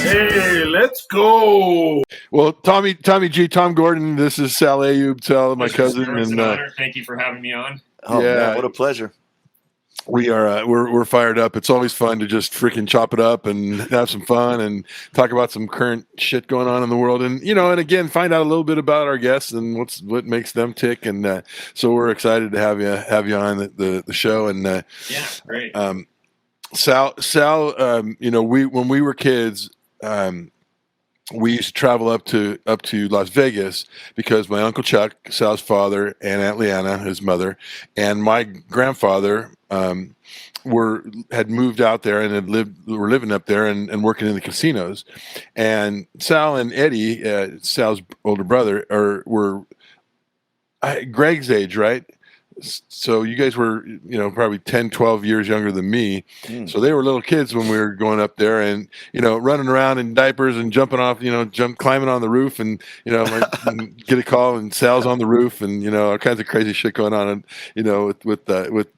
Hey, let's go. Well, Tommy G, Tom Gordon. This is Sal Ayub, Sal, my cousin, It's and an honor. Thank you for having me on. Oh Yeah. man, what a pleasure. we are we're fired up. It's always fun to just freaking chop it up and have some fun and talk about some current shit going on in the world, and and again find out a little bit about our guests and what makes them tick. And so we're excited to have you on the show. And Yeah, great. Sal, we when we were kids. We used to travel up to Las Vegas because my Uncle Chuck, Sal's father, and Aunt Leanna, his mother, and my grandfather had moved out there and were living up there and working in the casinos. And Sal and Eddie, Sal's older brother, were Greg's age, right? So you guys were, probably 10, 12 years younger than me. So they were little kids when we were going up there and, running around in diapers and jumping off, climbing on the roof and, and get a call and Sal's on the roof and, all kinds of crazy shit going on, and, with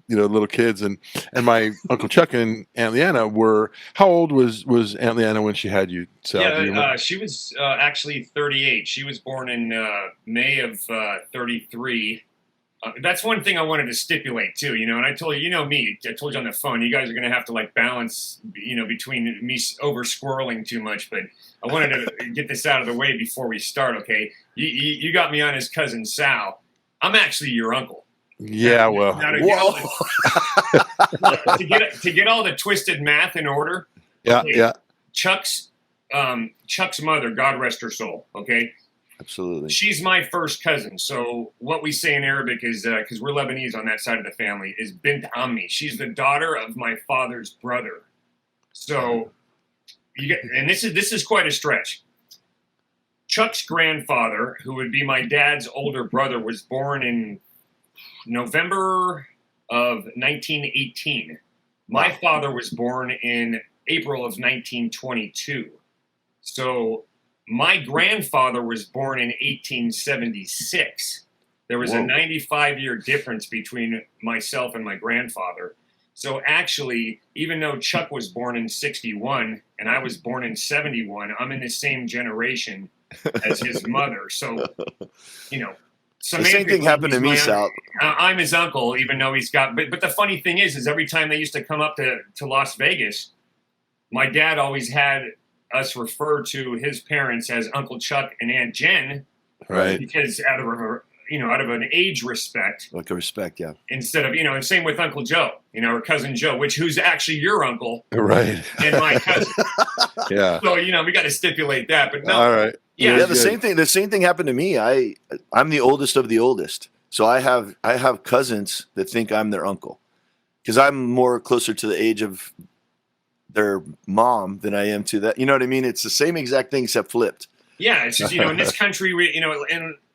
little kids. And my Uncle Chuck and Aunt Leanna how old was Aunt Leanna when she had you, Sal? Yeah, she was actually 38. She was born in May of 33. That's one thing I wanted to stipulate too, and I told you, me, I told you on the phone, you guys are going to have to balance, between me over squirreling too much, but I wanted to get this out of the way before we start. Okay. You got me on as cousin Sal. I'm actually your uncle. Yeah. Well, to get all the twisted math in order. Yeah. Okay, Yeah. Chuck's mother, God rest her soul. Okay. Absolutely. She's my first cousin. So what we say in Arabic is, because we're Lebanese on that side of the family, is bint ammi. She's the daughter of my father's brother. So and this is quite a stretch. Chuck's grandfather, who would be my dad's older brother, was born in November of 1918. My father was born in April of 1922. So my grandfather was born in 1876. There was a 95-year difference between myself and my grandfather. So actually, even though Chuck was born in 61 and I was born in 71, I'm in the same generation as his mother. So, the same thing happened to me, Sal. I'm his uncle, even though he's got. But the funny thing is every time they used to come up to Las Vegas, my dad always had us refer to his parents as Uncle Chuck and Aunt Jen, right? Because out of an age respect, Like a respect, yeah. Instead of and same with Uncle Joe, or cousin Joe, who's actually your uncle, right? And my cousin. Yeah. So we got to stipulate that, but no. All right. Yeah. The same thing. The same thing happened to me. I'm the oldest of the oldest, so I have cousins that think I'm their uncle because I'm more closer to the age of their mom than I am to that. You know what I mean? It's the same exact thing except flipped. Yeah, it's just in this country,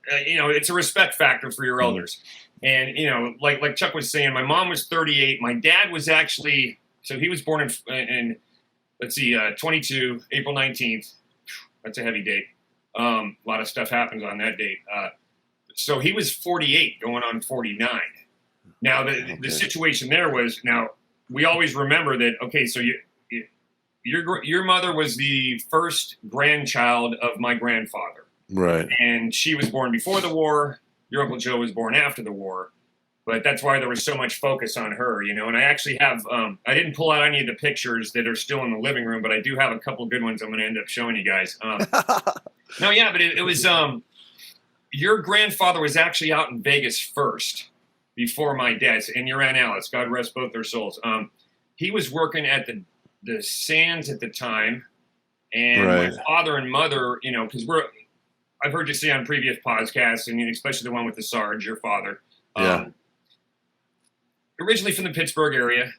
it's a respect factor for your elders, and like Chuck was saying, my mom was 38. My dad was actually he was born in 22 April 19th. That's a heavy date. A lot of stuff happens on that date. So he was 48, going on 49. Now the situation there was we always remember that. Okay, so your mother was the first grandchild of my grandfather. Right. And she was born before the war. Your Uncle Joe was born after the war. But that's why there was so much focus on her, And I actually have, I didn't pull out any of the pictures that are still in the living room, but I do have a couple good ones I'm going to end up showing you guys. No, yeah, but it was, your grandfather was actually out in Vegas first before my dad's, and your Aunt Alice, God rest both their souls. He was working at the Sands at the time, and my father and mother, because I've heard you say on previous podcasts, and especially the one with the Sarge, your father, originally from the Pittsburgh area,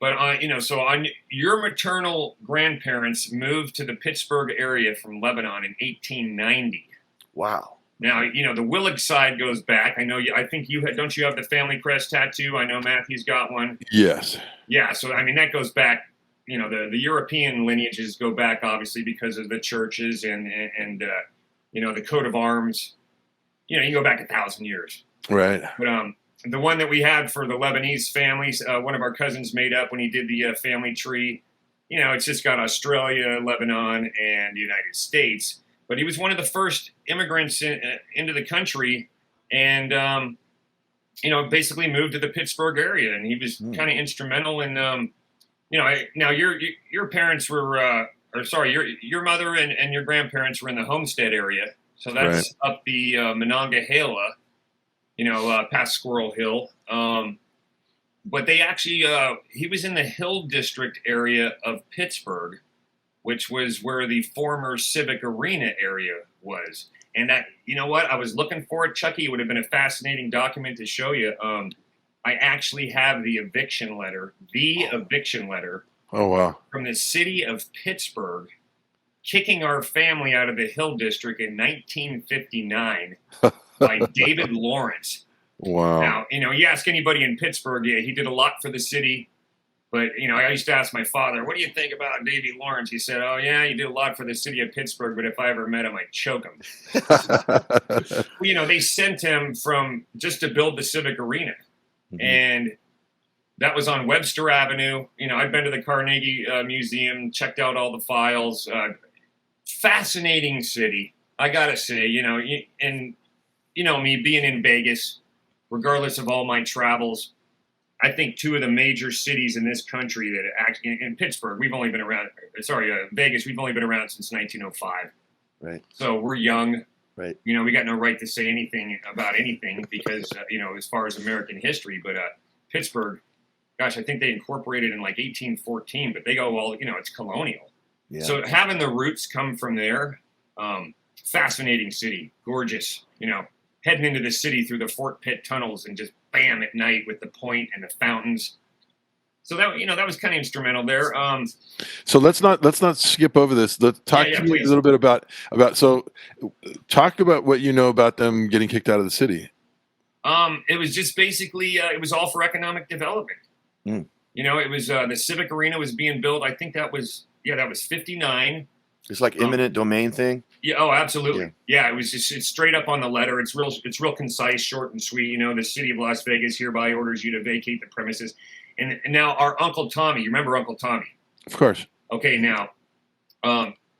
but so on your maternal grandparents moved to the Pittsburgh area from Lebanon in 1890. Wow. Now, the Willig side goes back. I think don't you have the family crest tattoo? I know Matthew's got one. Yes. Yeah. So, that goes back, the European lineages go back obviously because of the churches and the coat of arms, you can go back 1,000 years. Right. But, the one that we had for the Lebanese families, one of our cousins made up when he did the family tree. it's just got Australia, Lebanon, and the United States. But he was one of the first immigrants into the country, and basically moved to the Pittsburgh area, and he was kind of instrumental in. Now your parents were, your mother and your grandparents were in the Homestead area, so that's up the Monongahela, past Squirrel Hill. But they actually, he was in the Hill District area of Pittsburgh, which was where the former Civic Arena area was. And that, I was looking for it, Chucky. It would have been a fascinating document to show you. I actually have the eviction letter. Oh, wow. From the city of Pittsburgh, kicking our family out of the Hill District in 1959 by David Lawrence. Wow. Now, you ask anybody in Pittsburgh, yeah, he did a lot for the city. But, I used to ask my father, what do you think about Davy Lawrence? He said, oh, yeah, he did a lot for the city of Pittsburgh, but if I ever met him, I'd choke him. They sent him just to build the Civic Arena. Mm-hmm. And that was on Webster Avenue. I'd been to the Carnegie Museum, checked out all the files. Fascinating city, I got to say, and, me being in Vegas, regardless of all my travels, I think two of the major cities in this country that actually, in Pittsburgh, we've only been around, Vegas, we've only been around since 1905. Right. So we're young. Right. We got no right to say anything about anything because, as far as American history, but Pittsburgh, gosh, I think they incorporated in like 1814, but they go all, it's colonial. Yeah. So having the roots come from there, fascinating city, gorgeous, heading into the city through the Fort Pitt tunnels and just bam at night with the point and the fountains. So that that was kind of instrumental there. So let's not skip over this. Let's talk to me a little bit about. So talk about what you know about them getting kicked out of the city. It was just basically it was all for economic development. It was the Civic Arena was being built. I think that was 59. It's like eminent domain thing. Yeah. Oh, absolutely. Yeah. It was it's straight up on the letter. It's real concise, short and sweet. The city of Las Vegas hereby orders you to vacate the premises. And now our Uncle Tommy, you remember Uncle Tommy? Of course. Okay. Now,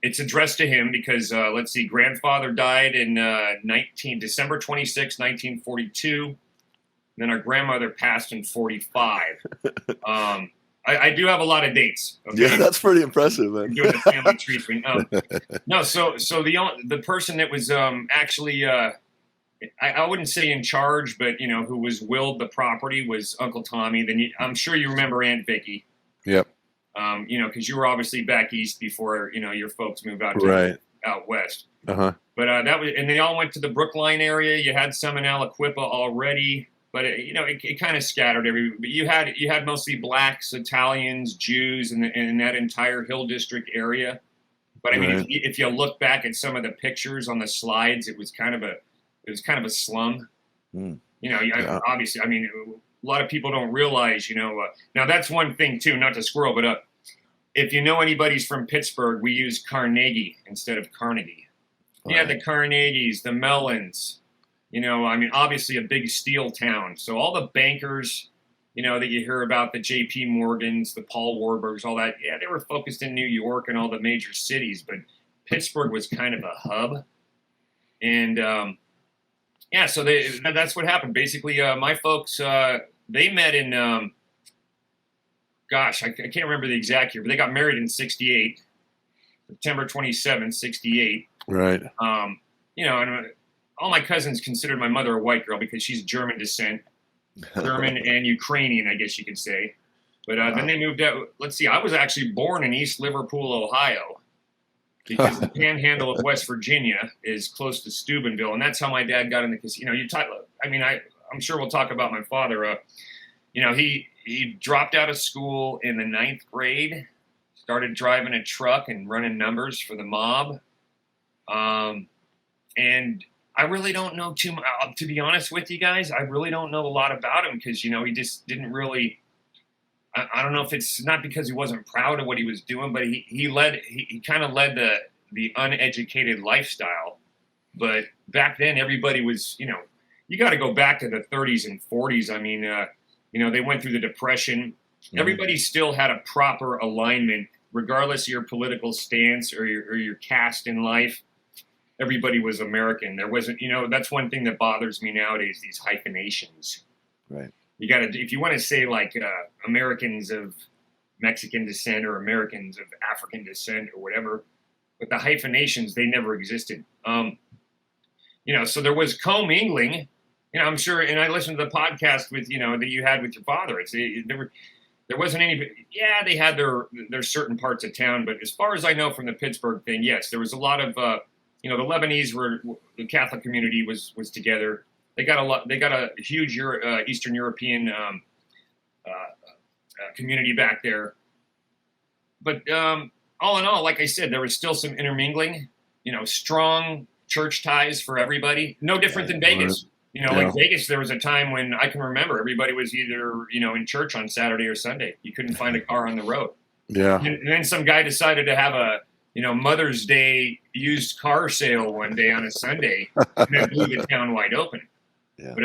it's addressed to him because let's see, grandfather died in December 26, 1942. Then our grandmother passed in 45. I do have a lot of dates. Okay? Yeah, that's pretty impressive, man. I'm doing the family tree thing. No, so the person that was actually I wouldn't say in charge, but who was willed the property was Uncle Tommy. Then I'm sure you remember Aunt Vicky. Yep. Because you were obviously back east before your folks moved out out west. Uh-huh. But that was, and they all went to the Brookline area. You had some in Aliquippa already. But it kind of scattered everywhere. But you had mostly blacks, Italians, Jews, in that entire Hill District area. But I mean, if you look back at some of the pictures on the slides, it was kind of a slum. Obviously, I mean, a lot of people don't realize. Now that's one thing too. Not to squirrel, but if anybody's from Pittsburgh, we use Carnegie instead of Carnegie. You had the Carnegies, the Mellons. Obviously a big steel town. So all the bankers, that you hear about, the J.P. Morgans, the Paul Warburgs, all that, they were focused in New York and all the major cities. But Pittsburgh was kind of a hub. And, so that's what happened. Basically, my folks, they met in, I can't remember the exact year, but they got married in 68, September 27th, 68. Right. And all my cousins considered my mother a white girl because she's German descent, German and Ukrainian, I guess you could say. But then they moved out. Let's see, I was actually born in East Liverpool, Ohio, because the panhandle of West Virginia is close to Steubenville, and that's how my dad got in the casino. I'm sure we'll talk about my father. He dropped out of school in the 9th grade, started driving a truck and running numbers for the mob. And I really don't know too much, to be honest with you guys. I really don't know a lot about him because, he just didn't really, I don't know if it's not because he wasn't proud of what he was doing, but he kind of led the uneducated lifestyle. But back then everybody was, you got to go back to the 30s and 40s. I mean, they went through the Depression. Mm-hmm. Everybody still had a proper alignment regardless of your political stance or your caste in life, everybody was American. There wasn't, that's one thing that bothers me nowadays, these hyphenations. Right. You got to, if you want to say like Americans of Mexican descent or Americans of African descent or whatever, but the hyphenations, they never existed. So there was commingling, I'm sure, and I listened to the podcast with, that you had with your father. There wasn't any, they had their certain parts of town, but as far as I know from the Pittsburgh thing, yes, there was a lot of, the Lebanese the Catholic community was together. They got a huge Eastern European community back there. But all in all, like I said, there was still some intermingling, strong church ties for everybody. No different than Vegas. Like Vegas, there was a time when I can remember everybody was either, in church on Saturday or Sunday. You couldn't find a car on the road. Yeah. And then some guy decided to have a, Mother's Day used car sale one day on a Sunday, and it blew the town wide open. Yeah.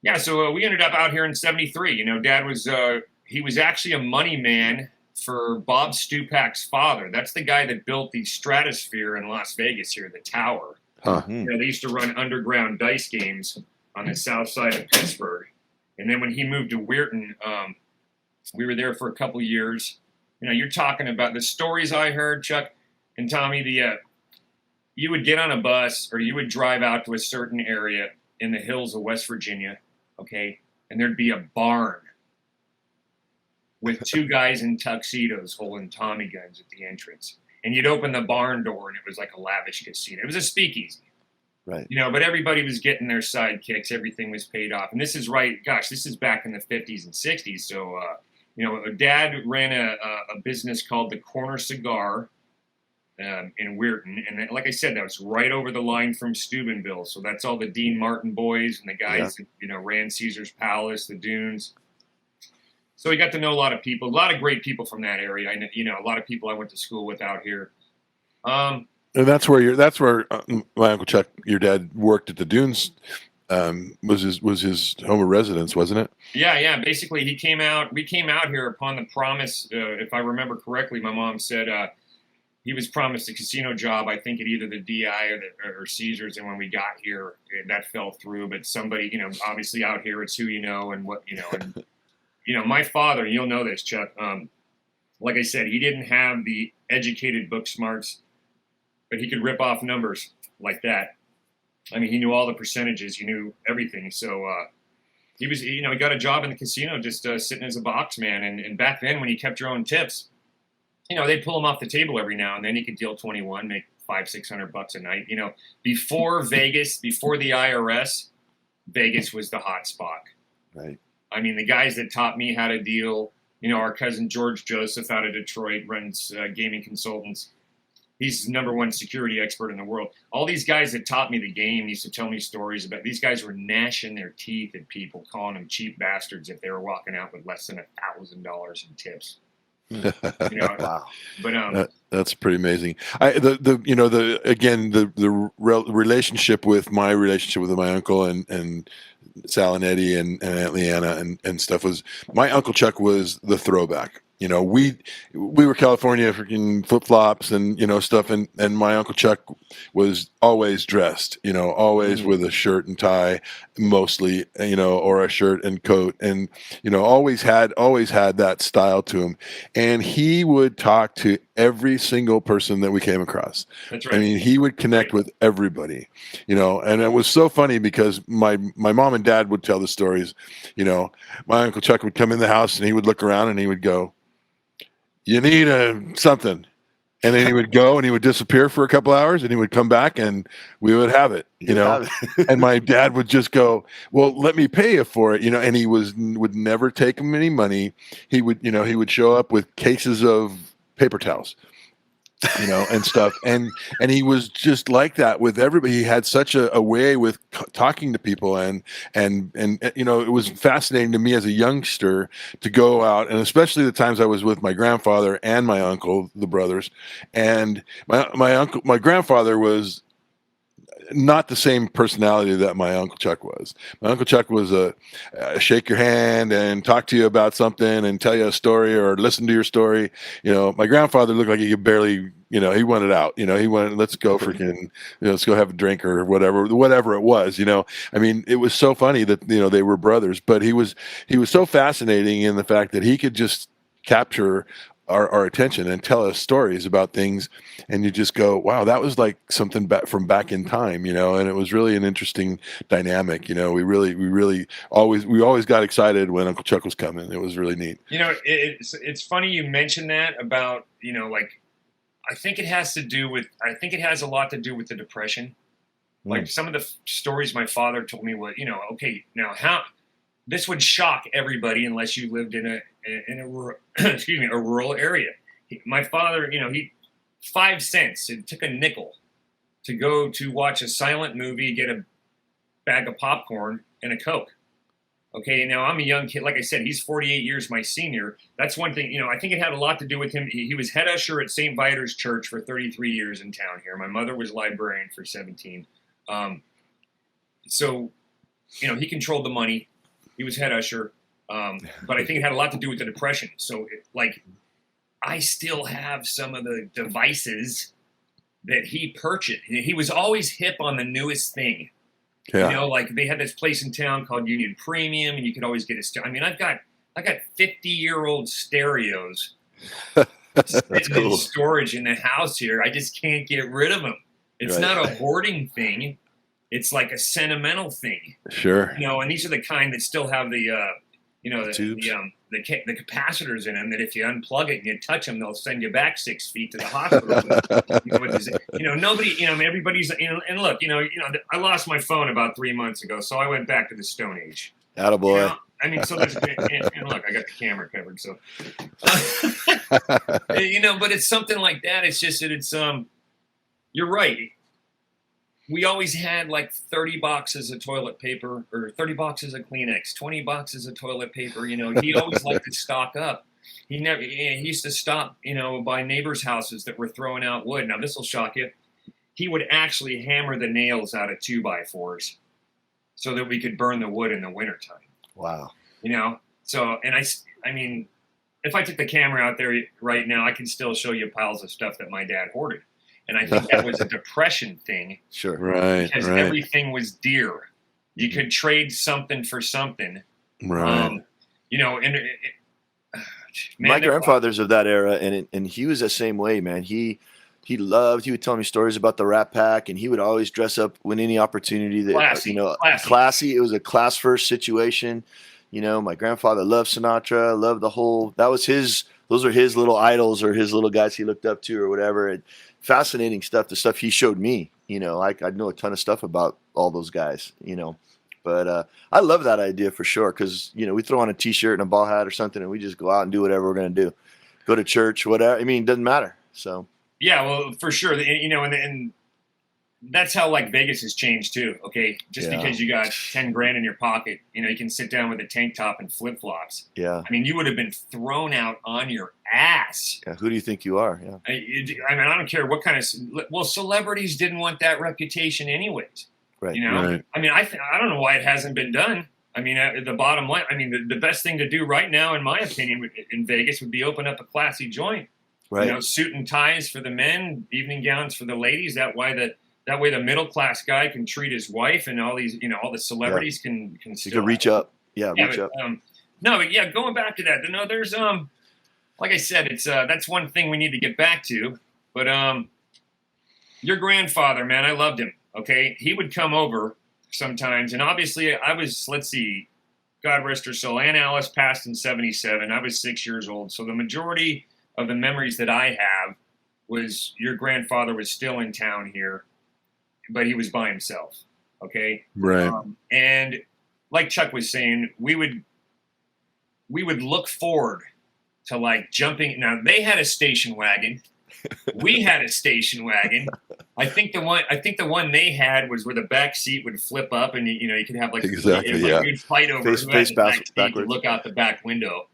But, so we ended up out here in 73. Dad was, he was actually a money man for Bob Stupak's father. That's the guy that built the Stratosphere in Las Vegas here, the tower. Huh. They used to run underground dice games on the south side of Pittsburgh. And then when he moved to Weirton, we were there for a couple years. You're talking about the stories I heard, Chuck and Tommy, you would get on a bus or you would drive out to a certain area in the hills of West Virginia, okay, and there'd be a barn with two guys in tuxedos holding Tommy guns at the entrance. And you'd open the barn door, and it was like a lavish casino. It was a speakeasy. Right. But everybody was getting their sidekicks. Everything was paid off. And this is this is back in the 50s and 60s. So, Dad ran a business called the Corner Cigar in Weirton. And like I said, that was right over the line from Steubenville. So that's all the Dean Martin boys and the guys that, ran Caesar's Palace, the Dunes. So we got to know a lot of people, a lot of great people from that area. I know, a lot of people I went to school with out here. And that's where my Uncle Chuck, your dad, worked at the Dunes. Was his home of residence, wasn't it? Yeah. Basically, we came out here upon the promise. If I remember correctly, my mom said he was promised a casino job. I think at either the DI or Caesars. And when we got here, that fell through. But somebody, obviously out here, it's who you know and what and. My father, you'll know this, Chuck, like I said, he didn't have the educated book smarts, but he could rip off numbers like that. I mean, he knew all the percentages. He knew everything. So he was, he got a job in the casino just sitting as a box man. And back then when you kept your own tips, they'd pull him off the table every now and then. He could deal 21, make $500-600 a night. Before Vegas, before the IRS, Vegas was the hot spot. Right. I mean, the guys that taught me how to deal, our cousin George Joseph out of Detroit runs gaming consultants. He's the #1 security expert in the world. All these guys that taught me the game used to tell me stories about these guys were gnashing their teeth at people, calling them cheap bastards if they were walking out with less than $1,000 in tips. Wow. But that's pretty amazing. The relationship with my uncle and Sal and Eddie and Aunt Leanna and stuff was, my Uncle Chuck was the throwback. We were California freaking flip flops and stuff, and my Uncle Chuck was always dressed, always with a shirt and tie, mostly, or a shirt and coat, and always had that style to him, and he would talk to every single person that we came across. That's right. I mean, he would connect with everybody, and it was so funny because my mom and dad would tell the stories. My Uncle Chuck would come in the house and he would look around and he would go, "You need something," and then he would go and he would disappear for a couple hours and he would come back and we would have it, and my dad would just go, "Well, let me pay you for it," and he would never take him any money. He would show up with cases of paper towels, and stuff. And he was just like that with everybody. He had such a way with talking to people, and it was fascinating to me as a youngster to go out, and especially the times I was with my grandfather and my uncle, the brothers. And my grandfather was, not the same personality that my Uncle Chuck was. My Uncle Chuck was a shake your hand and talk to you about something and tell you a story or listen to your story. My grandfather looked like he could barely, he wanted out. He wanted, let's go freaking, let's go have a drink or whatever it was. I mean, it was so funny that they were brothers, but he was so fascinating in the fact that he could just capture our attention and tell us stories about things, and you just go, wow, that was like something from back in time, and it was really an interesting dynamic. We always got excited when Uncle Chuck was coming. It was really neat. It's funny you mentioned that about, like, I think it has a lot to do with the Depression. Like some of the stories my father told me was, okay, now how this would shock everybody unless you lived in a rural area. My father, he 5 cents. It took a nickel to go to watch a silent movie, get a bag of popcorn and a Coke. Okay, now I'm a young kid. Like I said, he's 48 years my senior. That's one thing, I think it had a lot to do with him. He was head usher at St. Viator's Church for 33 years in town here. My mother was librarian for 17. So, he controlled the money. He was head usher. But I think it had a lot to do with the Depression. So, I still have some of the devices that he purchased. He was always hip on the newest thing. Yeah. Like they had this place in town called Union Premium, and you could always get a I mean, I got 50-year-old stereos sitting in storage in the house here. I just can't get rid of them. It's not a hoarding thing. It's like a sentimental thing. Sure. And these are the kind that still have the tubes. The capacitors in them that if you unplug it and you touch them, they'll send you back 6 feet to the hospital. Nobody, everybody's, and look, I lost my phone about 3 months ago, so I went back to the Stone Age. Attaboy. So there's, and look, I got the camera covered, so, but it's something like that. It's just that you're right. We always had like 30 boxes of toilet paper or 30 boxes of Kleenex, 20 boxes of toilet paper. He always liked to stock up. He used to stop, by neighbors' houses that were throwing out wood. Now, this will shock you. He would actually hammer the nails out of 2x4s so that we could burn the wood in the wintertime. Wow. So, and I mean, if I took the camera out there right now, I can still show you piles of stuff that my dad hoarded. And I think that was a Depression thing. Sure. Right. Because everything was dear. You could trade something for something. Right. My grandfather's of that era, and he was the same way, man. He would tell me stories about the Rat Pack, and he would always dress up when any opportunity that, classy. It was a class first situation. My grandfather loved Sinatra, loved those are his little idols or his little guys he looked up to or whatever. And fascinating stuff, the stuff he showed me, I know a ton of stuff about all those guys, but I love that idea for sure. Cause we throw on a t-shirt and a ball hat or something and we just go out and do whatever we're going to do, go to church, whatever. I mean, it doesn't matter. So, yeah, well, for sure. And that's how like Vegas has changed too. Okay. Just because you got 10 grand in your pocket, you can sit down with a tank top and flip flops. Yeah. I mean, you would have been thrown out on your ass. Yeah. Who do you think you are? Yeah. I mean, I don't care what kind of, celebrities didn't want that reputation anyways. Right. Right. I mean, I don't know why it hasn't been done. I mean, the bottom line, I mean, the best thing to do right now, in my opinion, in Vegas would be open up a classy joint. Right. Suit and ties for the men, evening gowns for the ladies. That way the middle class guy can treat his wife, and all these, all the celebrities can still. You can reach up. Yeah, reach up. Going back to that. There's like I said, it's that's one thing we need to get back to. But your grandfather, man, I loved him. Okay, he would come over sometimes, and obviously I was, let's see, God rest her soul, Aunt Alice passed in 1977. I was 6 years old, so the majority of the memories that I have was your grandfather was still in town here, but he was by himself. Okay. Right. And like Chuck was saying, we would look forward to like jumping. Now they had a station wagon. We had a station wagon. I think the one they had was where the back seat would flip up, and you could have like you'd fight over who had the back seat to look out the back window.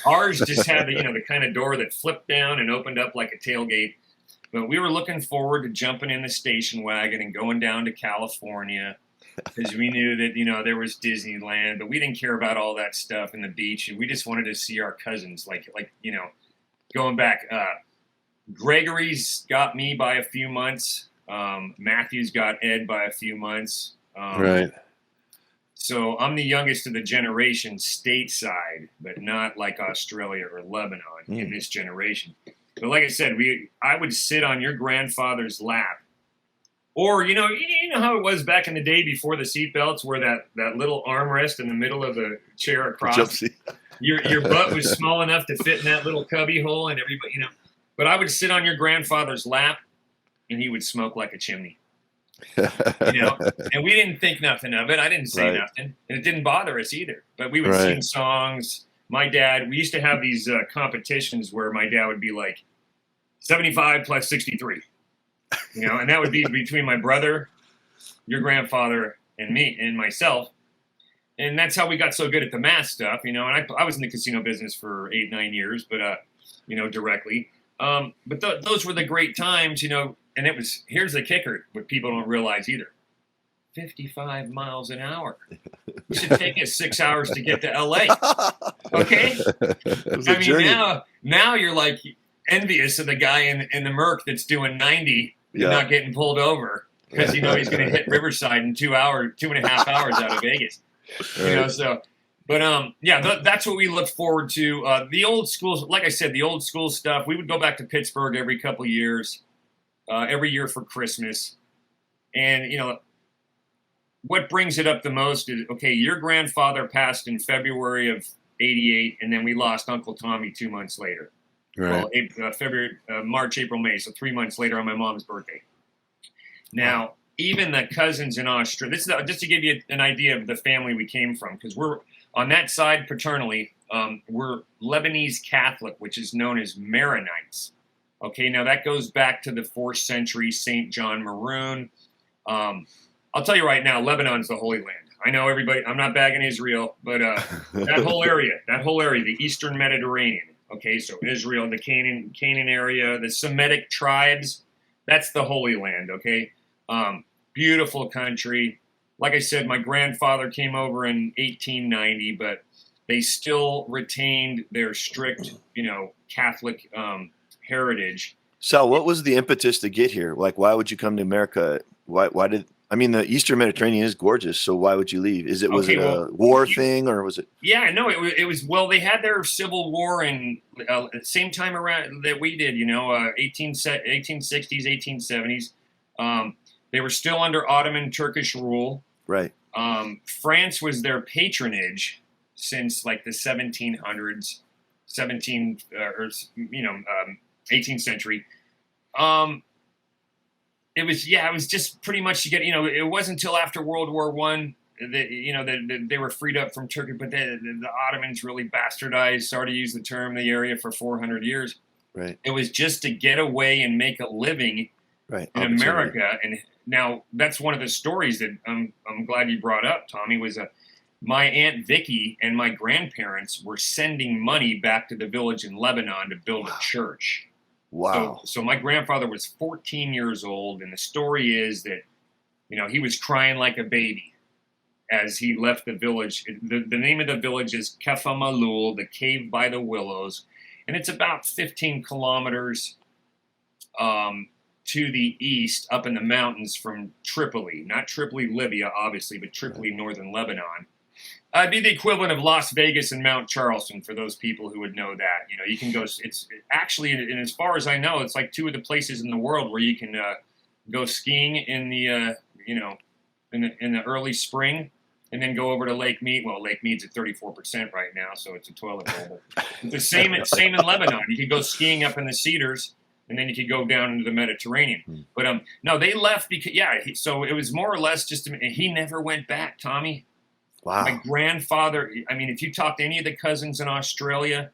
Ours just had the kind of door that flipped down and opened up like a tailgate. But we were looking forward to jumping in the station wagon and going down to California because we knew that, you know, there was Disneyland, but we didn't care about all that stuff and the beach. And we just wanted to see our cousins, like, you know, going back. Gregory's got me by a few months. Matthew's got Ed by a few months. Right. So I'm the youngest of the generation stateside, but not like Australia or Lebanon in this generation. But like I said, I would sit on your grandfather's lap. Or, you know how it was back in the day before the seatbelts, where that little armrest in the middle of the chair across, your butt was small enough to fit in that little cubby hole, and everybody, you know. But I would sit on your grandfather's lap, and he would smoke like a chimney. You know, and we didn't think nothing of it. I didn't say nothing, and it didn't bother us either. But we would sing songs. My dad, we used to have these competitions where my dad would be like 75 plus 63, you know, and that would be between my brother, your grandfather, and me and myself. And that's how we got so good at the math stuff, you know. And I was in the casino business for 8-9 years, but you know, directly. But those were the great times, you know. And here's the kicker, what people don't realize either. 55 miles an hour. It should take us 6 hours to get to LA. Okay? I mean, now you're like envious of the guy in the Merc that's doing 90 and not getting pulled over because you know he's going to hit Riverside in 2.5 hours out of Vegas. You know, so. But that's what we look forward to. The old schools, like I said, the old school stuff. We would go back to Pittsburgh every couple of years. Every year for Christmas. And, you know, what brings it up the most is, okay, your grandfather passed in February of 88, and then we lost Uncle Tommy 2 months later. Right. Well, March, April, May, so 3 months later on my mom's birthday. Now, even the cousins in Australia, this is just to give you an idea of the family we came from, because we're, on that side paternally, we're Lebanese Catholic, which is known as Maronites. Okay, now that goes back to the 4th century, St. John Maroon. I'll tell you right now, Lebanon's the Holy Land. I know everybody, I'm not bagging Israel, but that whole area, the Eastern Mediterranean, okay, so Israel, the Canaan area, the Semitic tribes, that's the Holy Land, okay? Beautiful country. Like I said, my grandfather came over in 1890, but they still retained their strict, you know, Catholic heritage. Sal, what was the impetus to get here? Like, why would you come to America? Why did, I mean, the Eastern Mediterranean is gorgeous, so why would you leave? Was it a war thing, or was it? Yeah, no, it was, well, they had their civil war in at the same time around that we did, you know, 1860s, 1870s. They were still under Ottoman Turkish rule. Right. France was their patronage since like the 1700s, 18th century. It was just pretty much to get, you know, it wasn't until after World War I that, you know, that they were freed up from Turkey, but the Ottomans really bastardized, sorry to use the term, the area for 400 years. Right. It was just to get away and make a living in America. And now that's one of the stories that I'm glad you brought up, Tommy, was my Aunt Vicky and my grandparents were sending money back to the village in Lebanon to build a church. Wow. So my grandfather was 14 years old, and the story is that, you know, he was crying like a baby as he left the village. The name of the village is Kefa Malul, the cave by the willows, and it's about 15 kilometers to the east up in the mountains from Tripoli. Not Tripoli, Libya, obviously, but Tripoli, northern Lebanon. It'd be the equivalent of Las Vegas and Mount Charleston for those people who would know that. You know, you can go. It's actually, and as far as I know, it's like 2 of the places in the world where you can go skiing in the in the early spring, and then go over to Lake Mead. Well, Lake Mead's at 34% right now, so it's a toilet bowl. But the same in Lebanon. You could go skiing up in the Cedars, and then you could go down into the Mediterranean. But no, they left because so it was more or less just. He never went back, Tommy. Wow. My grandfather, I mean, if you talk to any of the cousins in Australia,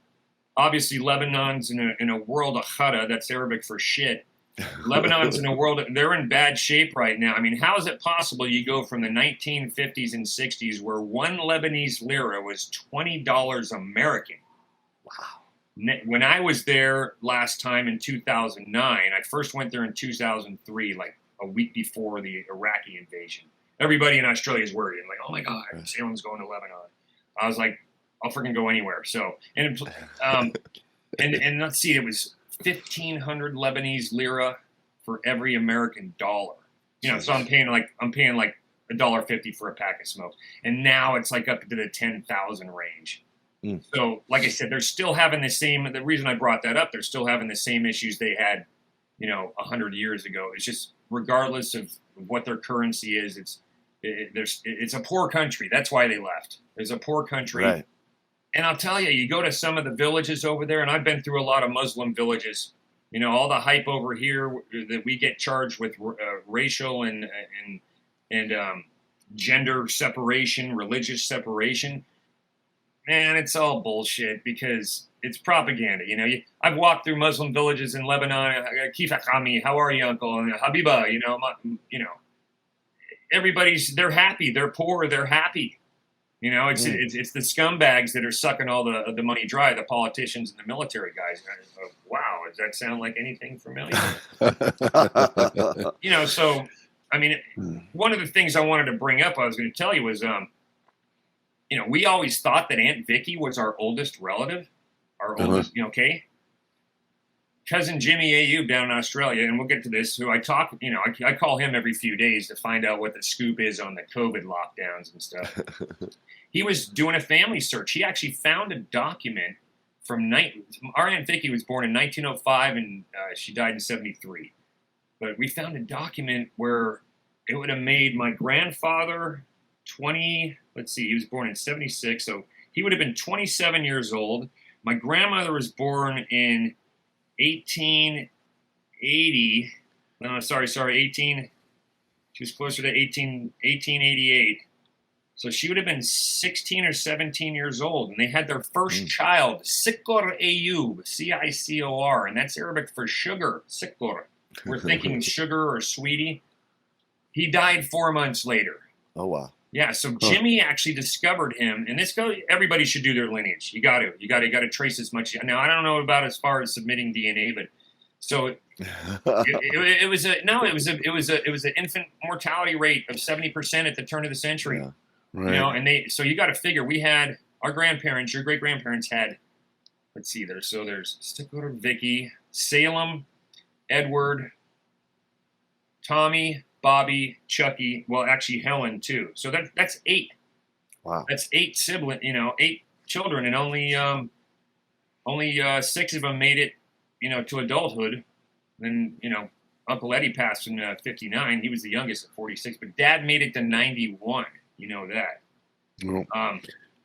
obviously Lebanon's in a world of khada, that's Arabic for shit. Lebanon's in a world, they're in bad shape right now. I mean, how is it possible you go from the 1950s and 60s where one Lebanese lira was $20 American? Wow. When I was there last time in 2009, I first went there in 2003, like a week before the Iraqi invasion. Everybody in Australia is worried. I'm like, oh my God, Salem's going to Lebanon. I was like, I'll freaking go anywhere. So, and let's see, it was 1,500 Lebanese lira for every American dollar. You know, so I'm paying like $1.50 for a pack of smokes, and now it's like up to the 10,000 range. So, like I said, they're still having the same. The reason I brought that up, they're still having the same issues they had, 100 years ago. It's just regardless of what their currency is, it's a poor country. That's why they left. It's a poor country. Right. And I'll tell you, you go to some of the villages over there, and I've been through a lot of Muslim villages. All the hype over here that we get charged with racial and gender separation, religious separation. Man, it's all bullshit because it's propaganda. I've walked through Muslim villages in Lebanon. Kifak Ami, how are you, Uncle? And Habiba, they're happy. They're poor. They're happy. It's the scumbags that are sucking all the money dry. The politicians and the military guys. Wow, does that sound like anything familiar? So I mean, one of the things I wanted to bring up, I was going to tell you was, we always thought that Aunt Vicky was our oldest relative, our oldest, okay? Cousin Jimmy Ayub down in Australia, and we'll get to this, who I talk, I call him every few days to find out what the scoop is on the COVID lockdowns and stuff. He was doing a family search. He actually found a document from our Aunt Vicky was born in 1905 and she died in 73. But we found a document where it would have made my grandfather he was born in 76, so he would have been 27 years old. My grandmother was born in 1880. No, sorry, she was closer to 1888. So she would have been 16 or 17 years old, and they had their first child, Sikor Ayub, Cicor, and that's Arabic for sugar, Sikor. We're thinking sugar or sweetie. He died 4 months later. Oh, wow. Yeah, so Jimmy actually discovered him, and everybody should do their lineage. You got to trace as much. Now I don't know about as far as submitting DNA, but so it was an infant mortality rate of 70% at the turn of the century. Yeah. Right. And so you got to figure we had our grandparents, your great grandparents had. Let's see, there's Stickler, Vicky, Salem, Edward, Tommy, Bobby, Chucky, well, actually Helen too. So that's 8. Wow. That's 8 siblings, 8 children, and only 6 of them made it, to adulthood. Then, Uncle Eddie passed in 59. He was the youngest at 46, but Dad made it to 91. You know that. Well,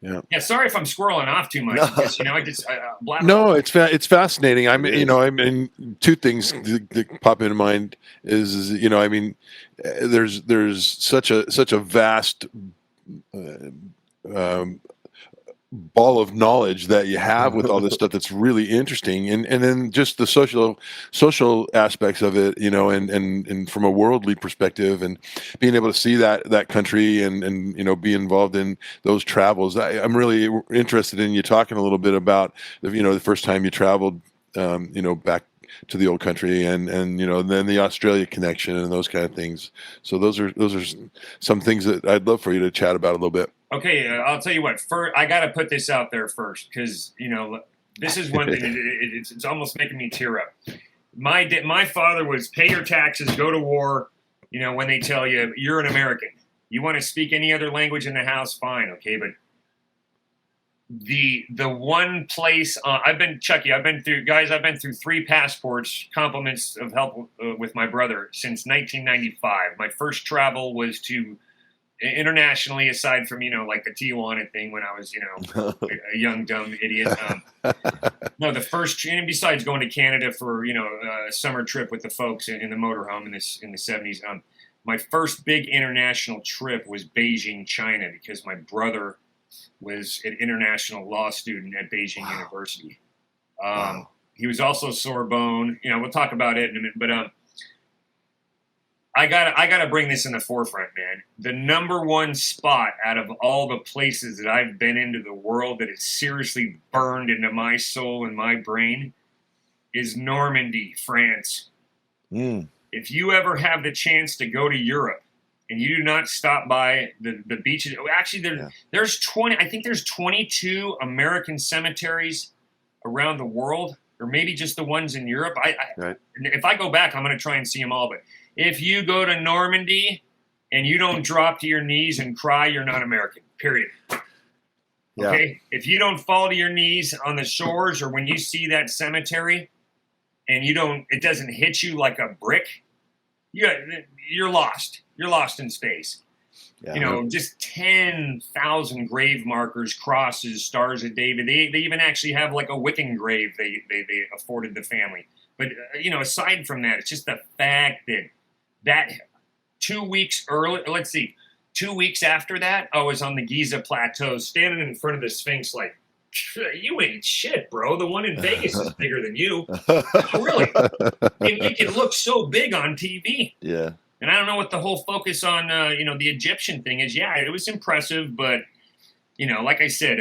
Yeah. Sorry if I'm squirreling off too much. No, it's fascinating. I mean, two things that pop into mind is there's such a vast ball of knowledge that you have with all this stuff that's really interesting, and then just the social aspects of it, and from a worldly perspective, and being able to see that country and be involved in those travels. I'm really interested in you talking a little bit about the first time you traveled back to the old country, and then the Australia connection and those kind of things. So those are some things that I'd love for you to chat about a little bit. Okay, I'll tell you what. First, I got to put this out there first because this is one thing. It's almost making me tear up. My father was pay your taxes, go to war. When they tell you you're an American, you want to speak any other language in the house, fine, okay. But the one place I've been through 3 passports, compliments of help with my brother since 1995. My first travel was to internationally, aside from like the Tijuana thing when I was a young dumb idiot. No, the first, and besides going to Canada for a summer trip with the folks in the motorhome in the 70s. My first big international trip was Beijing, China, because my brother was an international law student at Beijing University. He was also Sorbonne. We'll talk about it in a minute, but I gotta bring this in the forefront, man. The number one spot out of all the places that I've been into the world that is seriously burned into my soul and my brain is Normandy, France. If you ever have the chance to go to Europe and you do not stop by the beaches, actually there's 20. I think there's 22 American cemeteries around the world, or maybe just the ones in Europe. If I go back, I'm going to try and see them all. But if you go to Normandy and you don't drop to your knees and cry, you're not American, period. Yeah. Okay? If you don't fall to your knees on the shores or when you see that cemetery and it doesn't hit you like a brick, you're lost. You're lost in space. Yeah. Just 10,000 grave markers, crosses, stars of David. They even actually have like a Wiccan grave they afforded the family. But, aside from that, it's just the fact that 2 weeks early, 2 weeks after that, I was on the Giza Plateau standing in front of the Sphinx like, you ain't shit, bro. The one in Vegas is bigger than you. Really. It can look so big on TV. Yeah. And I don't know what the whole focus on, the Egyptian thing is. Yeah, it was impressive, but, like I said,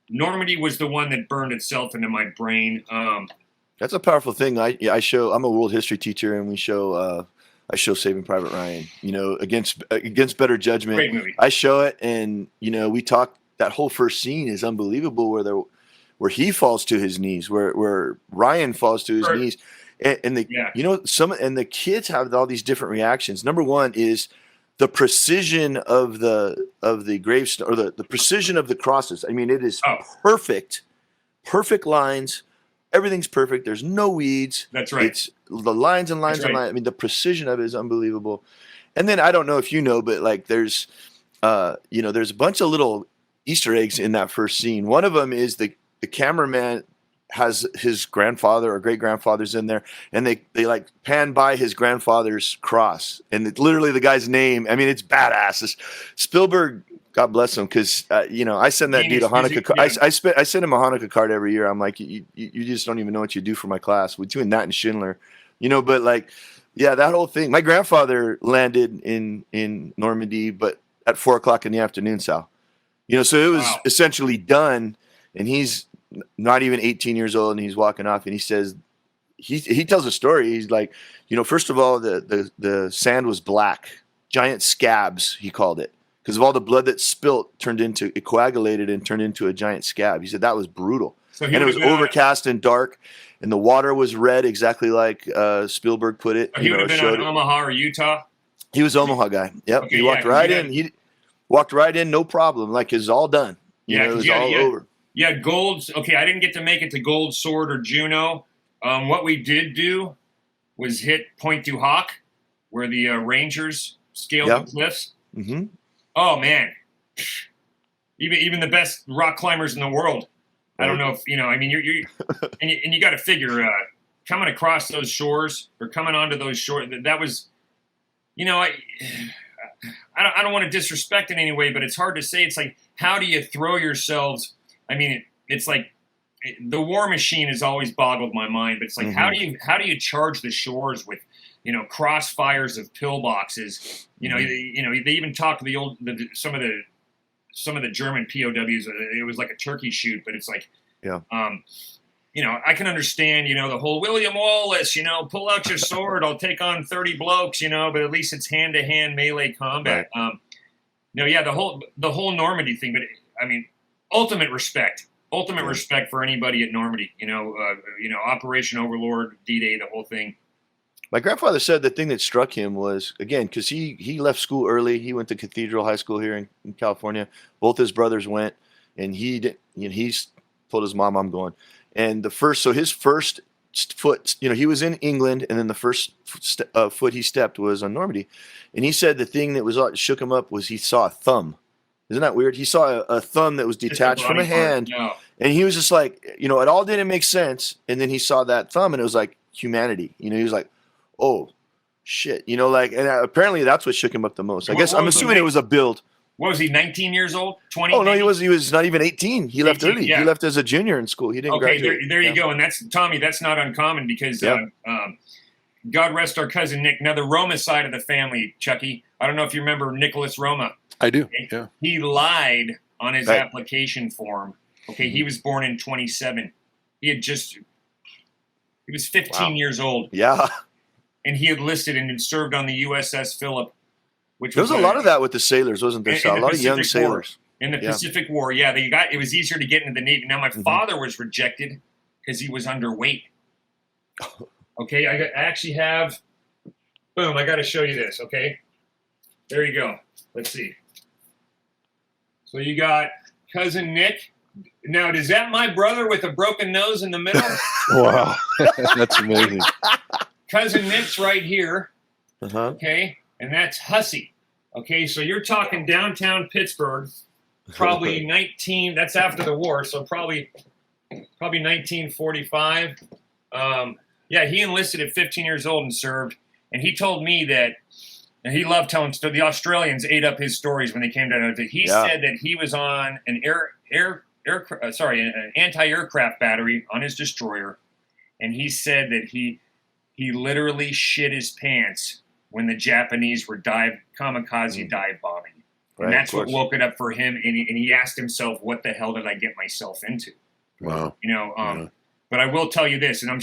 Normandy was the one that burned itself into my brain. That's a powerful thing. I'm a world history teacher, and I show Saving Private Ryan. Against better judgment. Great movie. I show it, and we talk. That whole first scene is unbelievable, where he falls to his knees, where Ryan falls to his knees. And the kids have all these different reactions. Number one is the precision of the gravestone, or the precision of the crosses. I mean, it is perfect lines. Everything's perfect. There's no weeds. That's right. It's the lines and lines and lines. I mean, the precision of it is unbelievable. And then I don't know if you know, but like there's a bunch of little Easter eggs in that first scene. One of them is the cameraman has his grandfather or great grandfather's in there, and they like pan by his grandfather's cross, and it's literally the guy's name. I mean, it's badass. Spielberg, God bless him, because I send that dude a Hanukkah card. I send him a Hanukkah card every year. I'm like, you just don't even know what you do for my class. We're doing that in Schindler, but like, yeah, that whole thing. My grandfather landed in Normandy, but at 4:00 in the afternoon, Sal. So it was essentially done, and he's not even 18 years old, and he's walking off, and he says, he tells a story. He's like, first of all, the sand was black, giant scabs, he called it, because of all the blood that it coagulated and turned into a giant scab. He said that was brutal. And it was overcast and dark, and the water was red, exactly like Spielberg put it. He would have been on Omaha or Utah? He was Omaha guy. Yep. Okay, he walked right in. He walked right in, no problem. Like, it's all done. It was all over. Yeah, Gold's. Okay, I didn't get to make it to Gold Sword or Juno. What we did do was hit Point du Hoc, where the Rangers scaled the cliffs. Mm-hmm. Oh, man. Even the best rock climbers in the world. I don't know if, I mean, you're and you got to figure, coming across those shores or coming onto those shores, that was, I don't want to disrespect in any way, but it's hard to say. It's like, how do you throw yourselves? I mean, it's like the war machine has always boggled my mind, but it's like, how do you charge the shores with, crossfires of pillboxes? They even talk to some of the German POWs. It was like a turkey shoot, but it's like, I can understand, the whole William Wallace, pull out your sword, I'll take on 30 blokes, but at least it's hand-to-hand melee combat. Right. The whole Normandy thing, but I mean, ultimate respect for anybody at Normandy, Operation Overlord, D-Day, the whole thing. My grandfather said the thing that struck him was, again, because he left school early. He went to Cathedral High School here in California. Both his brothers went, and he's told his mom, I'm going. And his first foot, he was in England, and then the first foot he stepped was on Normandy. And he said the thing that shook him up was he saw a thumb. Isn't that weird? He saw a thumb that was detached from a hand, and he was just like, it all didn't make sense. And then he saw that thumb, and it was like humanity. He was like, oh, shit. And apparently that's what shook him up the most. I guess I'm assuming it was a build. What was he, 19 years old? 20? Oh, no, he was not even 18. He left early. Yeah. He left as a junior in school. He didn't graduate. There you go. And that's, Tommy, that's not uncommon because, God rest our cousin Nick. Now the Roma side of the family, Chucky. I don't know if you remember Nicholas Roma. I do. Yeah. He lied on his application form. Okay, he was born in 27. He was 15 years old. Yeah. And he enlisted and had served on the USS Philip. Which There was a lot of that with the sailors, wasn't there? A lot of young sailors. In the Pacific War, yeah. It was easier to get into the Navy. Now, my father was rejected because he was underweight. Okay, I actually have, boom, I got to show you this, okay? There you go. Let's see. So you got cousin Nick. Now, is that my brother with a broken nose in the middle? Wow. That's amazing. Cousin Nick's right here, okay? And that's Hussey. Okay, so you're talking downtown Pittsburgh, probably that's after the war, so probably 1945. Yeah, he enlisted at 15 years old and served, and he told me that, and he loved telling stories. The Australians ate up his stories when they came down. He said that he was on an an anti-aircraft battery on his destroyer, and he said that he literally shit his pants when the Japanese were kamikaze dive bombing. Right, and that's what woke it up for him, and he asked himself, what the hell did I get myself into? Wow. But I will tell you this, and I'm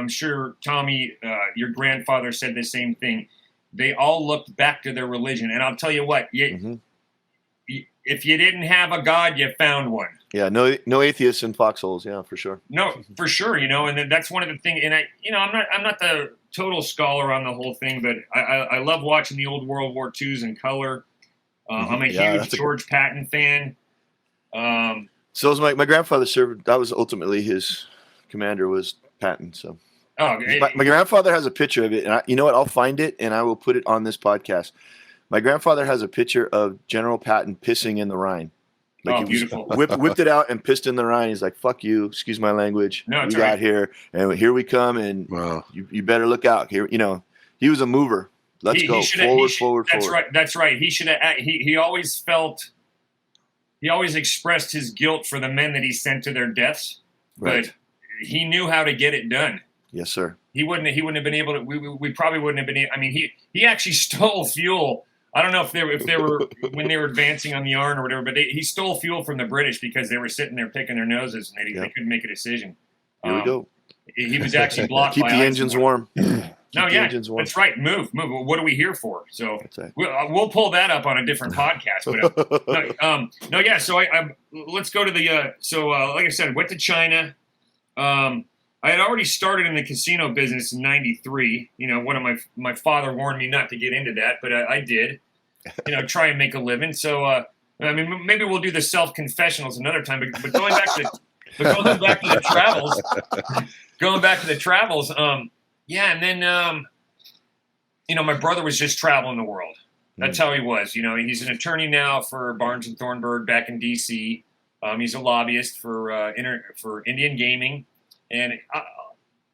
sure Tommy, your grandfather said the same thing. They all looked back to their religion, and I'll tell you what, if you didn't have a God, you found one. Yeah, no atheists in foxholes. Yeah, for sure. No, for sure. And then that's one of the things. And I'm not the total scholar on the whole thing, but I love watching the old World War IIs in color. I'm a huge George Patton fan. So was my grandfather served. That was ultimately his commander was Patton. So my grandfather has a picture of it, and you know what? I'll find it and I will put it on this podcast. My grandfather has a picture of General Patton pissing in the Rhine. Like beautiful. Whipped it out and pissed in the Rhine. He's like, "Fuck you, excuse my language. We got here, and here we come, and you better look out." Here, he was a mover. Let's go forward. That's right. He should have. He always felt. He always expressed his guilt for the men that he sent to their deaths, but he knew how to get it done. Yes, sir. He wouldn't have been able to. We probably wouldn't have been. I mean, he actually stole fuel. I don't know if they were when they were advancing on the Yarn or whatever, but he stole fuel from the British because they were sitting there picking their noses and they couldn't make a decision. Here we go. He was actually blocked. Keep the engines warm. That's right. Move. What are we here for? So we'll pull that up on a different podcast. But So let's go to the. Like I said, went to China. I had already started in the casino business in '93. One of my father warned me not to get into that, but I did. Try and make a living. So maybe we'll do the self-confessionals another time. But going back to the travels. And then my brother was just traveling the world. That's how he was. He's an attorney now for Barnes and Thornburg back in D.C. He's a lobbyist for Indian gaming. And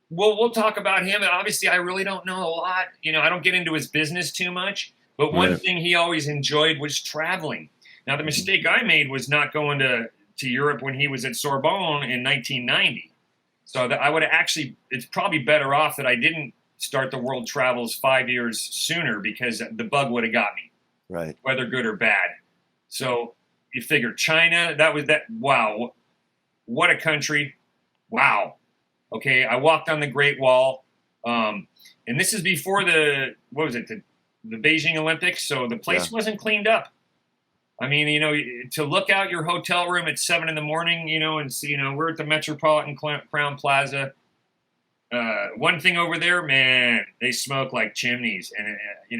we'll talk about him. And obviously, I really don't know a lot. I don't get into his business too much. But one thing he always enjoyed was traveling. Now, the mistake I made was not going to Europe when he was at Sorbonne in 1990. So that I would actually, it's probably better off that I didn't start the world travels 5 years sooner because the bug would have got me. Right. Whether good or bad. So you figure China, wow. What a country. Wow. Okay, I walked on the Great Wall, and this is before the Beijing Olympics, so the place wasn't cleaned up. I mean, to look out your hotel room at 7 a.m, and see, we're at the Metropolitan Crown Plaza. One thing over there, man, they smoke like chimneys, and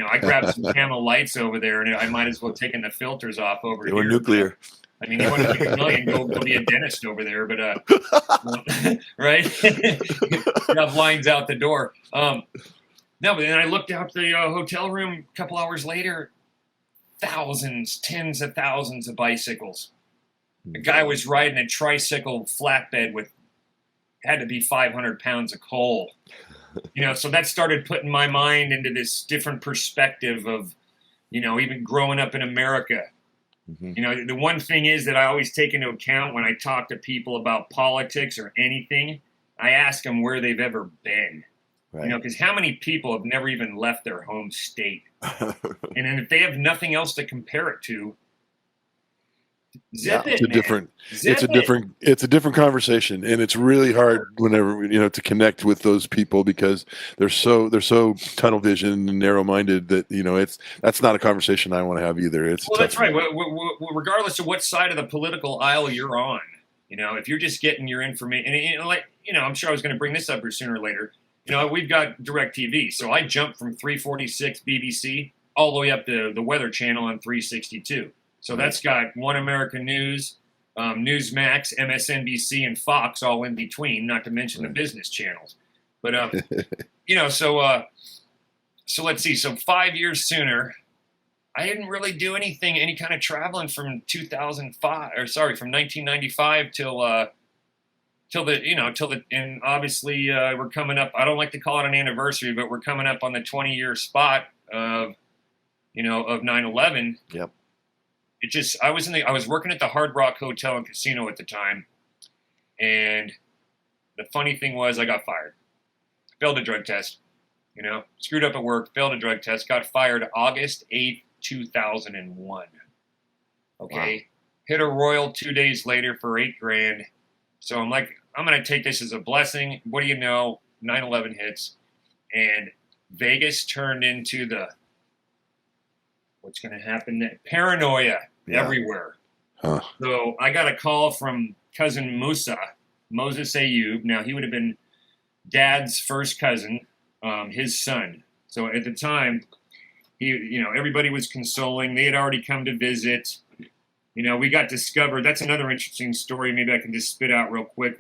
I grabbed some Camel Lights over there, and I might as well taking the filters off over here. They were nuclear. I mean, you want to make $1 million, go be a dentist over there, but right? You have lines out the door. No, but then I looked out the hotel room a couple hours later. Thousands, tens of thousands of bicycles. The guy was riding a tricycle flatbed had to be 500 pounds of coal. So that started putting my mind into this different perspective of, even growing up in America. Mm-hmm. The one thing is that I always take into account when I talk to people about politics or anything, I ask them where they've ever been. Right. You know, because how many people have never even left their home state? And then if they have nothing else to compare it to, zip Yeah. It's a man. different, Zip it's a it. different, it's a different conversation, and it's really hard whenever to connect with those people because they're so tunnel vision and narrow minded that that's not a conversation I want to have either. It's Well, a that's tough right. one. Regardless of what side of the political aisle you're on, if you're just getting your information, and I'm sure I was going to bring this up here sooner or later. We've got DirecTV, so I jumped from 346 BBC all the way up to the Weather Channel on 362. So that's got One American News, Newsmax, MSNBC, and Fox all in between, not to mention the business channels. But so let's see. So 5 years sooner, I didn't really do any kind of traveling from 1995 and obviously we're coming up. I don't like to call it an anniversary, but we're coming up on the 20-year spot of 9/11. Yep. I was working at the Hard Rock Hotel and Casino at the time, and the funny thing was I got fired, failed a drug test, screwed up at work, failed a drug test, got fired August 8th, 2001. Okay. Wow. Hit a royal 2 days later for $8,000. So I'm like, I'm going to take this as a blessing. What do you know? 9/11 hits, and Vegas turned into what's going to happen? Paranoia everywhere. Huh. So I got a call from cousin Moses Ayub. Now, he would have been Dad's first cousin, his son. So at the time, everybody was consoling. They had already come to visit. We got discovered. That's another interesting story. Maybe I can just spit out real quick.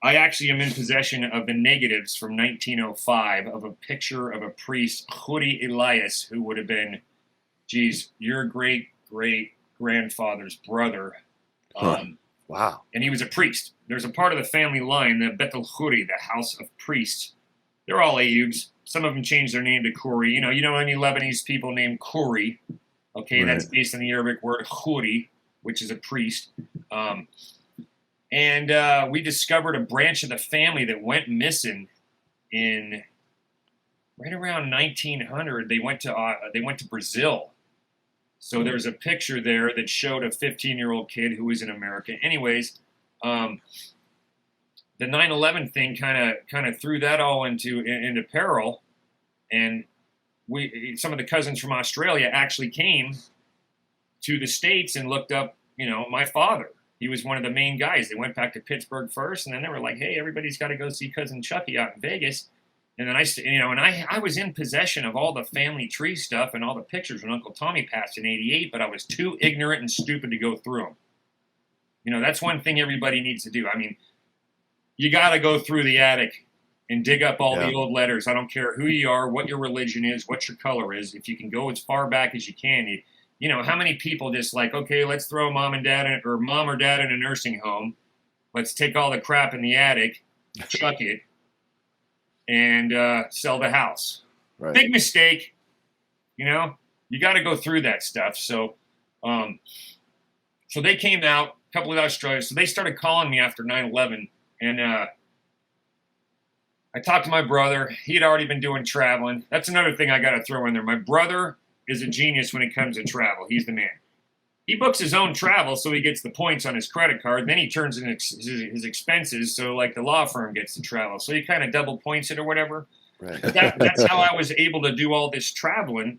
I actually am in possession of the negatives from 1905 of a picture of a priest, Huri Elias, who would have been, your great-great-grandfather's brother. Wow. And he was a priest. There's a part of the family line, the Beth el-Khuri, the house of priests. They're all Ayubs. Some of them changed their name to Khuri. You know any Lebanese people named Khuri? Okay, right. That's based on the Arabic word Khuri, which is a priest. And we discovered a branch of the family that went missing in right around 1900. They went to Brazil. So there's a picture there that showed a 15-year-old kid who was in America. Anyways, the 9/11 thing kind of threw that all into peril, and some of the cousins from Australia actually came to the States and looked up, my father. He was one of the main guys. They went back to Pittsburgh first, and then they were like, "Hey, everybody's got to go see Cousin Chucky out in Vegas." And then I was in possession of all the family tree stuff and all the pictures when Uncle Tommy passed in '88, but I was too ignorant and stupid to go through them. That's one thing everybody needs to do. I mean, you got to go through the attic and dig up all the old letters. I don't care who you are, what your religion is, what your color is. If you can go as far back as you can, how many people just like, okay, let's throw mom or dad in a nursing home. Let's take all the crap in the attic, chuck it, and sell the house. Right. Big mistake. You got to go through that stuff. So, so they came out, a couple of Australians. So they started calling me after 9/11, and I talked to my brother. He had already been doing traveling. That's another thing I got to throw in there. My brother is a genius when it comes to travel. He's the man. He books his own travel so he gets the points on his credit card. Then he turns in his expenses so like the law firm gets to travel. So he kind of double points it or whatever. Right. That's how I was able to do all this traveling,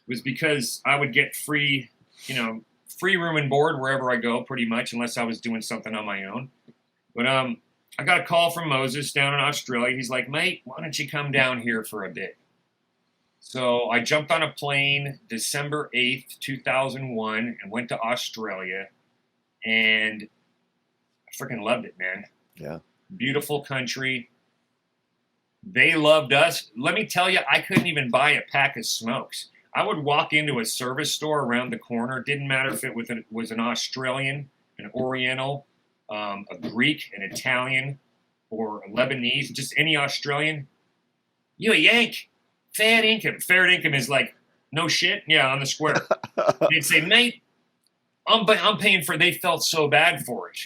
was because I would get free room and board wherever I go pretty much, unless I was doing something on my own. But I got a call from Moses down in Australia. He's like, "Mate, why don't you come down here for a bit?" So I jumped on a plane December 8th, 2001, and went to Australia, and I freaking loved it, man. Yeah. Beautiful country. They loved us. Let me tell you, I couldn't even buy a pack of smokes. I would walk into a service store around the corner. Didn't matter if it was an Australian, an Oriental, a Greek, an Italian, or a Lebanese, just any Australian. You a Yank? Fair income. Fair income is like, no shit? Yeah, on the square. They'd say, "Mate, I'm paying for it." They felt so bad for it,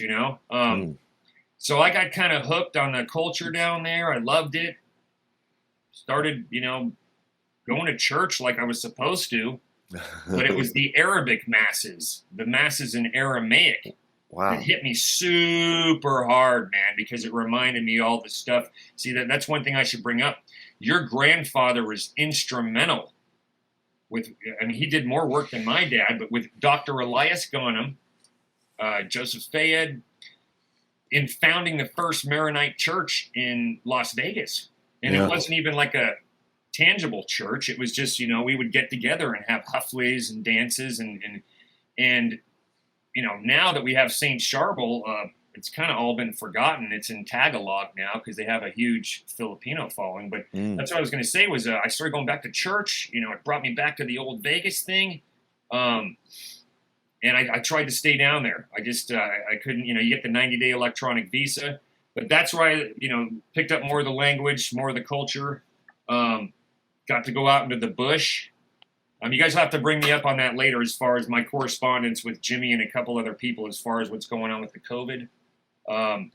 So I got kind of hooked on the culture down there. I loved it. started, going to church like I was supposed to, but it was the Arabic masses, the masses in Aramaic. Wow. It hit me super hard, man, because it reminded me all the stuff. See, that's one thing I should bring up. Your grandfather was instrumental with, I mean, he did more work than my dad, but with Dr. Elias Ghanem, Joseph Fayed, in founding the first Maronite church in Las Vegas. And it wasn't even like a tangible church. It was just, we would get together and have huffleys and dances and now that we have St. Charbel, it's kind of all been forgotten. It's in Tagalog now because they have a huge Filipino following. But that's what I was going to say was I started going back to church. It brought me back to the old Vegas thing. And I tried to stay down there. I just, I couldn't, you get the 90-day electronic visa. But that's where I, picked up more of the language, more of the culture. Got to go out into the bush. You guys will have to bring me up on that later as far as my correspondence with Jimmy and a couple other people as far as what's going on with the COVID.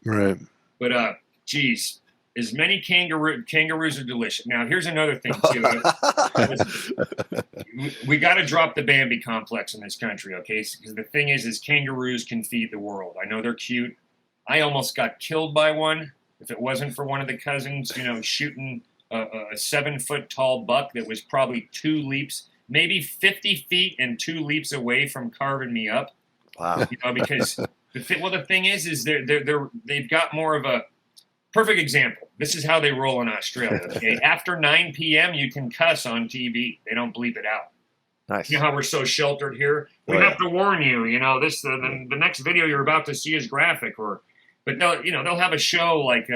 Right. But, geez, as many kangaroos are delicious. Now, here's another thing, too. We got to drop the Bambi complex in this country, okay? Because the thing is kangaroos can feed the world. I know they're cute. I almost got killed by one. If it wasn't for one of the cousins, shooting a 7-foot tall buck that was probably 2 leaps, maybe 50 feet and 2 leaps away from carving me up. Wow. Because the thing is they've got more of a perfect example. This is how they roll in Australia. Okay? After 9 p.m., you can cuss on TV. They don't bleep it out. Nice. You know how we're so sheltered here? We have to warn you. This the next video you're about to see is graphic, but they'll have a show like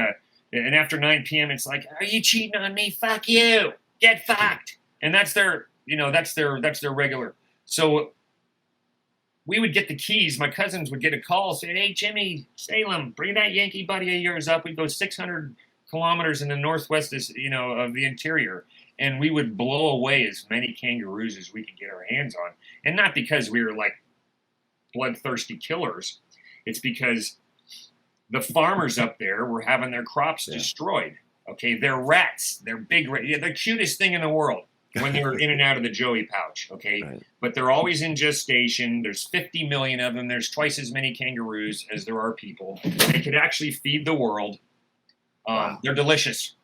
and after 9 p.m. it's like, are you cheating on me? Fuck you. Get fucked. And that's their that's their regular. So we would get the keys. My cousins would get a call saying, hey, Jimmy, Salem, bring that Yankee buddy of yours up. We'd go 600 kilometers in the northwest, of the interior. And we would blow away as many kangaroos as we could get our hands on. And not because we were like bloodthirsty killers. It's because the farmers up there were having their crops destroyed. Okay, they're rats. They're big rats. Yeah, the cutest thing in the world when they're in and out of the joey pouch. Okay, Right. But they're always in gestation. There's 50 million of them. There's twice as many kangaroos as there are people. They could actually feed the world. Wow. They're delicious.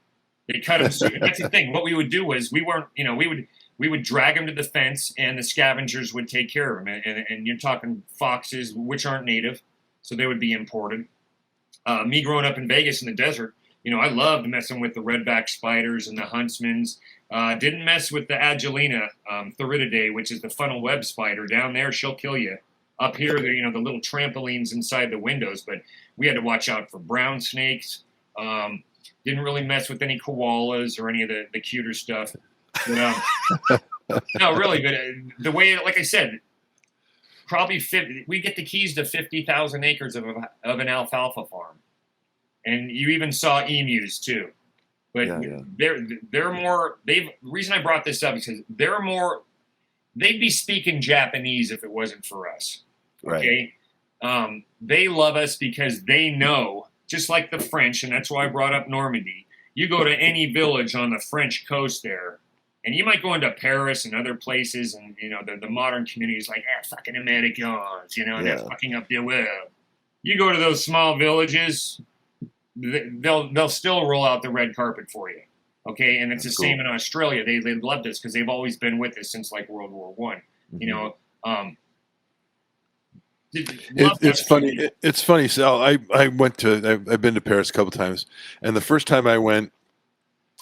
They cut them. So that's the thing. What we would do was we would drag them to the fence, and the scavengers would take care of them. And you're talking foxes, which aren't native, so they would be imported. Me growing up in Vegas in the desert, I loved messing with the redback spiders and the huntsmans. Didn't mess with the Agelena Theridiidae, which is the funnel web spider. Down there, she'll kill you. Up here, the little trampolines inside the windows, but we had to watch out for brown snakes. Didn't really mess with any koalas or any of the cuter stuff. But, no, really, but the way, like I said, probably we get the keys to 50,000 acres of an alfalfa farm. And you even saw emus too. But they're more, the reason I brought this up is because they'd be speaking Japanese if it wasn't for us. Okay. Right. They love us because they know, just like the French, and that's why I brought up Normandy. You go to any village on the French coast there, and you might go into Paris and other places, and the modern community is like, fucking Americans, they're fucking up the world. You go to those small villages, they'll still roll out the red carpet for you, okay? And it's the same in Australia. They loved us because they've always been with us since like World War I. Mm-hmm. It's funny. It's funny, Sal. I've been to Paris a couple times, and the first time I went,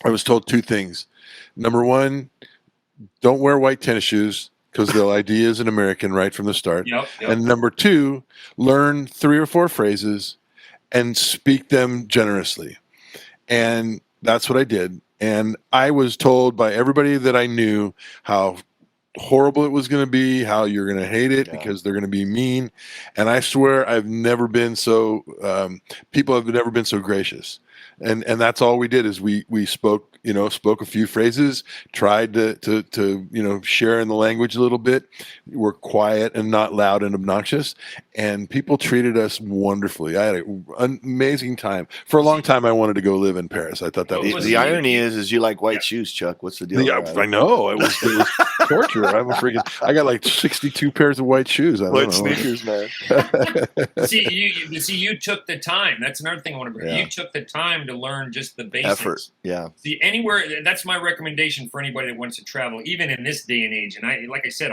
I was told 2 things. Number 1, don't wear white tennis shoes because the idea is an American right from the start. Yep. And number 2, learn 3 or 4 phrases and speak them generously. And that's what I did. And I was told by everybody that I knew how horrible it was going to be, how you're going to hate it because they're going to be mean. And I swear I've never been so, people have never been so gracious. and that's all we did is we spoke a few phrases, tried to share in the language a little bit. We're quiet and not loud and obnoxious, and people treated us wonderfully. I had an amazing time. For a long time I wanted to go live in Paris. I thought that was the irony is you like white shoes, Chuck. What's the deal? I know it was torture. I got like 62 pairs of white shoes. White sneakers, man. You took the time. That's another thing I want to bring. Yeah. You took the time to learn just the basics. Effort. Yeah. See, anywhere, that's my recommendation for anybody that wants to travel, even in this day and age. And like I said,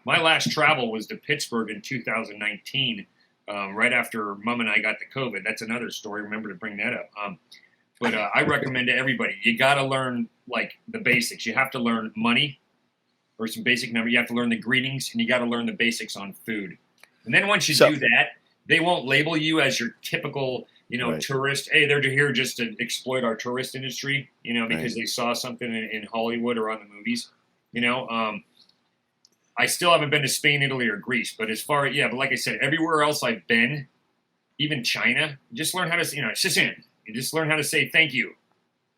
my last travel was to Pittsburgh in 2019, right after Mom and I got the COVID. That's another story. Remember to bring that up. But I recommend to everybody, you got to learn like the basics. You have to learn money or some basic number. You have to learn the greetings, and you got to learn the basics on food. And then once you do that, they won't label you as your typical, right, tourist. Hey, they're here just to exploit our tourist industry, because they saw something in Hollywood or on the movies. I still haven't been to Spain, Italy, or Greece, but but like I said, everywhere else I've been, even China, just learn how to, it's just you just learn how to say thank you.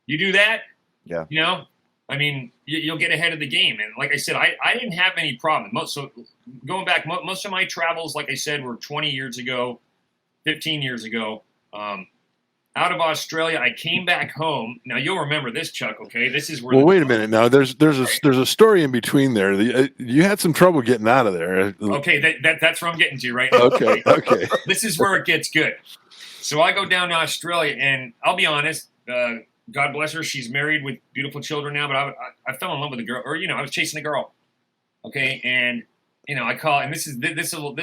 You do that, you'll get ahead of the game. And like I said, I didn't have any problem. So going back, most of my travels, like I said, were 20 years ago, 15 years ago. Out of Australia, I came back home. Now you'll remember this, Chuck. Okay, this is where. Well, wait a minute. Now there's a story in between there. You had some trouble getting out of there. Okay, that's where I'm getting to right now. Okay. This is where it gets good. So I go down to Australia, and I'll be honest. God bless her. She's married with beautiful children now. But I fell in love with a girl, or I was chasing a girl. Okay, and I call, and this will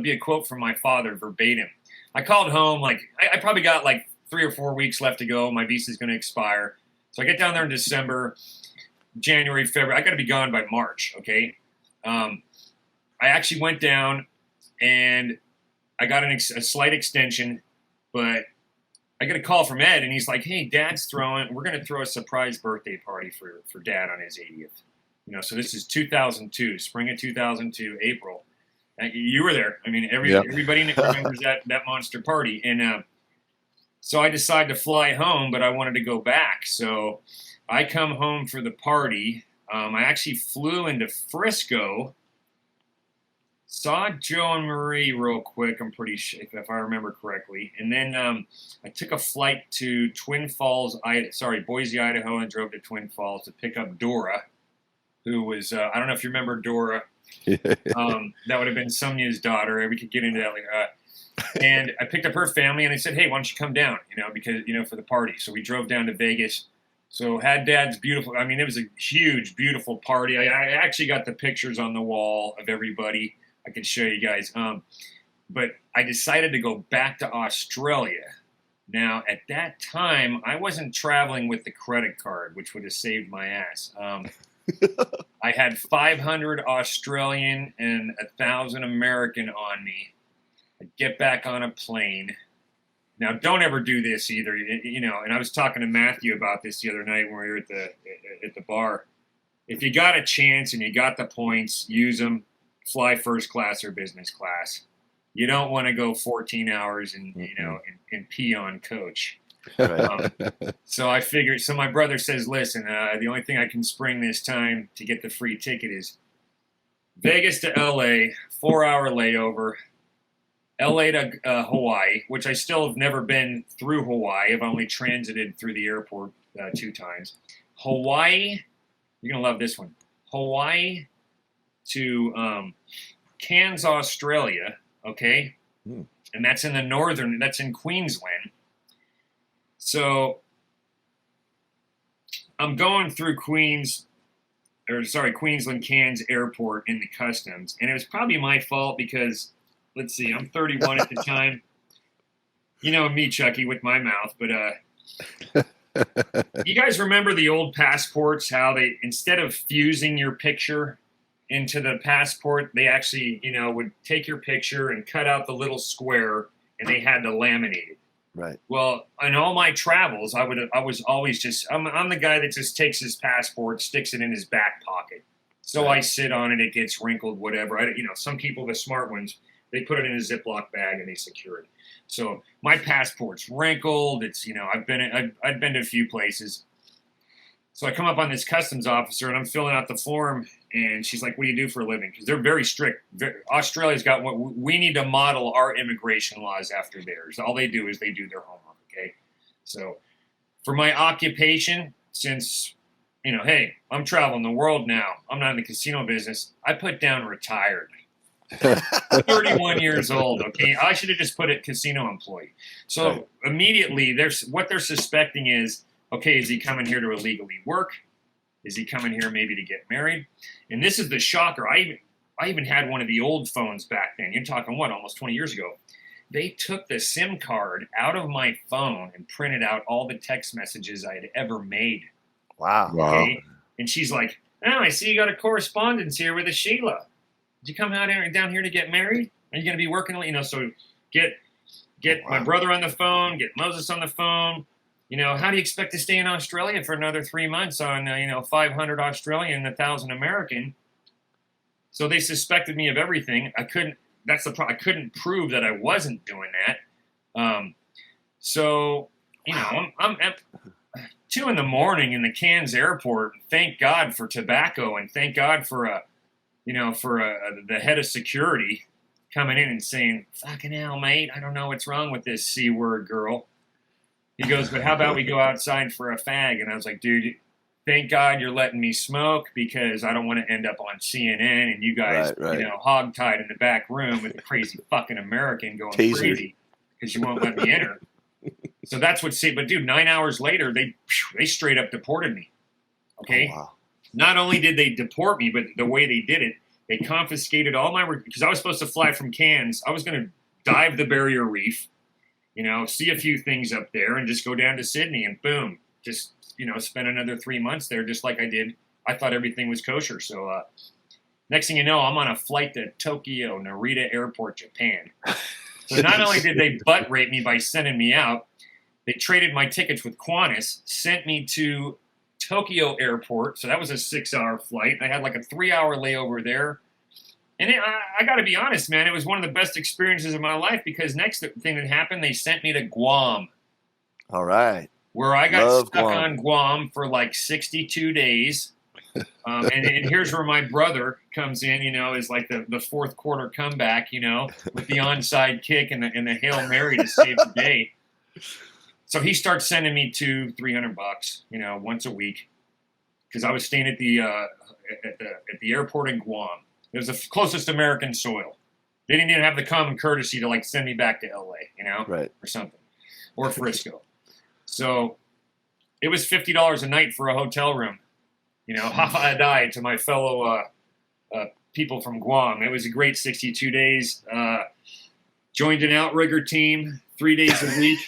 be a quote from my father verbatim. I called home, like I probably got like 3 or 4 weeks left to go. My visa's going to expire. So I get down there in December, January, February. I got to be gone by March, okay? I actually went down, and I got a slight extension, but I get a call from Ed, and he's like, hey, we're going to throw a surprise birthday party for Dad on his 80th. So this is 2002, spring of 2002, April. You were there. I mean, everybody remembers that monster party. And so I decided to fly home, but I wanted to go back. So I come home for the party. I actually flew into Frisco, saw Joe and Marie real quick, I'm pretty sure, if I remember correctly. And then I took a flight to Boise, Idaho, and drove to Twin Falls to pick up Dora, who was, I don't know if you remember Dora. That would have been Sonia's daughter. We could get into that later. And I picked up her family, and I said, hey, why don't you come down, because, for the party. So we drove down to Vegas. So had Dad's beautiful, it was a huge, beautiful party. I actually got the pictures on the wall of everybody. I could show you guys. But I decided to go back to Australia. Now, at that time, I wasn't traveling with the credit card, which would have saved my ass. I had 500 Australian and 1,000 American on me. I'd get back on a plane. Now, don't ever do this either, and I was talking to Matthew about this the other night when we were at the bar. If you got a chance and you got the points, use them. Fly first class or business class. You don't want to go 14 hours and and pee on coach. Right. So I figured. So my brother says, "Listen, the only thing I can spring this time to get the free ticket is Vegas to LA, 4-hour layover, LA to Hawaii, which I still have never been through Hawaii. I've only transited through the airport 2 times. Hawaii, you're gonna love this one. Hawaii to Cairns, Australia, okay? And that's in that's in Queensland. So I'm going through Queensland, Cairns Airport in the customs. And it was probably my fault because, let's see, I'm 31 at the time. You know me, Chucky, with my mouth, but you guys remember the old passports, how they, instead of fusing your picture into the passport, they actually, would take your picture and cut out the little square, and they had to laminate it. Right. Well, in all my travels, I was always just, I'm the guy that just takes his passport, sticks it in his back pocket. So I sit on it, it gets wrinkled, whatever. Some people, the smart ones, They put it in a Ziploc bag and they secure it. So my passport's wrinkled. It's, I've been to a few places. So I come up on this customs officer and I'm filling out the form, and she's like, "What do you do for a living?" Because they're very strict. Australia's got what we need to model our immigration laws after theirs. All they do is they do their homework. Okay. So for my occupation, since, hey, I'm traveling the world now, I'm not in the casino business, I put down retired. 31 years old. Okay. I should have just put it casino employee. So immediately what they're suspecting is, okay, is he coming here to illegally work? Is he coming here maybe to get married? And this is the shocker. I even had one of the old phones back then. You're talking, what, almost 20 years ago. They took the SIM card out of my phone and printed out all the text messages I had ever made. Wow. Okay? And she's like, "Oh, I see you got a correspondence here with a Sheila. Did you come down here to get married? Are you going to be working?" So get my brother on the phone, get Moses on the phone. How do you expect to stay in Australia for another 3 months on, 500 Australian, 1,000 American? So they suspected me of everything. I couldn't prove that I wasn't doing that. I'm at 2 a.m. in the Cairns airport. Thank God for tobacco, and thank God for the head of security coming in and saying, "Fucking hell, mate, I don't know what's wrong with this C-word girl." He goes, "But how about we go outside for a fag?" And I was like, "Dude, thank God you're letting me smoke, because I don't want to end up on CNN and you guys, hogtied in the back room with a crazy fucking American going crazy because you won't let me enter." So that's what. But dude, 9 hours later, they straight up deported me. Okay. Oh, wow. Not only did they deport me, but the way they did it, they confiscated all my, because I was supposed to fly from Cairns. I was going to dive the Barrier Reef, see a few things up there, and just go down to Sydney, and boom, just, spend another 3 months there, just like I did. I thought everything was kosher. So next thing you know, I'm on a flight to Tokyo, Narita Airport, Japan. So not only did they butt rape me by sending me out, they traded my tickets with Qantas, sent me to Tokyo Airport. So that was a 6-hour flight. I had like a 3-hour layover there. And I got to be honest, man, it was one of the best experiences of my life, because next thing that happened, they sent me to Guam. All right. Where I got stuck on Guam for like 62 days. And here's where my brother comes in, is like the fourth quarter comeback, with the onside kick and the Hail Mary to save the day. So he starts sending me $200-300, once a week, because I was staying at the airport in Guam. It was the closest American soil. They didn't even have the common courtesy to like send me back to LA, or something, or Frisco. So it was $50 a night for a hotel room. Ha'adai to my fellow people from Guam. It was a great 62 days. Joined an outrigger team 3 days a week.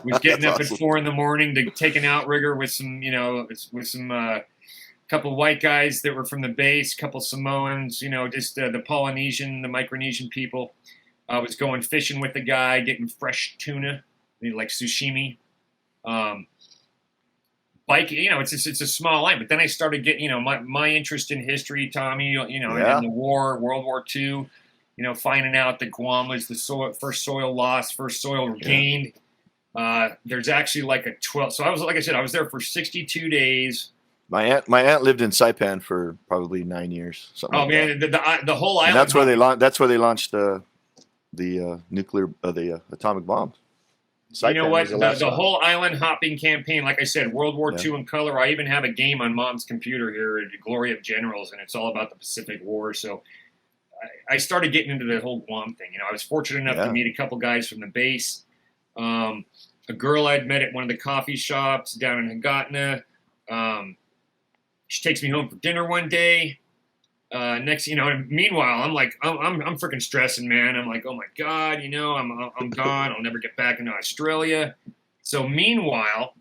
Was getting up at 4 a.m. to take an outrigger with some, couple of white guys that were from the base, couple Samoans, just the Polynesian, the Micronesian people. I was going fishing with the guy, getting fresh tuna, like sushimi. Biking, it's a small line. But then I started getting, my interest in history, Tommy, in the war, World War II, finding out that Guam was the first soil lost, first soil gained. There's actually like a 12. So I was there for 62 days. My aunt lived in Saipan for probably 9 years. Something like man, that. The whole island. And that's where they launched the atomic bomb. Saipan, you know what? The whole island hopping campaign, like I said, World War II in color. I even have a game on Mom's computer here, Glory of Generals, and it's all about the Pacific War. So I started getting into the whole Guam thing. I was fortunate enough to meet a couple guys from the base. A girl I'd met at one of the coffee shops down in Hagatna. She takes me home for dinner one day. Meanwhile, I'm like, I'm freaking stressing, man. I'm like, oh my God, I'm gone. I'll never get back into Australia. So meanwhile,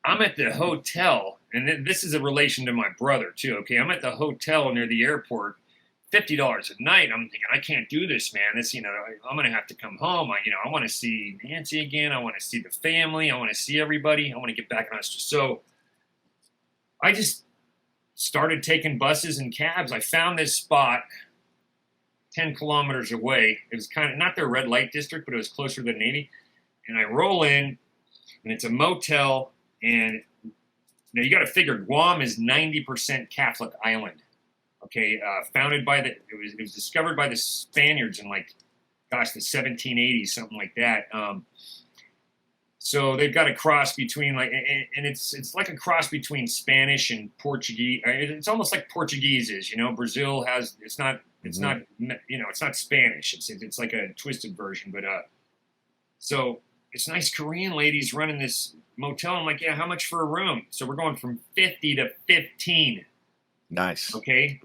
I'm at the hotel, and this is a relation to my brother too. Okay. I'm at the hotel near the airport, $50 a night. I'm thinking, I can't do this, man. This, I'm going to have to come home. I want to see Nancy again. I want to see the family. I want to see everybody. I want to get back in Australia. So I just started taking buses and cabs. I found this spot 10 kilometers away. It was kind of not their red light district, but it was closer to the Navy. And I roll in, and it's a motel. And now you got to figure Guam is 90% Catholic island. Okay, founded by it was discovered by the Spaniards in like, gosh, the 1780s, something like that. So they've got a cross between and it's like a cross between Spanish and Portuguese. It's almost like Portuguese is, you know. Brazil has it's not it's not Spanish. It's like a twisted version, but so it's nice Korean ladies running this motel. I'm like, yeah, how much for a room? So we're going from 50 to 15. Nice. Okay.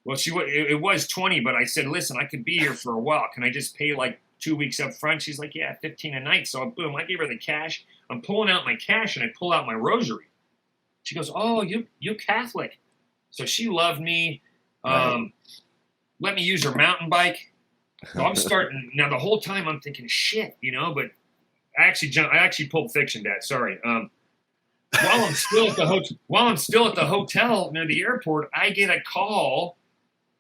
Well, it was 20, but I said, listen, I could be here for a while. Can I just pay like 2 weeks up front? She's like, yeah, 15 a night. So boom, I gave her the cash. I'm pulling out my cash and I pull out my rosary. She goes, oh, you Catholic. So she loved me. Right. Let me use her mountain bike. So I'm starting now. The whole time I'm thinking, shit, you know. But I actually Pulp Fiction, Dad. Sorry. While I'm still at the hotel near the airport, I get a call,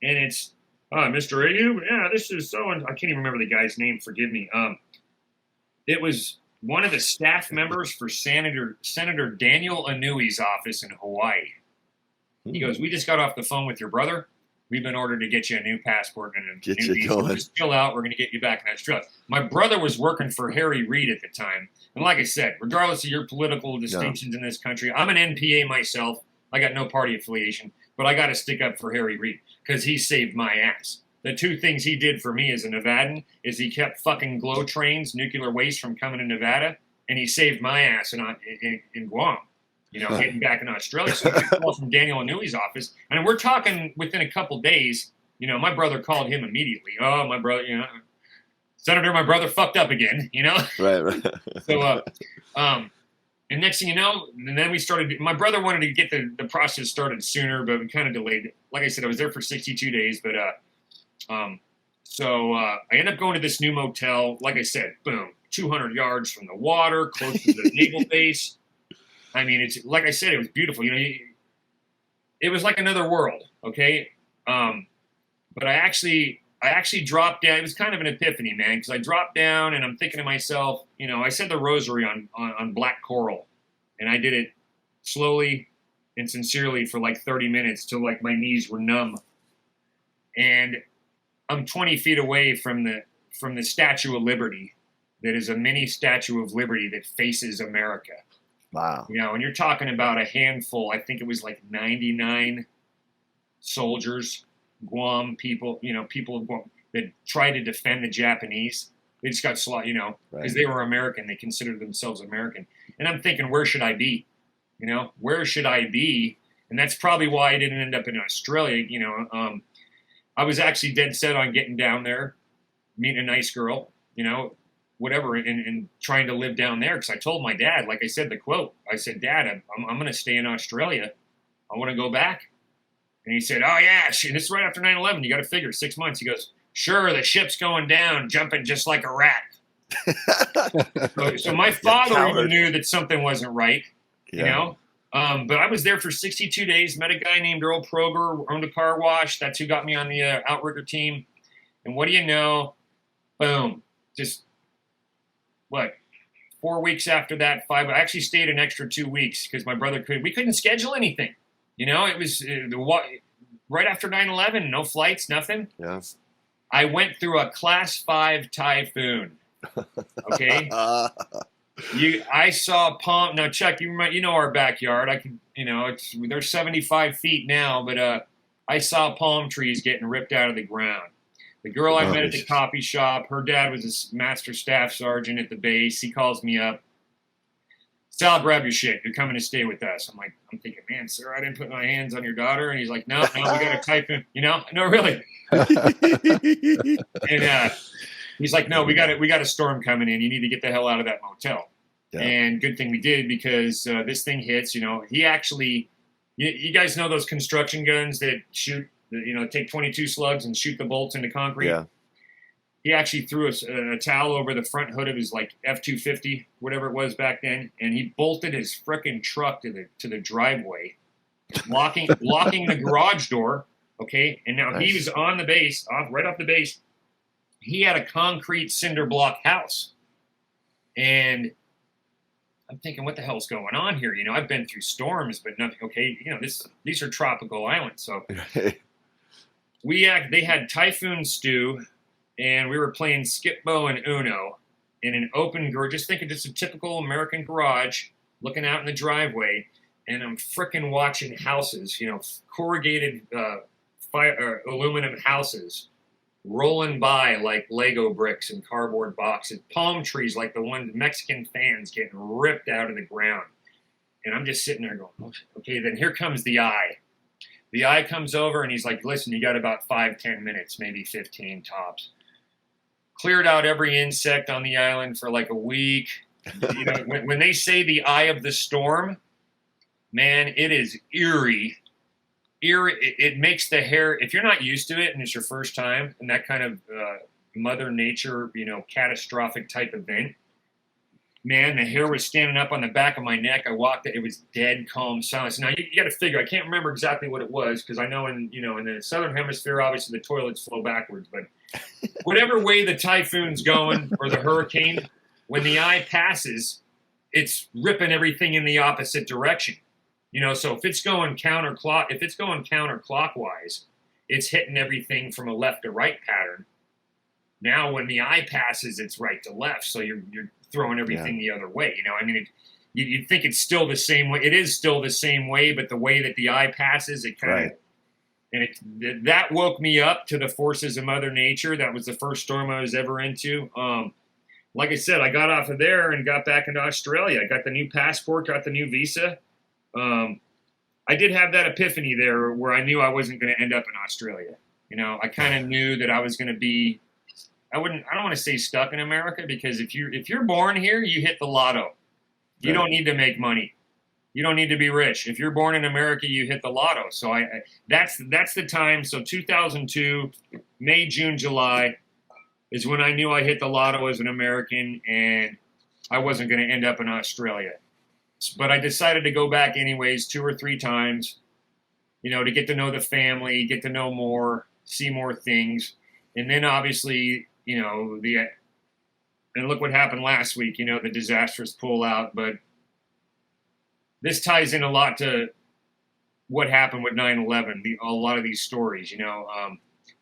and it's Mr. Ayub. Yeah, this is so. I can't even remember the guy's name. Forgive me. It was one of the staff members for Senator Daniel Inui's office in Hawaii. He goes, we just got off the phone with your brother. We've been ordered to get you a new passport and a Get new you visa. going. Just chill out. We're going to get you back in Australia. My brother was working for Harry Reid at the time. And like I said, regardless of your political distinctions in this country, I'm an NPA myself. I got no party affiliation. But I got to stick up for Harry Reid because he saved my ass. The two things he did for me as a Nevadan is he kept fucking glow trains, nuclear waste from coming to Nevada, and he saved my ass in Guam. You know, getting back in Australia. So I call from Daniel Inui's office. And we're talking within a couple days. You know, my brother called him immediately. Oh, my brother, you know, Senator, my brother fucked up again, you know? Right. So, and next thing you know, and then we started, my brother wanted to get the process started sooner, but we kind of delayed it. Like I said, I was there for 62 days, but, so I ended up going to this new motel. Like I said, boom, 200 yards from the water, close to the naval base. I mean, it's like I said, it was beautiful. You know, it was like another world. Okay. But I actually dropped down. It was kind of an epiphany, man, because I dropped down and I'm thinking to myself, you know, I said the rosary on black coral, and I did it slowly and sincerely for like 30 minutes till like my knees were numb. And I'm 20 feet away from the Statue of Liberty, that is a mini Statue of Liberty that faces America. Wow. You know, and you're talking about a handful. I think it was like 99 soldiers, Guam people, you know, people of Guam that tried to defend the Japanese. They just got slaughtered, you know, because they were American. They considered themselves American. And I'm thinking, where should I be? You know, where should I be? And that's probably why I didn't end up in Australia. You know, I was actually dead set on getting down there, meeting a nice girl, you know, whatever, and trying to live down there. Because I told my dad, like I said, the quote, I said, Dad, I'm going to stay in Australia. I want to go back. And he said, oh, yeah, shit, this is right after 9/11. You got to figure 6 months. He goes, sure, the ship's going down, jumping just like a rat. So my father even knew that something wasn't right, you know. But I was there for 62 days, met a guy named Earl Proger, owned a car wash. That's who got me on the Outrigger team. And what do you know? Boom. Just, 4 weeks after that, I actually stayed an extra 2 weeks because my brother we couldn't schedule anything. You know, it was right after 9/11, no flights, nothing. Yeah. I went through a Class 5 typhoon. Okay. I saw palm. Now, Chuck, you know our backyard. I can, you know, they're 75 feet now, but I saw palm trees getting ripped out of the ground. The girl I met at the coffee shop, her dad was a master staff sergeant at the base. He calls me up. Sal, grab your shit. You're coming to stay with us. I'm thinking, man, sir, I didn't put my hands on your daughter. And he's like, no, we got to type in, you know, no, really. And he's like, no, we got a storm coming in. You need to get the hell out of that motel. Yeah. And good thing we did because this thing hits, you know, he actually, you guys know those construction guns that shoot, you know, take 22 slugs and shoot the bolts into concrete. Yeah. He actually threw a towel over the front hood of his like F-250, whatever it was back then, and he bolted his frickin' truck to the driveway, locking the garage door, Okay, and now he Nice. was on the base, right off the base. He had a concrete cinder block house, and I'm thinking, what the hell's going on here? You know, I've been through storms, but nothing. Okay, you know, these are tropical islands, so they had typhoon stew, and we were playing skip bow and Uno in an open garage. Just think of just a typical American garage, looking out in the driveway, and I'm frickin' watching houses, you know, corrugated aluminum houses rolling by like Lego bricks and cardboard boxes, palm trees like the ones Mexican fans getting ripped out of the ground. And I'm just sitting there going, okay, then here comes the eye. The eye comes over and he's like, listen, you got about 5-10 minutes, maybe 15 tops. Cleared out every insect on the island for like a week. You know, when they say the eye of the storm, man, it is eerie. It makes the hair, if you're not used to it and it's your first time and that kind of Mother Nature, you know, catastrophic type event, man, the hair was standing up on the back of my neck. I walked it was dead calm silence. Now you got to figure, I can't remember exactly what it was because I know in the southern hemisphere, obviously the toilets flow backwards, but whatever way the typhoon's going or the hurricane, when the eye passes, it's ripping everything in the opposite direction. You know, so if it's going counterclockwise, it's hitting everything from a left to right pattern. Now, when the eye passes, it's right to left, so you're throwing everything the other way. You know, I mean, you'd think it's still the same way. It is still the same way, but the way that the eye passes, it kind of and that woke me up to the forces of Mother Nature. That was the first storm I was ever into. Like I said, I got off of there and got back into Australia. I got the new passport, got the new visa. I did have that epiphany there where I knew I wasn't going to end up in Australia. You know, I kind of knew that I was going to be, I don't want to say stuck in America because if you're born here, you hit the lotto. You don't need to make money. You don't need to be rich. If you're born in America, you hit the lotto. So that's the time. So 2002, May, June, July is when I knew I hit the lotto as an American and I wasn't going to end up in Australia. But I decided to go back anyways 2 or 3 times, you know, to get to know the family, get to know more, see more things. And then obviously, you know, and look what happened last week, you know, the disastrous pullout. But this ties in a lot to what happened with 9/11, a lot of these stories, you know.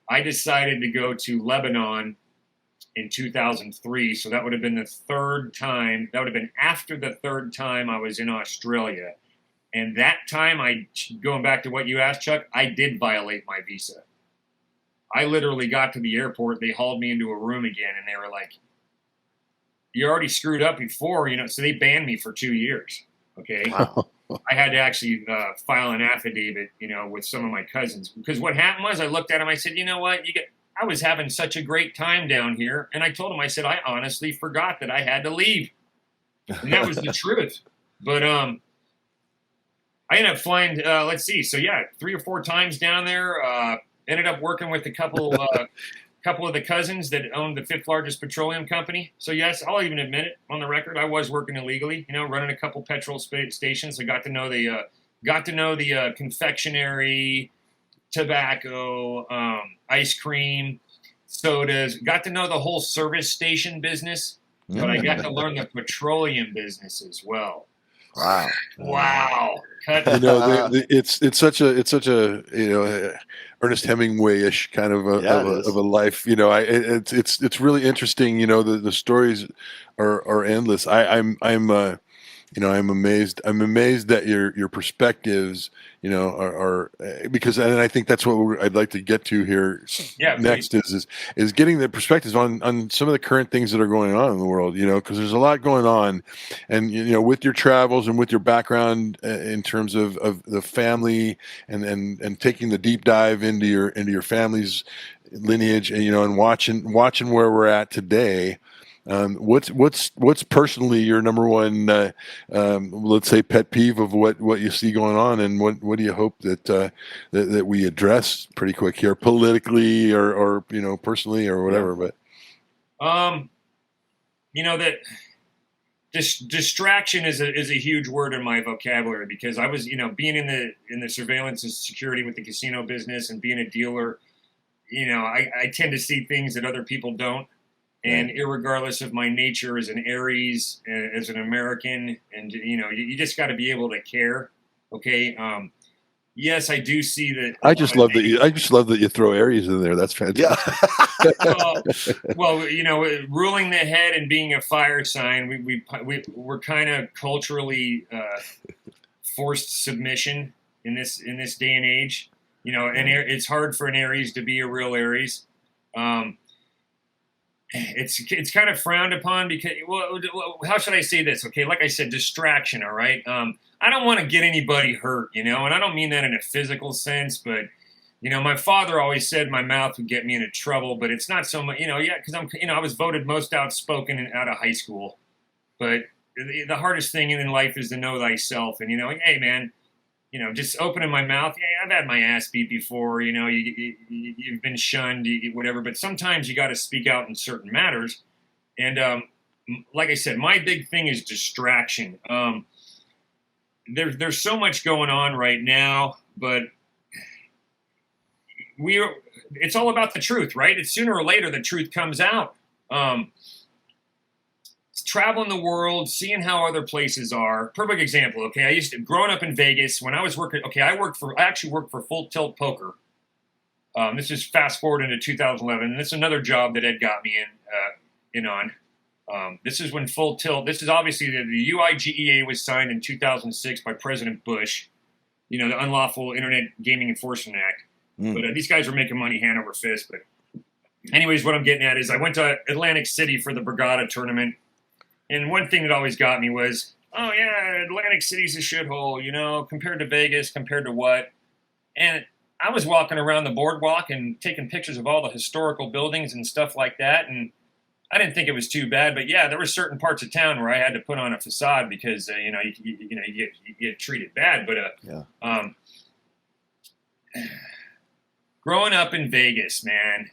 I decided to go to Lebanon in 2003, so that would have been the third time. That would have been after the third time I was in Australia. And that time, going back to what you asked, Chuck, I did violate my visa. I literally got to the airport. They hauled me into a room again, and they were like, you already screwed up before, you know, so they banned me for 2 years, okay? Wow. I had to actually file an affidavit, you know, with some of my cousins. Because what happened was I looked at them, I said, you know what, I was having such a great time down here. And I told him, I said, I honestly forgot that I had to leave. And that was the truth. But I ended up flying, let's see. So, yeah, 3 or 4 times down there. Ended up working with a couple of the cousins that owned the 5th largest petroleum company. So, yes, I'll even admit it on the record. I was working illegally, you know, running a couple petrol stations. I got to know the confectionery, tobacco, ice cream, sodas, got to know the whole service station business, but I got to learn the petroleum business as well. Wow. You know, it's such a you know, Ernest Hemingway-ish kind of a life. You know, it's really interesting. You know, the stories are endless. I'm you know, I'm amazed that your perspectives, you know, are because, and I think that's what I'd like to get to here next is getting the perspectives on some of the current things that are going on in the world, you know, because there's a lot going on, and you know, with your travels and with your background in terms of the family and taking the deep dive into your family's lineage, and you know, and watching where we're at today. What's personally your number one, let's say, pet peeve of what you see going on, and what do you hope that we address pretty quick here, politically or you know, personally or whatever? But you know, that Distraction is a huge word in my vocabulary, because I was, being in the surveillance and security with the casino business and being a dealer, I tend to see things that other people don't. And irregardless of my nature as an Aries, as an American, and you just got to be able to care. Okay. Yes, I do see that. I just love that you throw Aries in there. That's fantastic. Well, ruling the head and being a fire sign, we're kind of culturally forced submission in this day and age. And it's hard for an Aries to be a real Aries. It's kind of frowned upon because, well, how should I say this? Okay, like I said, distraction. All right. I don't want to get anybody hurt, and I don't mean that in a physical sense, but my father always said my mouth would get me into trouble, but it's not so much, because I was voted most outspoken out of high school. But the hardest thing in life is to know thyself, and hey man, just opening my mouth. Yeah, I've had my ass beat before. You've been shunned, whatever. But sometimes you got to speak out in certain matters. And like I said, my big thing is distraction. There's so much going on right now, but it's all about the truth, right? It's sooner or later the truth comes out. Traveling the world, seeing how other places are. Perfect example. Okay, growing up in Vegas when I was working. Okay, I actually worked for Full Tilt Poker. This is fast forward into 2011. This is another job that Ed got me in on. This is when Full Tilt. This is obviously the UIGEA was signed in 2006 by President Bush. The Unlawful Internet Gaming Enforcement Act. But these guys were making money hand over fist. But anyways, what I'm getting at is I went to Atlantic City for the Brigada tournament. And one thing that always got me was, oh yeah, Atlantic City's a shithole, compared to Vegas, compared to what? And I was walking around the boardwalk and taking pictures of all the historical buildings and stuff like that, and I didn't think it was too bad. But yeah, there were certain parts of town where I had to put on a facade because you get treated bad. But growing up in Vegas, man.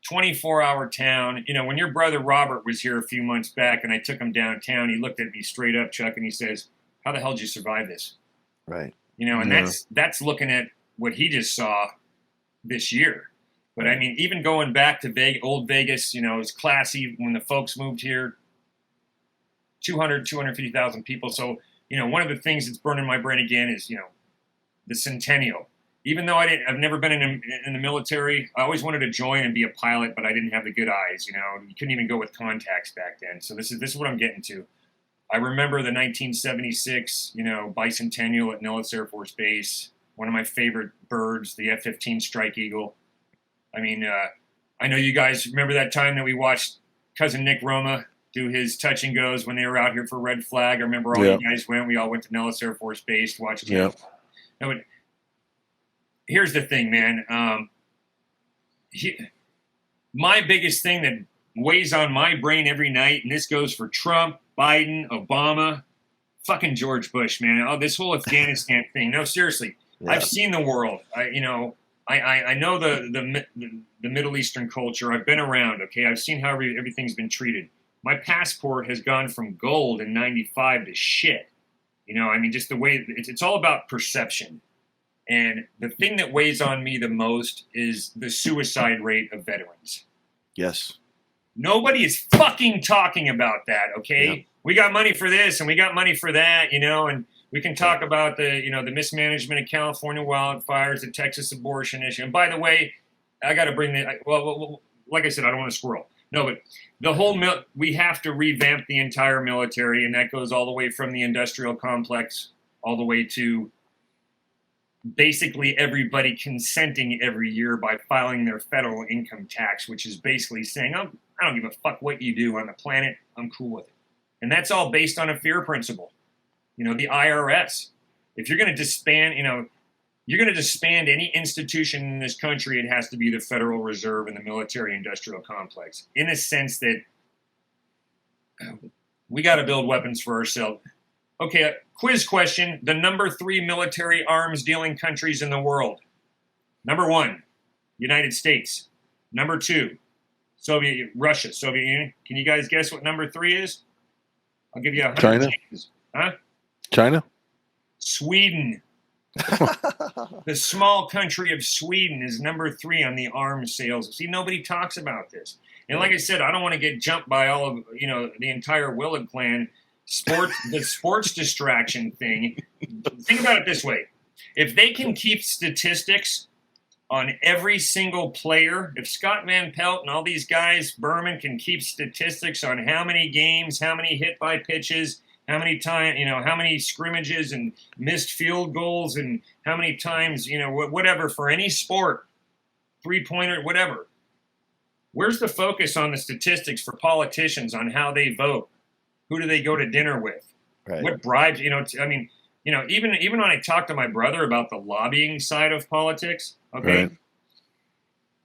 24-hour town. When your brother Robert was here a few months back and I took him downtown, he looked at me straight up, Chuck, and he says, how the hell did you survive this? Right. And that's looking at what he just saw this year. But I mean, even going back to old Vegas, it was classy when the folks moved here, 250,000 people. So, one of the things that's burning my brain again is, the Centennial. Even though I've never been in the military, I always wanted to join and be a pilot, but I didn't have the good eyes. You couldn't even go with contacts back then. So this is what I'm getting to. I remember the 1976, bicentennial at Nellis Air Force Base. One of my favorite birds, the F-15 Strike Eagle. I mean, I know you guys remember that time that we watched cousin Nick Roma do his touch and goes when they were out here for Red Flag. I remember all you guys went. We all went to Nellis Air Force Base to watch. No, but here's the thing, man. My biggest thing that weighs on my brain every night, and this goes for Trump, Biden, Obama, fucking George Bush, man. Oh, this whole Afghanistan thing. No, seriously. Yeah. I've seen the world. I know the Middle Eastern culture. I've been around, okay? I've seen how everything's been treated. My passport has gone from gold in 95 to shit. I mean, just the way it's all about perception. And the thing that weighs on me the most is the suicide rate of veterans. Yes. Nobody is fucking talking about that, okay? Yep. We got money for this and we got money for that, and we can talk about the mismanagement of California wildfires, the Texas abortion issue. And by the way, I got to bring well, like I said, I don't want to squirrel. No, but the whole we have to revamp the entire military, and that goes all the way from the industrial complex all the way to basically everybody consenting every year by filing their federal income tax, which is basically saying, I don't give a fuck what you do on the planet. I'm cool with it. And that's all based on a fear principle. The IRS. If you're going to disband, you're going to disband any institution in this country, it has to be the Federal Reserve and the military-industrial complex. In a sense that we got to build weapons for ourselves. Okay, quiz question. The number 3 military arms dealing countries in the world. Number 1, United States. Number 2, Soviet Union. Can you guys guess what number 3 is? I'll give you 100 China? chances. Huh? China? Sweden. The small country of Sweden is number 3 on the arms sales. See, nobody talks about this. And like I said, I don't want to get jumped by all of, the entire Willard clan. The sports distraction thing. Think about it this way. If they can keep statistics on every single player, if Scott Van Pelt and all these guys, Berman, can keep statistics on how many games, how many hit by pitches, how many times, how many scrimmages and missed field goals, and how many times, whatever, for any sport, 3-pointer, whatever. Where's the focus on the statistics for politicians on how they vote? Who do they go to dinner with? Right. What bribes? Even when I talk to my brother about the lobbying side of politics, okay, Right.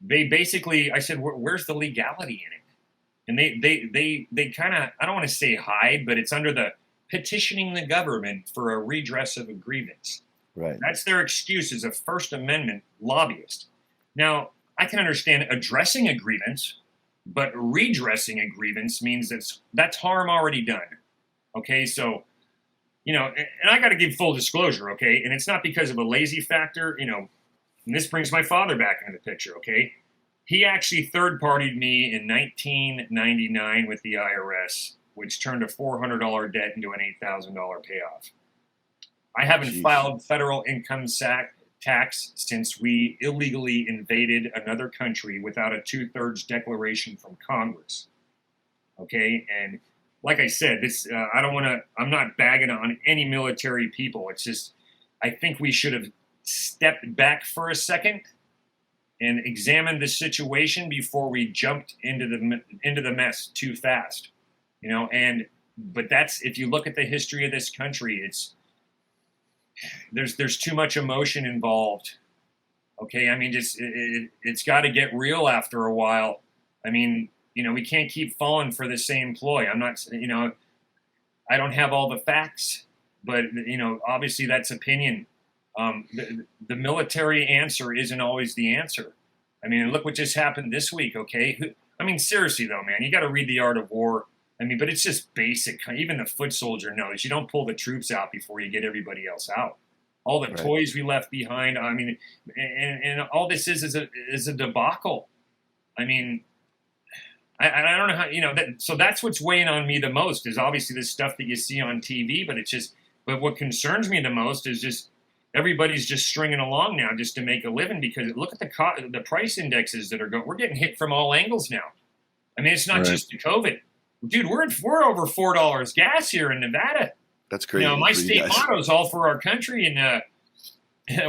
They basically, I said, where's the legality in it? And they kind of, I don't want to say hide, but it's under the petitioning the government for a redress of a grievance. Right. That's their excuse as a First Amendment lobbyist. Now, I can understand addressing a grievance, but redressing a grievance means that's harm already done. Okay, so, and I got to give full disclosure, okay? And it's not because of a lazy factor, and this brings my father back into the picture, okay? He actually third-partied me in 1999 with the IRS, which turned a $400 debt into an $8,000 payoff. I haven't Jeez. filed federal income tax since we illegally invaded another country without a 2/3 declaration from Congress. Okay, and like I said, this I'm not bagging on any military people. It's just I think we should have stepped back for a second and examined the situation before we jumped into the mess too fast. But that's, if you look at the history of this country, there's too much emotion involved. Okay, I mean, it's got to get real after a while. I mean, we can't keep falling for the same ploy. I'm not, I don't have all the facts, but obviously that's opinion. The military answer isn't always the answer. I mean, look what just happened this week. Okay, I mean, seriously though, man, you got to read The Art of War. I mean, but it's just basic. Even the foot soldier knows you don't pull the troops out before you get everybody else out. All the toys we left behind. I mean, and all this is a debacle. I mean, I don't know how, so that's what's weighing on me the most is obviously the stuff that you see on TV, but what concerns me the most is just everybody's just stringing along now just to make a living, because look at the price indexes that are going. We're getting hit from all angles now. I mean, it's not just the COVID. Dude, we're over $4 gas here in Nevada. That's crazy. My state motto is all for our country, and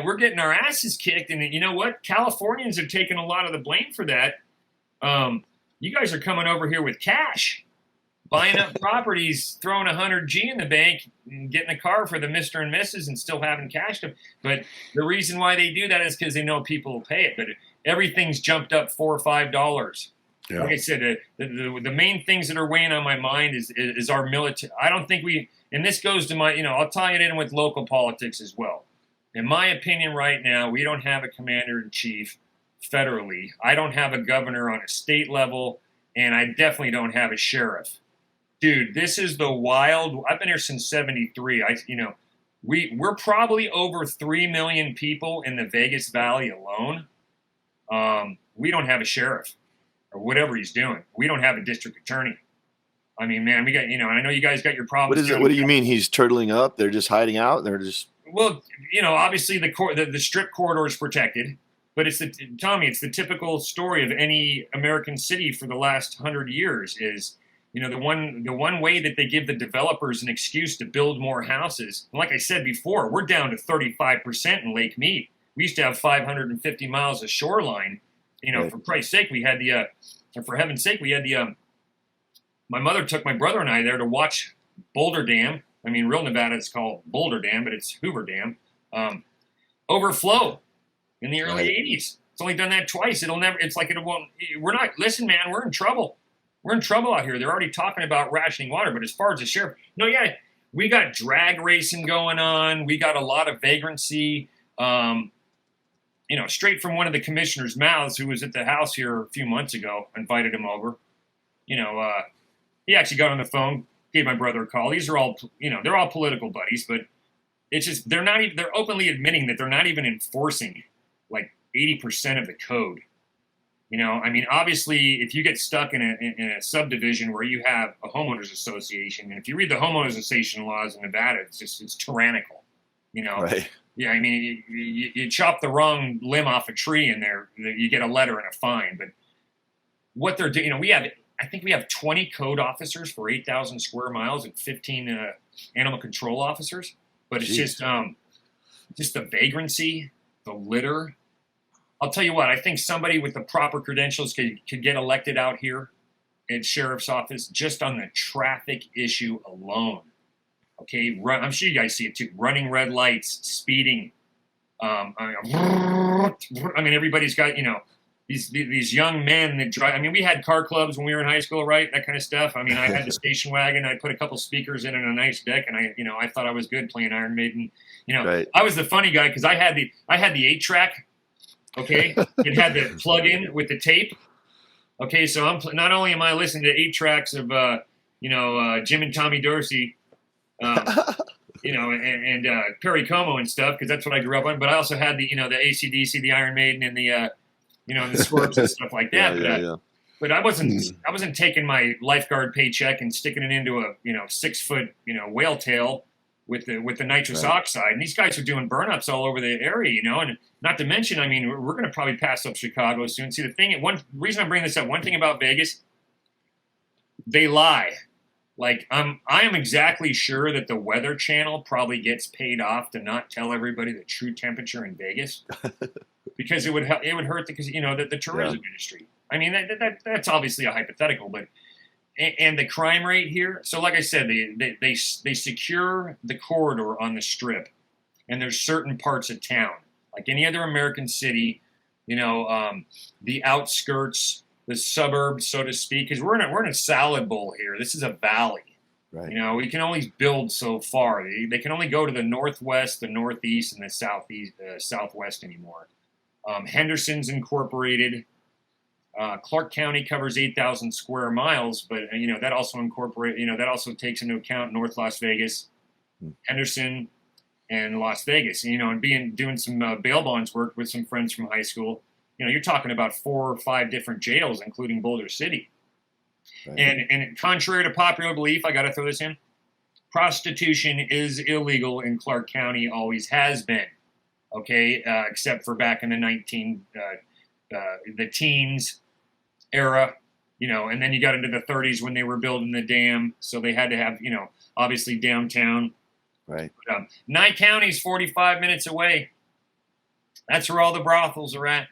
we're getting our asses kicked. And you know what? Californians are taking a lot of the blame for that. You guys are coming over here with cash, buying up properties, throwing $100G in the bank, and getting a car for the Mr. and Mrs. and still having cash. But the reason why they do that is because they know people will pay it. But everything's jumped up $4 or $5. Yeah. Like I said, the main things that are weighing on my mind is our military. I don't think and this goes to my, I'll tie it in with local politics as well. In my opinion right now, we don't have a commander-in-chief federally. I don't have a governor on a state level, and I definitely don't have a sheriff. Dude, this is the wild. I've been here since '73. We're probably over 3 million people in the Vegas Valley alone. We don't have a sheriff or whatever he's doing. We don't have a district attorney. I mean, man, we got, and I know you guys got your problems. What is it? What do you mean he's turtling up? They're just hiding out? They're just. Well, obviously the strip corridor is protected, but it's the typical story of any American city for the last 100 years is, the one way that they give the developers an excuse to build more houses. And like I said before, we're down to 35% in Lake Mead. We used to have 550 miles of shoreline. Right. For Christ's sake, we had for heaven's sake, we had my mother took my brother and I there to watch Boulder Dam. I mean, real Nevada is called Boulder Dam, but it's Hoover Dam. Overflow in the early 80s. It's only done that twice. Listen, man, we're in trouble. We're in trouble out here. They're already talking about rationing water, but as far as the sheriff, we got drag racing going on. We got a lot of vagrancy. Straight from one of the commissioner's mouths, who was at the house here a few months ago, invited him over. He actually got on the phone, gave my brother a call. These are all, they're all political buddies, but it's just they're openly admitting that they're not even enforcing like 80% of the code. I mean, obviously, if you get stuck in a subdivision where you have a homeowners association, and if you read the homeowners association laws in Nevada, it's tyrannical. Right. Yeah, I mean, you chop the wrong limb off a tree in there, you get a letter and a fine. But what they're doing, I think we have 20 code officers for 8,000 square miles and 15 animal control officers. But it's just the vagrancy, the litter. I'll tell you what, I think somebody with the proper credentials could get elected out here at sheriff's office just on the traffic issue alone. Okay, I'm sure you guys see it too. Running red lights, speeding. I mean, everybody's got, these young men that drive. I mean, we had car clubs when we were in high school, right? That kind of stuff. I mean, I had the station wagon. I put a couple speakers in and a nice deck, and I thought I was good playing Iron Maiden. Right. I was the funny guy because I had the 8-track. Okay, it had the plug-in with the tape. Okay, so not only am I listening to 8 tracks of Jim and Tommy Dorsey, and Perry Como and stuff, because that's what I grew up on. But I also had the AC/DC, the Iron Maiden, and the the Scorps and stuff like that. But I wasn't taking my lifeguard paycheck and sticking it into a 6-foot whale tail with the nitrous oxide. And these guys are doing burnups all over the area, and not to mention, I mean, we're going to probably pass up Chicago soon. See, one reason I'm bringing this up, one thing about Vegas, they lie. Like, I am exactly sure that the Weather Channel probably gets paid off to not tell everybody the true temperature in Vegas, because it would hurt the tourism industry. I mean, that's obviously a hypothetical, but and the crime rate here. So, like I said, they secure the corridor on the Strip, and there's certain parts of town, like any other American city, the outskirts, the suburbs, so to speak, because we're in a salad bowl here. This is a valley. Right. We can only build so far. They can only go to the northwest, the northeast, and the southeast, southwest anymore. Henderson's incorporated. Clark County covers 8,000 square miles, but that also takes into account North Las Vegas, Henderson, and Las Vegas. And doing some bail bonds work with some friends from high school. You're talking about 4 or 5 different jails, including Boulder City. Right. And contrary to popular belief, I got to throw this in: prostitution is illegal in Clark County, always has been. Okay, except for back in the teens era, and then you got into the 30s when they were building the dam, so they had to have, obviously downtown. Right. But, Nye County's 45 minutes away. That's where all the brothels are at.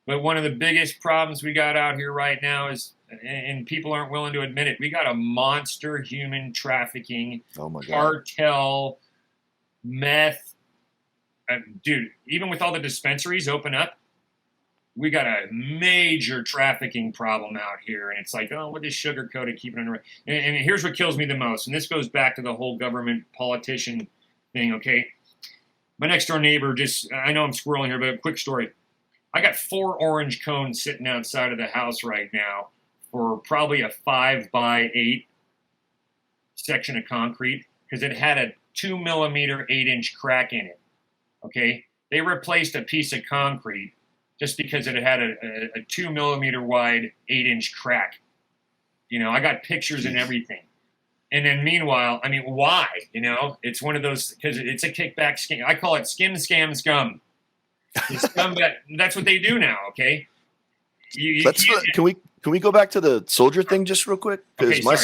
But one of the biggest problems we got out here right now is, and people aren't willing to admit it, we got a monster human trafficking cartel, meth. Dude, even with all the dispensaries open up, we got a major trafficking problem out here. And it's like, oh, we'll just sugarcoat it, keep it under. And here's what kills me the most. And this goes back to the whole government politician thing, okay? My next door neighbor I know I'm squirreling here, but a quick story. I got 4 orange cones sitting outside of the house right now for probably a 5x8 section of concrete, because it had a 2mm 8-inch crack in it. Okay, they replaced a piece of concrete just because it had a 2mm wide 8-inch crack. I got pictures and everything. And then meanwhile, I mean, why? It's one of those, because it's a kickback scheme. I call it skim, scam, scum. That's what they do now. Okay. Can we go back to the soldier thing just real quick? Because my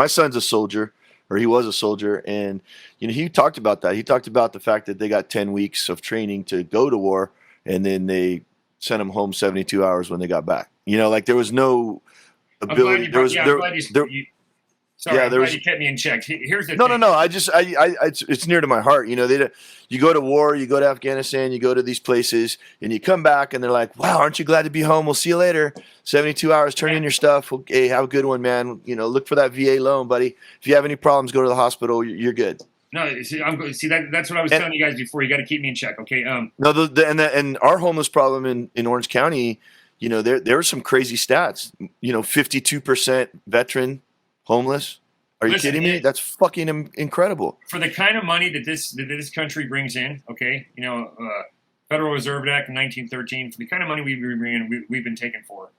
son's a soldier, or he was a soldier, and he talked about that. He talked about the fact that they got 10 weeks of training to go to war, and then they sent him home 72 hours when they got back. Like there was no ability. Sorry, I'm glad you kept me in check. Here's the thing. No. It's near to my heart. You go to war, you go to Afghanistan, you go to these places, and you come back, and they're like, "Wow, aren't you glad to be home? We'll see you later. 72 hours, turn in your stuff. Hey, have a good one, man. Look for that VA loan, buddy. If you have any problems, go to the hospital. You're good." No, that's what I was telling you guys before. You got to keep me in check, okay? No, and our homeless problem in Orange County, there were some crazy stats. 52% veteran homeless. Are you Listen, kidding me? That's fucking incredible. For the kind of money that this country brings in, okay, Federal Reserve Act in 1913, for the kind of money we bring in, we've been taken for.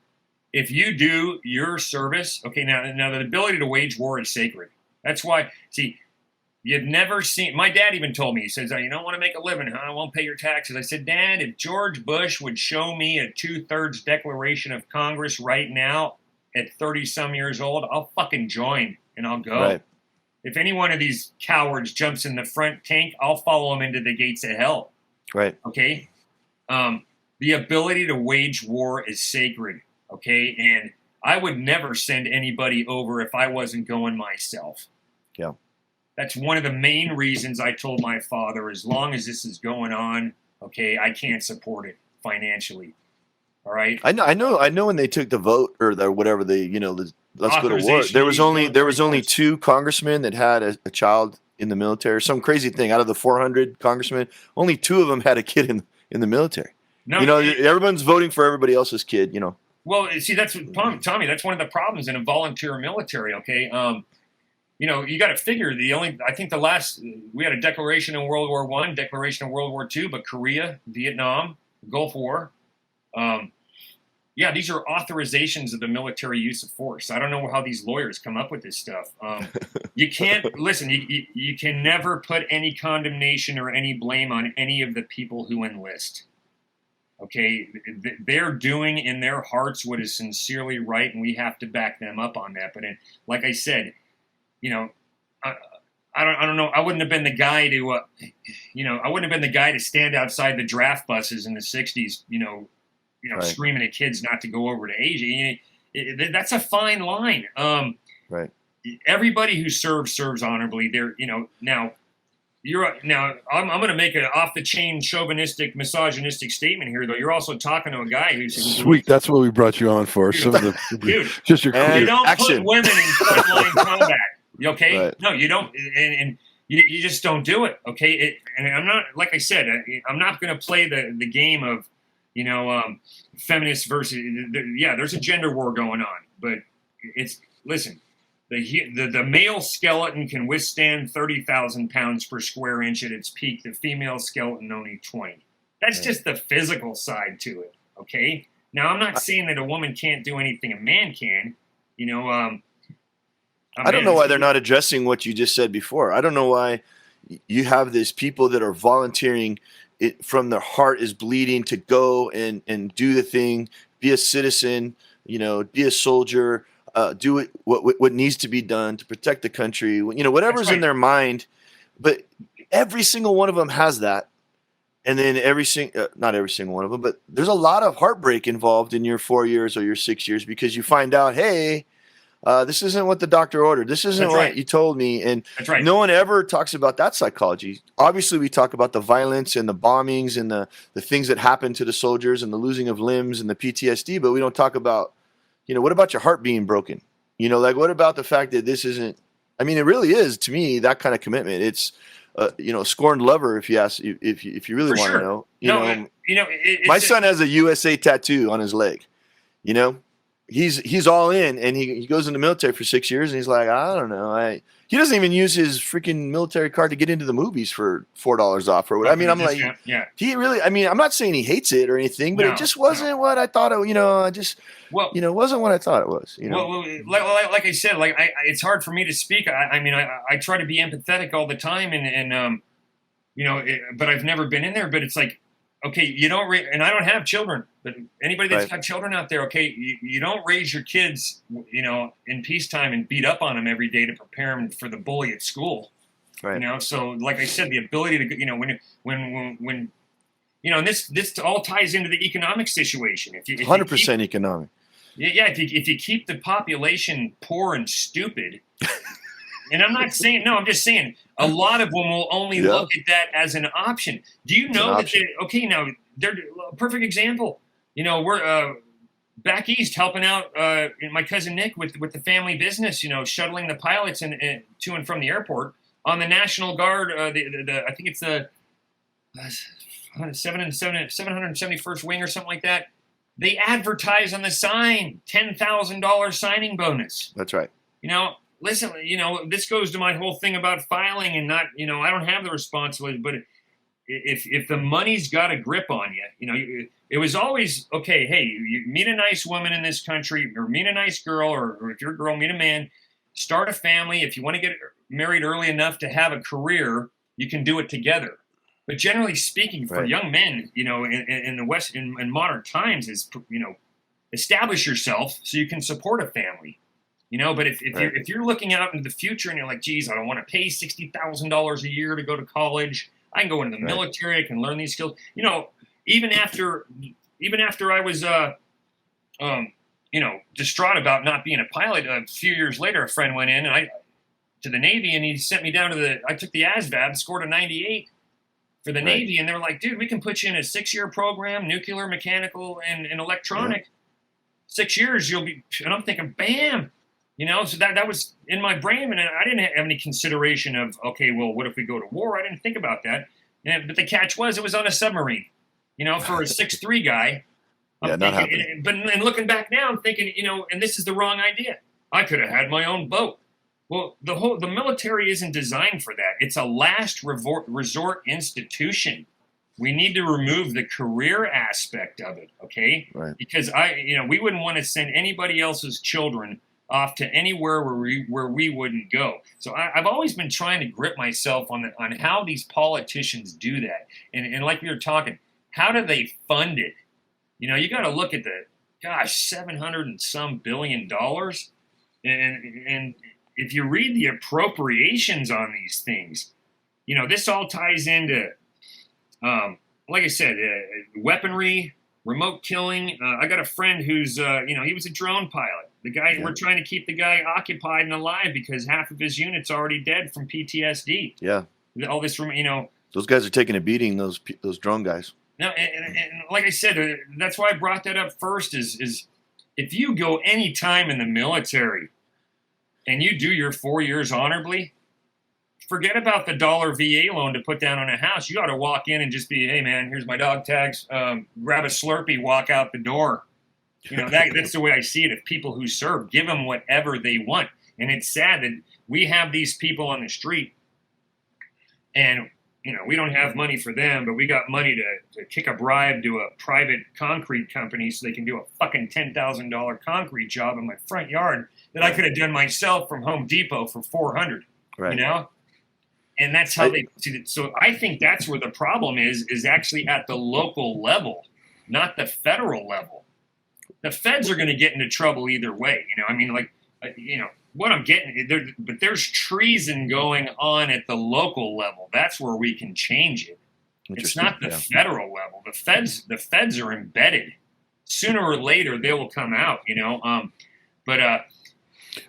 If you do your service, okay, now the ability to wage war is sacred. That's why, see, you've never seen, my dad even told me, he says, you don't want to make a living, huh? I won't pay your taxes. I said, Dad, if George Bush would show me a 2/3 declaration of Congress right now at 30-some years old, I'll fucking join and I'll go. Right. If any one of these cowards jumps in the front tank, I'll follow him into the gates of hell. Right. Okay? The ability to wage war is sacred. Okay? And I would never send anybody over if I wasn't going myself. Yeah. That's one of the main reasons I told my father, as long as this is going on, okay, I can't support it financially. All right? I know when they took the vote or whatever let's go to war. There was only 2 congressmen that had a child in the military. Some crazy thing. Out of the 400 congressmen, only 2 of them had a kid in the military. No, everyone's voting for everybody else's kid. Well, see, that's Tommy. That's one of the problems in a volunteer military. Okay, you got to figure I think the last we had a declaration in World War I, declaration in World War II, but Korea, Vietnam, Gulf War. These are authorizations of the military use of force. I don't know how these lawyers come up with this stuff. You can't listen. You can never put any condemnation or any blame on any of the people who enlist. Okay, they're doing in their hearts what is sincerely right, and we have to back them up on that. But like I said, I don't know. I wouldn't have been the guy to, I wouldn't have been the guy to stand outside the draft buses in the '60s, Right. screaming at kids not to go over to Asia. That's a fine line. Right. Everybody who serves honorably. Now I'm going to make an off-the-chain chauvinistic, misogynistic statement here, though. You're also talking to a guy who's sweet. That's what we brought you on for. Some of dude, just your you don't action. put women in frontline combat. Okay, Right. No, you don't, and you just don't do it. Okay, and I'm not, like I said, I'm not going to play the game of feminists versus. There's a gender war going on, but listen. The male skeleton can withstand 30,000 pounds per square inch at its peak. The female skeleton only 20. That's just the physical side to it. Okay. Now I'm not saying that a woman can't do anything a man can. I don't know why they're not addressing what you just said before. I don't know why you have these people that are volunteering it from their heart is bleeding to go and do the thing, be a citizen, be a soldier. Do it what needs to be done to protect the country. Whatever's in their mind, but every single one of them has that. And then not every single one of them, but there's a lot of heartbreak involved in your 4 years or your 6 years because you find out, hey, this isn't what the doctor ordered. This isn't what you told me. And no one ever talks about that psychology. Obviously, we talk about the violence and the bombings and the things that happen to the soldiers and the losing of limbs and the PTSD, but we don't talk about what about your heart being broken? What about the fact that this isn't, it really is to me, that kind of commitment. It's, a scorned lover. If you ask, if you really want to know, my son has a USA tattoo on his leg, he's all in and he goes in the military for 6 years and he's like, I don't know. He doesn't even use his freaking military card to get into the movies for $4 off or whatever. I'm like, he really, I'm not saying he hates it or anything, but it just wasn't what I thought it, wasn't what I thought it was, Well, like I said, it's hard for me to speak. I try to be empathetic all the time and but I've never been in there, but it's like, okay, you don't and I don't have children, but anybody that's got children out there, okay, you don't raise your kids, in peacetime and beat up on them every day to prepare them for the bully at school. Right. So like I said, the ability to, when and this all ties into the economic situation. If 100% economic. Yeah, if you keep the population poor and stupid, and I'm not saying, no, I'm just saying a lot of them will only look at that as an option. Do you know that now they're a perfect example. We're back east helping out my cousin Nick with the family business, shuttling the pilots to and from the airport on the National Guard. I think it's the 771st Wing or something like that. They advertise on the sign, $10,000 signing bonus. That's right. listen, this goes to my whole thing about filing and not, I don't have the responsibility, but if the money's got a grip on you, it was always, okay, hey, you meet a nice woman in this country, or meet a nice girl, or if you're a girl, meet a man, start a family. If you want to get married early enough to have a career, you can do it together. But generally speaking, for young men, in the West, in modern times, is, establish yourself so you can support a family. But if you're looking out into the future and you're like, geez, I don't want to pay $60,000 a year to go to college. I can go into the military. I can learn these skills. Even after I was, distraught about not being a pilot, a few years later, a friend went in to the Navy, and he sent me down to I took the ASVAB, scored a 98 for the Navy, and they were like, dude, we can put you in a 6-year program, nuclear, mechanical, and electronic. 6 years, you'll be, and I'm thinking, bam. So that was in my brain, and I didn't have any consideration of, okay, well, what if we go to war? I didn't think about that. But the catch was, it was on a submarine. For a 6'3" guy. I'm thinking, but looking back now, I'm thinking, and this is the wrong idea. I could have had my own boat. Well, the military isn't designed for that. It's a last resort institution. We need to remove the career aspect of it, okay? Right. Because we wouldn't want to send anybody else's children off to anywhere where we wouldn't go. So I've always been trying to grip myself on how these politicians do that. And like we were talking, how do they fund it? You got to look at the, $700 and some billion. And if you read the appropriations on these things, this all ties into, like I said, weaponry, remote killing. I got a friend who's, he was a drone pilot. The guy, we're trying to keep the guy occupied and alive because half of his unit's already dead from PTSD. Yeah. All this, Those guys are taking a beating, those drone guys. No, and like I said, that's why I brought that up first is if you go any time in the military and you do your 4 years honorably, forget about the dollar VA loan to put down on a house. You got to walk in and just be, hey, man, here's my dog tags. Grab a Slurpee, walk out the door. That's the way I see it. If people who serve, give them whatever they want. And it's sad that we have these people on the street and, we don't have money for them, but we got money to kick a bribe to a private concrete company so they can do a fucking $10,000 concrete job in my front yard that I could have done myself from Home Depot for $400, And that's how they see it. So I think that's where the problem is actually at the local level, not the federal level. The feds are going to get into trouble either way. What I'm getting, but there's treason going on at the local level. That's where we can change it. It's not the federal level. The feds are embedded. Sooner or later, they will come out.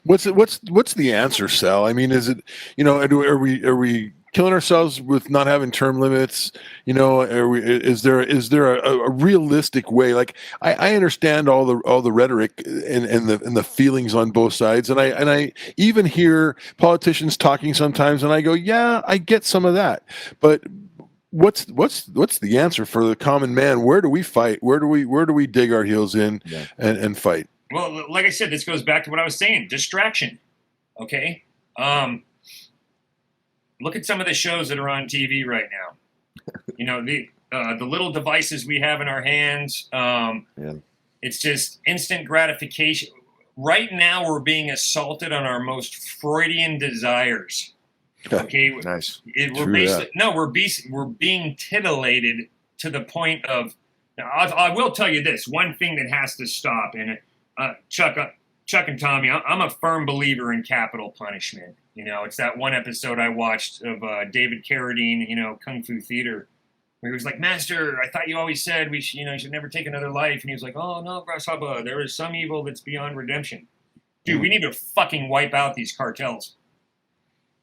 What's the answer, Sal? I mean, is it are we killing ourselves with not having term limits? Is there a realistic way? Like I understand all the rhetoric and the feelings on both sides, and I even hear politicians talking sometimes, and I go, yeah, I get some of that, but what's the answer for the common man? Where do we fight? Where do we dig our heels in and fight? Well, like I said, this goes back to what I was saying: distraction. Okay. Look at some of the shows that are on TV right now. The little devices we have in our hands. It's just instant gratification. Right now, we're being assaulted on our most Freudian desires. Okay, nice. We're being titillated to the point of. Now, I will tell you this: one thing that has to stop, and Chuck and Tommy, I'm a firm believer in capital punishment. It's that one episode I watched of David Carradine, Kung Fu Theater, where he was like, Master, I thought you always said we should never take another life. And he was like, oh, no, Grasshopper, there is some evil that's beyond redemption. Dude, we need to fucking wipe out these cartels.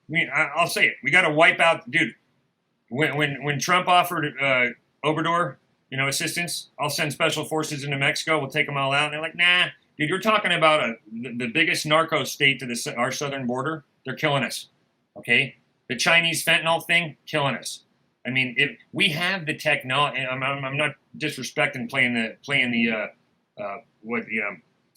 I mean, I'll say it. We got to wipe out, dude. When Trump offered Obrador, assistance, I'll send special forces into Mexico. We'll take them all out. And they're like, nah. Dude, you're talking about the biggest narco state to our southern border. They're killing us, okay? The Chinese fentanyl thing, killing us. I mean, if we have the technology, I'm not disrespecting playing the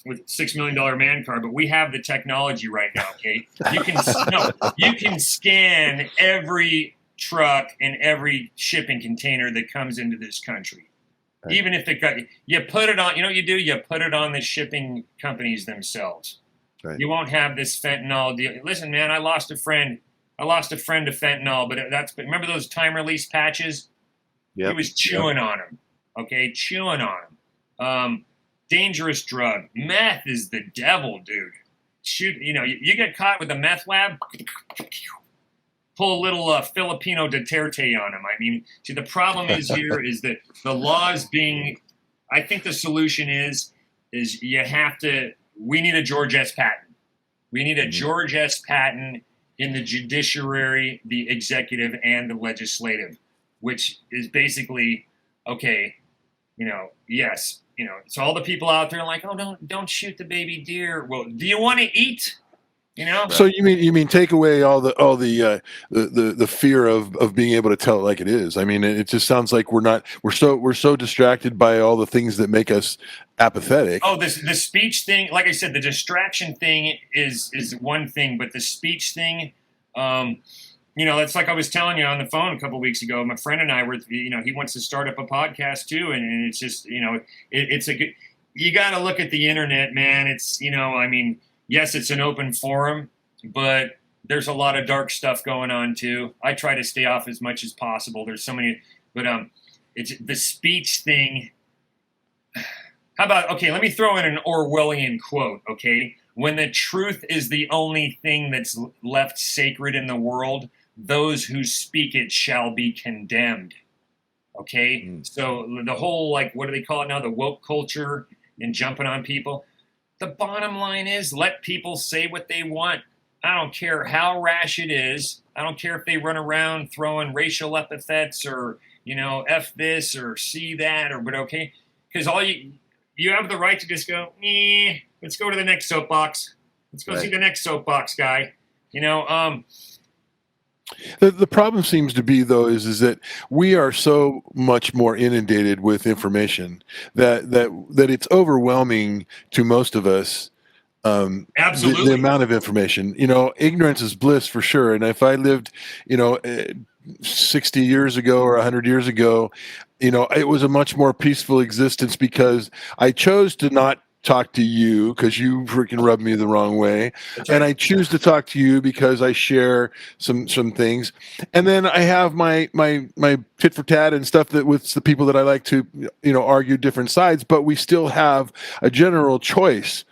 with $6 million man card, but we have the technology right now. Okay, you can scan every truck and every shipping container that comes into this country. Right. Even if you put it on, you know what you do? You put it on the shipping companies themselves. Right. You won't have this fentanyl deal. Listen, man, I lost a friend to fentanyl, but remember those time release patches? Yep. He was chewing on them. Okay, chewing on them. Dangerous drug. Meth is the devil, dude. Shoot, you get caught with a meth lab, pull a little Filipino Duterte on him. I mean, see, the problem is here is that the laws being, I think the solution is we need a George S. Patton. We need a George S. Patton in the judiciary, the executive, and the legislative, which is basically, okay, yes, so all the people out there are like, oh, don't shoot the baby deer. Well, do you want to eat? So you mean take away all the fear of being able to tell it like it is. I mean, it just sounds like we're so distracted by all the things that make us apathetic. Oh, the speech thing, like I said, the distraction thing is one thing, but the speech thing, it's like I was telling you on the phone a couple of weeks ago. My friend and I were, he wants to start up a podcast too, and it's just, it's a good. You got to look at the internet, man. It's, yes, it's an open forum, but there's a lot of dark stuff going on too. I try to stay off as much as possible. There's so many, but it's the speech thing. How about, okay, let me throw in an Orwellian quote, okay? When the truth is the only thing that's left sacred in the world, those who speak it shall be condemned, okay? So the whole, what do they call it now? The woke culture and jumping on people. The bottom line is let people say what they want. I don't care how rash it is. I don't care if they run around throwing racial epithets or, F this or C that but okay. Because all you have the right to just go, let's go to the next soapbox. Let's go see the next soapbox guy. The problem seems to be, though, is that we are so much more inundated with information that it's overwhelming to most of us. Absolutely, the amount of information. Ignorance is bliss for sure. And if I lived, 60 years ago or 100 years ago, it was a much more peaceful existence because I chose to not talk to you because you freaking rub me the wrong way. Right. And I choose to talk to you because I share some things. And then I have my tit for tat and stuff that with the people that I like to, argue different sides, but we still have a general choice.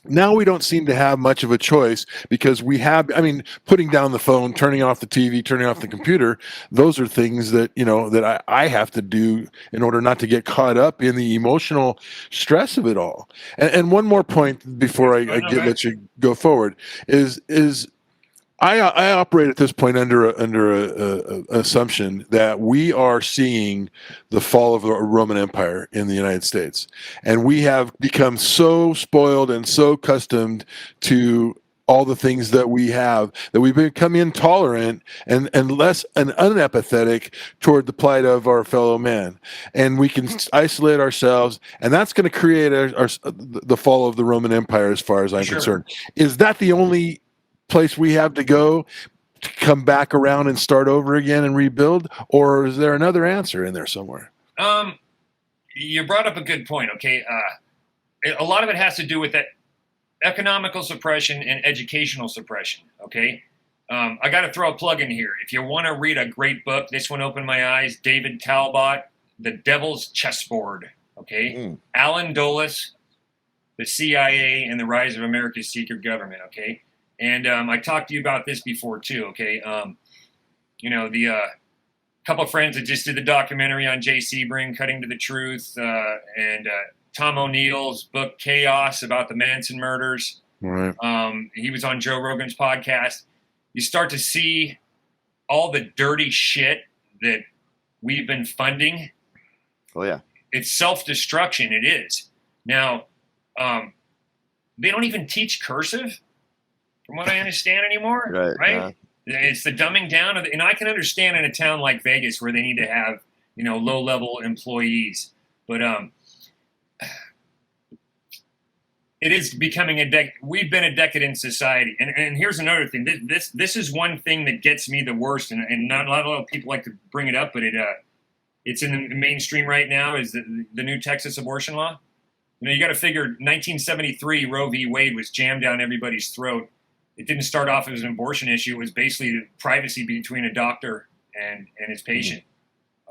Now we don't seem to have much of a choice because putting down the phone, turning off the TV, turning off the computer, those are things that, that I have to do in order not to get caught up in the emotional stress of it all. And one more point before I let you go forward is I operate at this point under a assumption that we are seeing the fall of the Roman Empire in the United States, and we have become so spoiled and so accustomed to all the things that we have that we've become intolerant and less and unempathetic toward the plight of our fellow man, and we can isolate ourselves, and that's going to create the fall of the Roman Empire, as far as I'm concerned. Is that the only place we have to go to come back around and start over again and rebuild, or is there another answer in there somewhere? You brought up a good point. Okay, a lot of it has to do with that economical suppression and educational suppression. Okay, I got to throw a plug in here. If you want to read a great book, this one opened my eyes. David Talbot, The Devil's Chessboard. Okay, Alan Dulles, The CIA and the Rise of America's Secret Government. Okay. And I talked to you about this before too, okay? The couple of friends that just did the documentary on Jay Sebring, Cutting to the Truth, and Tom O'Neill's book Chaos about the Manson murders. Right. He was on Joe Rogan's podcast. You start to see all the dirty shit that we've been funding. Oh yeah, it's self-destruction. It is. Now, they don't even teach cursive, from what I understand anymore, right? It's the dumbing down of and I can understand in a town like Vegas where they need to have, low-level employees. But It is becoming we've been a decadent society. And here's another thing. This is one thing that gets me the worst, and not a lot of people like to bring it up, but it's in the mainstream right now, is the new Texas abortion law. You know, you got to figure 1973 Roe v. Wade was jammed down everybody's throat. It didn't start off as an abortion issue. It was basically the privacy between a doctor and his patient.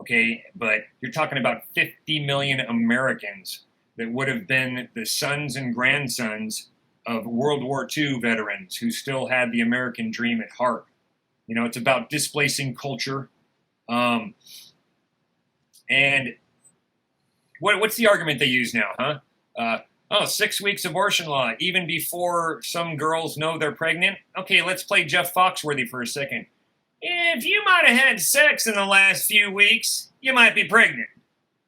Okay, but you're talking about 50 million Americans that would have been the sons and grandsons of World War II veterans who still had the American dream at heart. You know, it's about displacing culture. And what's the argument they use now, huh? 6 weeks abortion law, even before some girls know they're pregnant. Okay, let's play Jeff Foxworthy for a second. If you might have had sex in the last few weeks, you might be pregnant.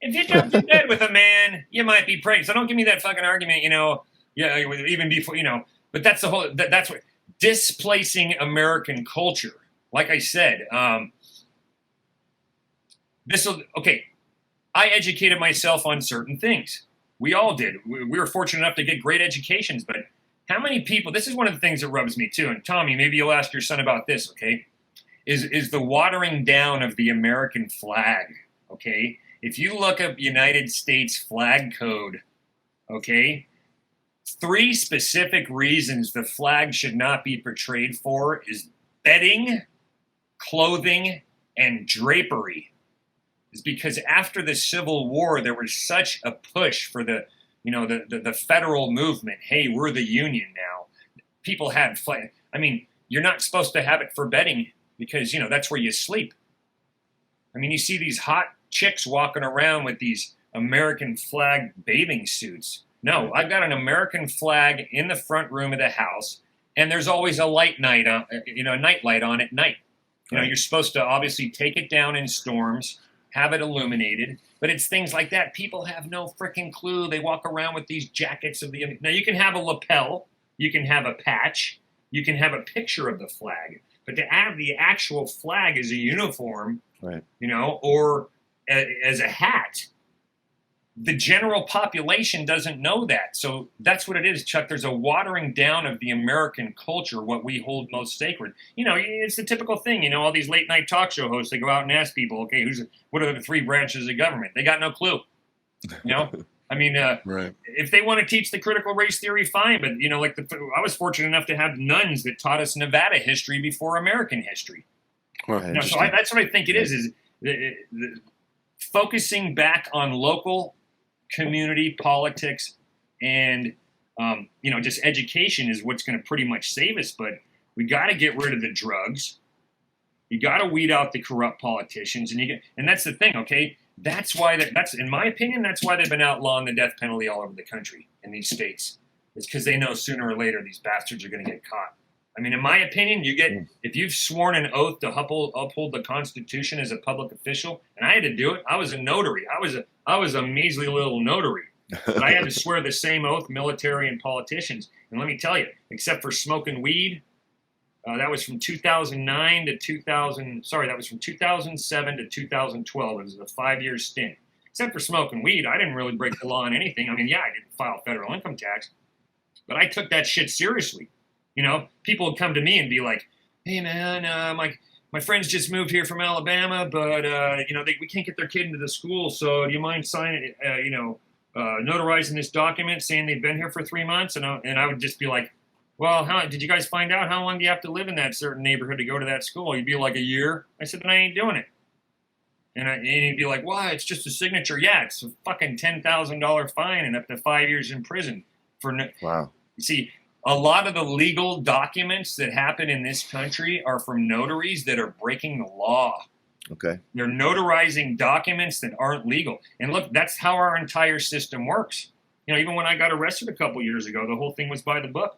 If you jumped in bed with a man, you might be pregnant. So don't give me that fucking argument, you know, yeah, even before, you know, but that's the whole, that's what, displacing American culture. Like I said, okay, I educated myself on certain things. We all did. We were fortunate enough to get great educations, but how many people, this is one of the things that rubs me too, and Tommy, maybe you'll ask your son about this, okay, is the watering down of the American flag, okay? If you look up United States flag code, okay, 3 specific reasons the flag should not be portrayed for is bedding, clothing, and drapery. Is because after the Civil War, there was such a push for the federal movement. Hey, we're the Union now. People had flag. I mean, you're not supposed to have it for bedding because, you know, that's where you sleep. I mean, you see these hot chicks walking around with these American flag bathing suits. No, I've got an American flag in the front room of the house, and there's always a night light on at night. You know, you're supposed to obviously take it down in storms, have it illuminated, but it's things like that. People have no freaking clue. They walk around with these jackets of the. Now you can have a lapel, you can have a patch, you can have a picture of the flag, but to have the actual flag as a uniform, right? You know, or as a hat, the general population doesn't know that. So that's what it is, Chuck. There's a watering down of the American culture, what we hold most sacred. You know, it's the typical thing. You know, all these late night talk show hosts, they go out and ask people, okay, what are the 3 branches of government? They got no clue. You know, I mean, right. If they want to teach the critical race theory, fine. But, you know, like I was fortunate enough to have nuns that taught us Nevada history before American history. Well, you know, so that's what I think it is focusing back on local community politics and you know, just education is what's going to pretty much save us. But we got to get rid of the drugs. You got to weed out the corrupt politicians, and that's the thing. Okay, that's why that's in my opinion, that's why they've been outlawing the death penalty all over the country in these states. It's because they know sooner or later these bastards are going to get caught. I mean, in my opinion, if you've sworn an oath to uphold the Constitution as a public official, and I had to do it. I was a notary. I was a measly little notary, but I had to swear the same oath, military and politicians. And let me tell you, except for smoking weed, that was from 2009 to 2000. Sorry, that was from 2007 to 2012. It was a 5-year stint. Except for smoking weed, I didn't really break the law on anything. I mean, yeah, I didn't file federal income tax, but I took that shit seriously. You know, people would come to me and be like, "Hey, man, my friends just moved here from Alabama, but you know, we can't get their kid into the school. So, do you mind signing, notarizing this document saying they've been here for 3 months?" And I would just be like, "Well, did you guys find out how long do you have to live in that certain neighborhood to go to that school?" You'd be like, "A year." I said, "Then I ain't doing it." And he'd be like, "Why? It's just a signature." Yeah, it's a fucking $10,000 fine and up to 5 years in prison for wow. You see. A lot of the legal documents that happen in this country are from notaries that are breaking the law. Okay. They're notarizing documents that aren't legal. And look, that's how our entire system works. You know, even when I got arrested a couple years ago, the whole thing was by the book,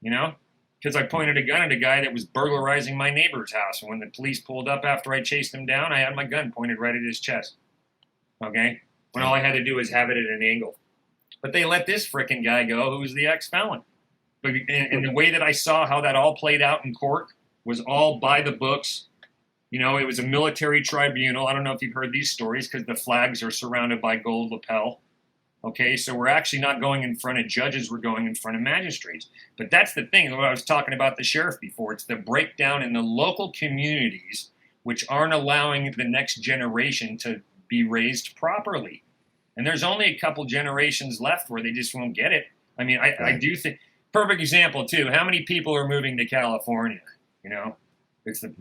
you know, because I pointed a gun at a guy that was burglarizing my neighbor's house. And when the police pulled up after I chased him down, I had my gun pointed right at his chest. Okay. When all I had to do was have it at an angle. But they let this frickin' guy go who was the ex-felon. But and the way that I saw how that all played out in court was all by the books. You know, it was a military tribunal. I don't know if you've heard these stories because the flags are surrounded by gold lapel. Okay, so we're actually not going in front of judges, we're going in front of magistrates. But that's the thing, what I was talking about the sheriff before, it's the breakdown in the local communities which aren't allowing the next generation to be raised properly. And there's only a couple generations left where they just won't get it. I mean, I do think, perfect example too, how many people are moving to California? You know, it's the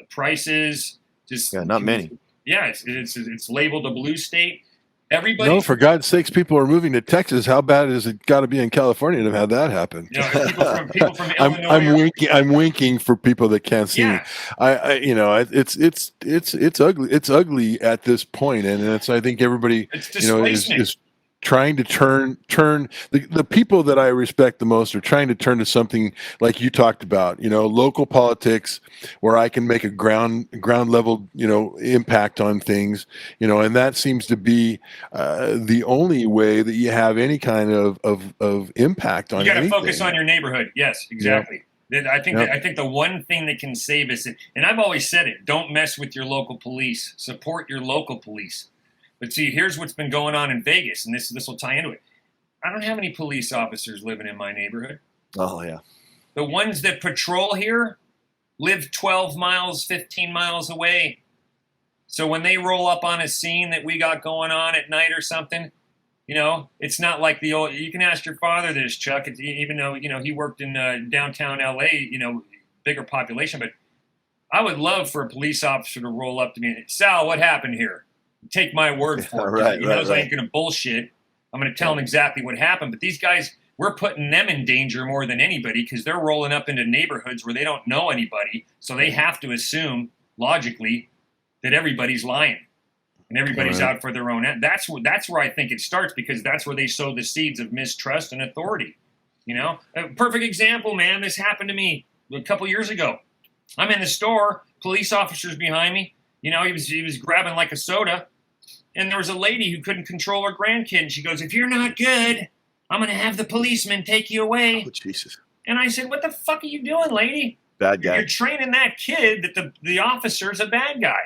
prices, just not many. Yeah, it's labeled a blue state. Everybody. No, for God's sakes, people are moving to Texas. How bad has it got to be in California to have that happen? You know, people from Illinois. I'm winking for people that can't see me. You know, it's ugly. It's ugly at this point, and it's, I think everybody, you know, is trying to turn the people that I respect the most are trying to turn to something like you talked about, you know, local politics where I can make a ground level, you know, impact on things, you know, and that seems to be the only way that you have any kind of impact on anything. You got to focus on your neighborhood. Yes, exactly. Yeah. I think the one thing that can save us, and I've always said it, don't mess with your local police. Support your local police. But see, here's what's been going on in Vegas, and this will tie into it. I don't have any police officers living in my neighborhood. Oh, yeah. The ones that patrol here live 12 miles, 15 miles away. So when they roll up on a scene that we got going on at night or something, you know, it's not like the old, you can ask your father this, Chuck, even though, you know, he worked in downtown LA, you know, bigger population, but I would love for a police officer to roll up to me and, Sal, what happened here? Take my word for it. Right, he knows I ain't going to bullshit. I'm going to tell him exactly what happened. But these guys, we're putting them in danger more than anybody because they're rolling up into neighborhoods where they don't know anybody. So they have to assume, logically, that everybody's lying and everybody's out for their own end. That's where I think it starts, because that's where they sow the seeds of mistrust and authority. You know, a perfect example, man. This happened to me a couple years ago. I'm in the store, police officers behind me. You know, he was grabbing like a soda. And there was a lady who couldn't control her grandkid. And she goes, if you're not good, I'm going to have the policeman take you away. Oh, Jesus. And I said, what the fuck are you doing, lady? Bad guy. You're training that kid that the officer's a bad guy.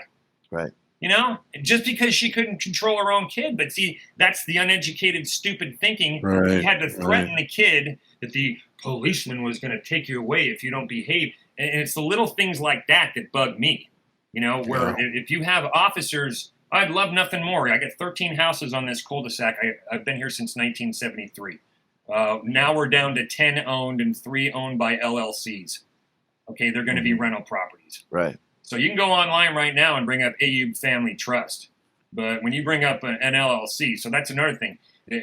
Right. You know, just because she couldn't control her own kid. But see, that's the uneducated, stupid thinking. Right. He had to threaten the kid that the policeman was going to take you away if you don't behave. And it's the little things like that that bug me. You know, where if you have officers... I'd love nothing more. I got 13 houses on this cul-de-sac. I've been here since 1973. Now we're down to 10 owned and 3 owned by LLCs. Okay, they're going to be rental properties. Right. So you can go online right now and bring up Ayoub Family Trust. But when you bring up an LLC, so that's another thing.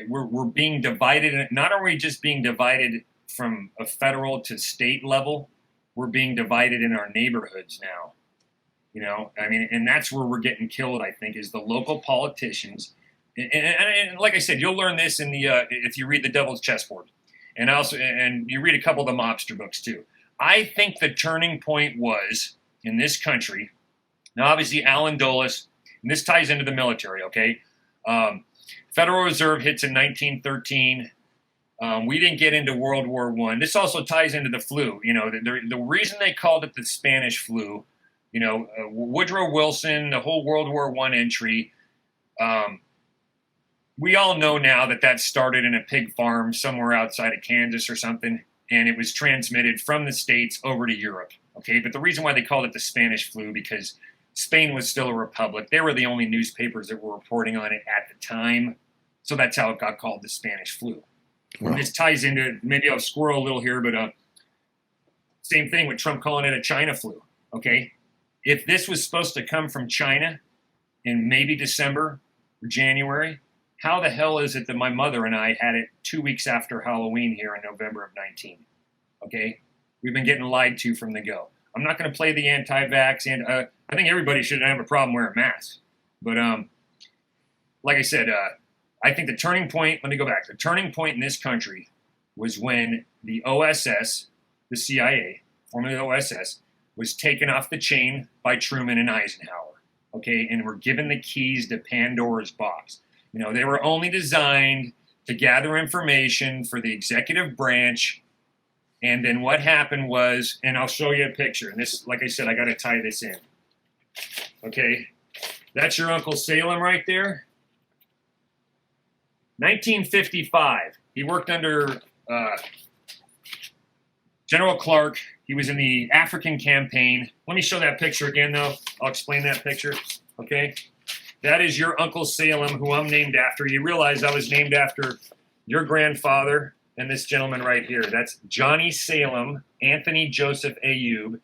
We're being divided. Not are we just being divided from a federal to state level, we're being divided in our neighborhoods now. You know, I mean, and that's where we're getting killed, I think, is the local politicians. And like I said, you'll learn this in the if you read The Devil's Chessboard. And you read a couple of the mobster books, too. I think the turning point was, in this country, now obviously Alan Dulles, and this ties into the military, okay? Federal Reserve hits in 1913. We didn't get into World War I. This also ties into the flu. You know, the reason they called it the Spanish flu, you know, Woodrow Wilson, the whole World War I entry. We all know now that started in a pig farm somewhere outside of Kansas or something, and it was transmitted from the States over to Europe. Okay, but the reason why they called it the Spanish flu, because Spain was still a republic. They were the only newspapers that were reporting on it at the time. So that's how it got called the Spanish flu. Wow. And this ties into, maybe I'll squirrel a little here, but same thing with Trump calling it a China flu. Okay. If this was supposed to come from China in maybe December or January, how the hell is it that my mother and I had it 2 weeks after Halloween here in November of 19? Okay? We've been getting lied to from the go. I'm not going to play the anti-vax, and I think everybody should have a problem wearing masks. But like I said, I think the turning point, let me go back. The turning point in this country was when the OSS, the CIA, formerly the OSS, was taken off the chain by Truman and Eisenhower, okay, and were given the keys to Pandora's box. You know, they were only designed to gather information for the executive branch, and then what happened was, and I'll show you a picture, and this, like I said, I got to tie this in, okay? That's your Uncle Salem right there. 1955. He worked under General Clark. He was in the African campaign. Let me show that picture again, though. I'll explain that picture. Okay. That is your Uncle Salem, who I'm named after. You realize I was named after your grandfather and this gentleman right here. That's Johnny Salem, Anthony Joseph Ayub,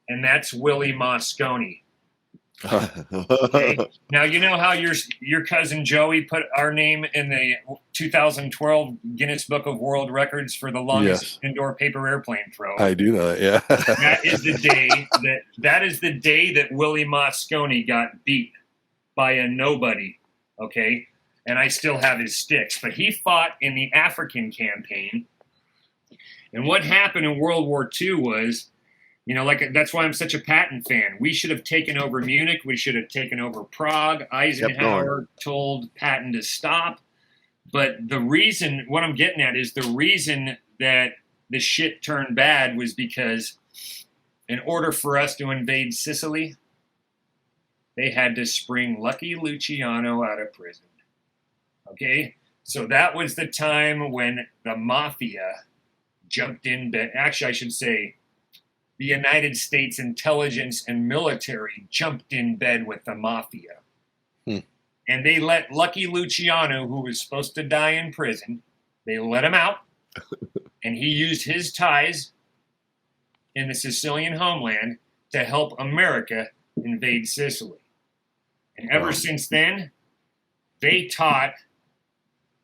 and that's Willie Moscone. Okay. Now, you know how your cousin Joey put our name in the 2012 Guinness Book of World Records for the longest indoor paper airplane throw? I do know that, yeah. That is the day that Willie Moscone got beat by a nobody, okay? And I still have his sticks. But he fought in the African campaign. And what happened in World War II was, that's why I'm such a Patton fan. We should have taken over Munich. We should have taken over Prague. Eisenhower told Patton to stop. But what I'm getting at is the reason that the shit turned bad was because in order for us to invade Sicily, they had to spring Lucky Luciano out of prison. Okay? So that was the time when the mafia jumped in bed. Actually, I should say the United States intelligence and military jumped in bed with the mafia. And they let Lucky Luciano, who was supposed to die in prison, they let him out. And he used his ties in the Sicilian homeland to help America invade Sicily. And ever since then, they taught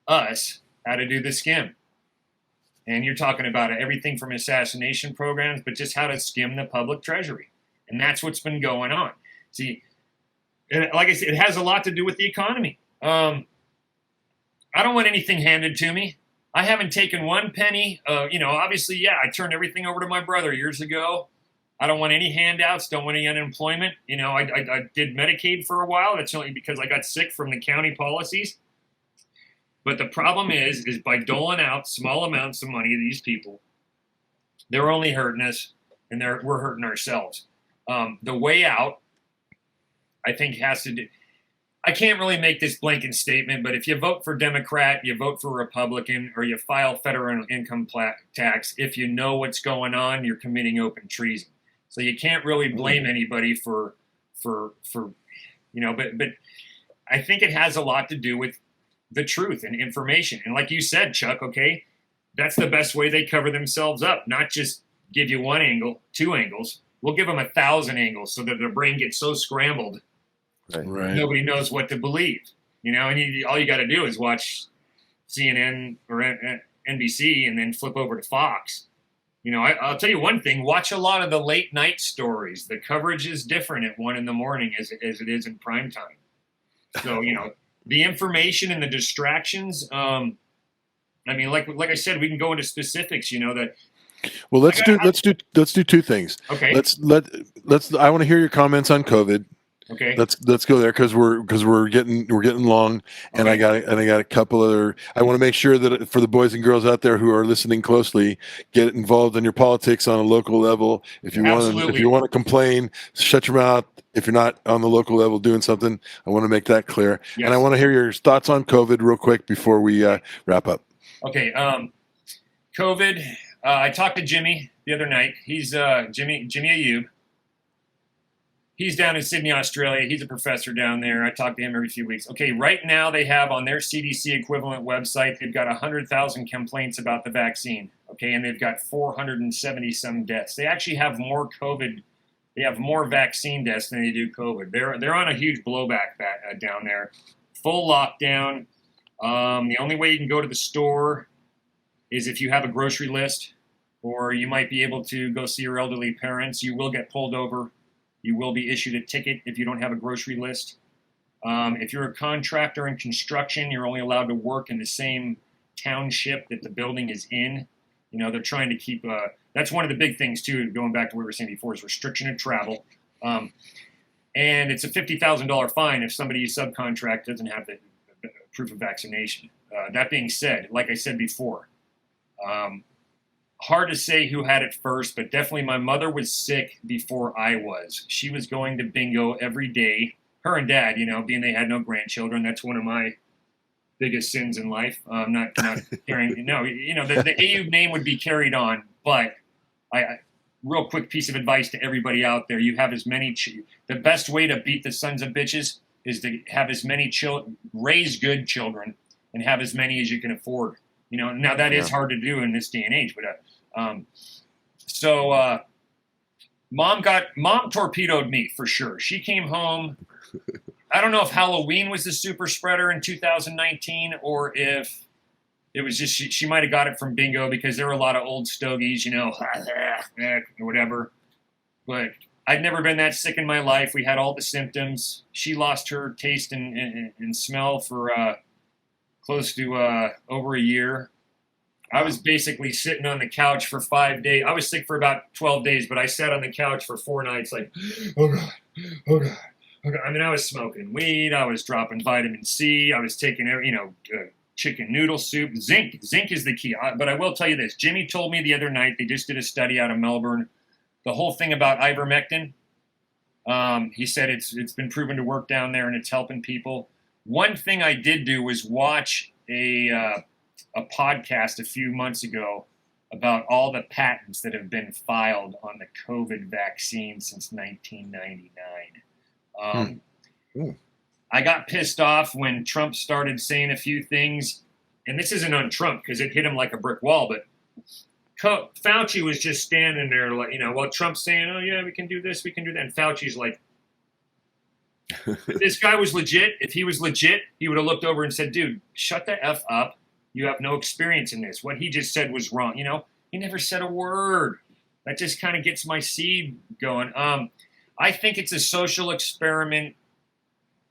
us how to do the skim. And you're talking about everything from assassination programs, but just how to skim the public treasury. And that's what's been going on. See, like I said, it has a lot to do with the economy. I don't want anything handed to me. I haven't taken one penny. Obviously, I turned everything over to my brother years ago. I don't want any handouts, don't want any unemployment. I did Medicaid for a while. That's only because I got sick from the county policies. But the problem is by doling out small amounts of money to these people, they're only hurting us, and we're hurting ourselves. The way out, I think, has to do. I can't really make this blanket statement, but if you vote for Democrat, you vote for Republican, or you file federal income tax, if you know what's going on, you're committing open treason. So you can't really blame anybody for but I think it has a lot to do with the truth and information. And like you said, Chuck, okay, that's the best way they cover themselves up. Not just give you one angle, two angles. We'll give them 1,000 angles so that their brain gets so scrambled, right. Nobody knows what to believe. And all you got to do is watch CNN or NBC and then flip over to Fox. I'll tell you one thing. Watch a lot of the late night stories. The coverage is different at 1 a.m. as it is in prime time. So, the information and the distractions. Like I said, we can go into specifics. Well, let's do two things. Okay. I want to hear your comments on COVID. Okay. Let's go there because we're getting long, and I got a couple other. I want to make sure that for the boys and girls out there who are listening closely, get involved in your politics on a local level. If you want to complain, shut your mouth. If you're not on the local level doing something, I want to make that clear. Yes. And I want to hear your thoughts on COVID real quick before we wrap up. Okay. COVID. I talked to Jimmy the other night. He's Jimmy Ayub. He's down in Sydney, Australia. He's a professor down there. I talk to him every few weeks. Okay, right now they have on their CDC equivalent website, they've got 100,000 complaints about the vaccine. Okay, and they've got 470 some deaths. They actually have more COVID. They have more vaccine deaths than they do COVID. They're on a huge blowback down there. Full lockdown. The only way you can go to the store is if you have a grocery list, or you might be able to go see your elderly parents. You will get pulled over. You will be issued a ticket if you don't have a grocery list. If you're a contractor in construction, you're only allowed to work in the same township that the building is in. They're trying to keep that's one of the big things, too, going back to what we were saying before, is restriction of travel. And it's a $50,000 fine if somebody you subcontract doesn't have the proof of vaccination. That being said, like I said before, hard to say who had it first, but definitely my mother was sick before I was. She was going to bingo every day. Her and Dad, being they had no grandchildren, that's one of my biggest sins in life. Not carrying. No, the AU name would be carried on, but real quick piece of advice to everybody out there: you have as many. The best way to beat the sons of bitches is to have as many raise good children, and have as many as you can afford. Now that is hard to do in this day and age, but Mom torpedoed me for sure. She came home. I don't know if Halloween was the super spreader in 2019 or if it was just she might have got it from bingo, because there were a lot of old stogies, whatever. But I'd never been that sick in my life. We had all the symptoms. She lost her taste and smell for close to over a year. I was basically sitting on the couch for 5 days. I was sick for about 12 days, but I sat on the couch for 4 nights like, oh God, oh God. Okay. I mean, I was smoking weed. I was dropping vitamin C. I was taking, chicken noodle soup. Zinc is the key. But I will tell you this. Jimmy told me the other night, they just did a study out of Melbourne. The whole thing about ivermectin, he said it's been proven to work down there and it's helping people. One thing I did do was watch a podcast a few months ago about all the patents that have been filed on the COVID vaccine since 1999. I got pissed off when Trump started saying a few things, and this isn't on Trump because it hit him like a brick wall, but Fauci was just standing there like, while Trump's saying, oh yeah, we can do this, we can do that. And Fauci's like, if this guy was legit, if he was legit, he would have looked over and said, dude, shut the F up. You have no experience in this. What he just said was wrong. He never said a word. That just kind of gets my seed going. I think it's a social experiment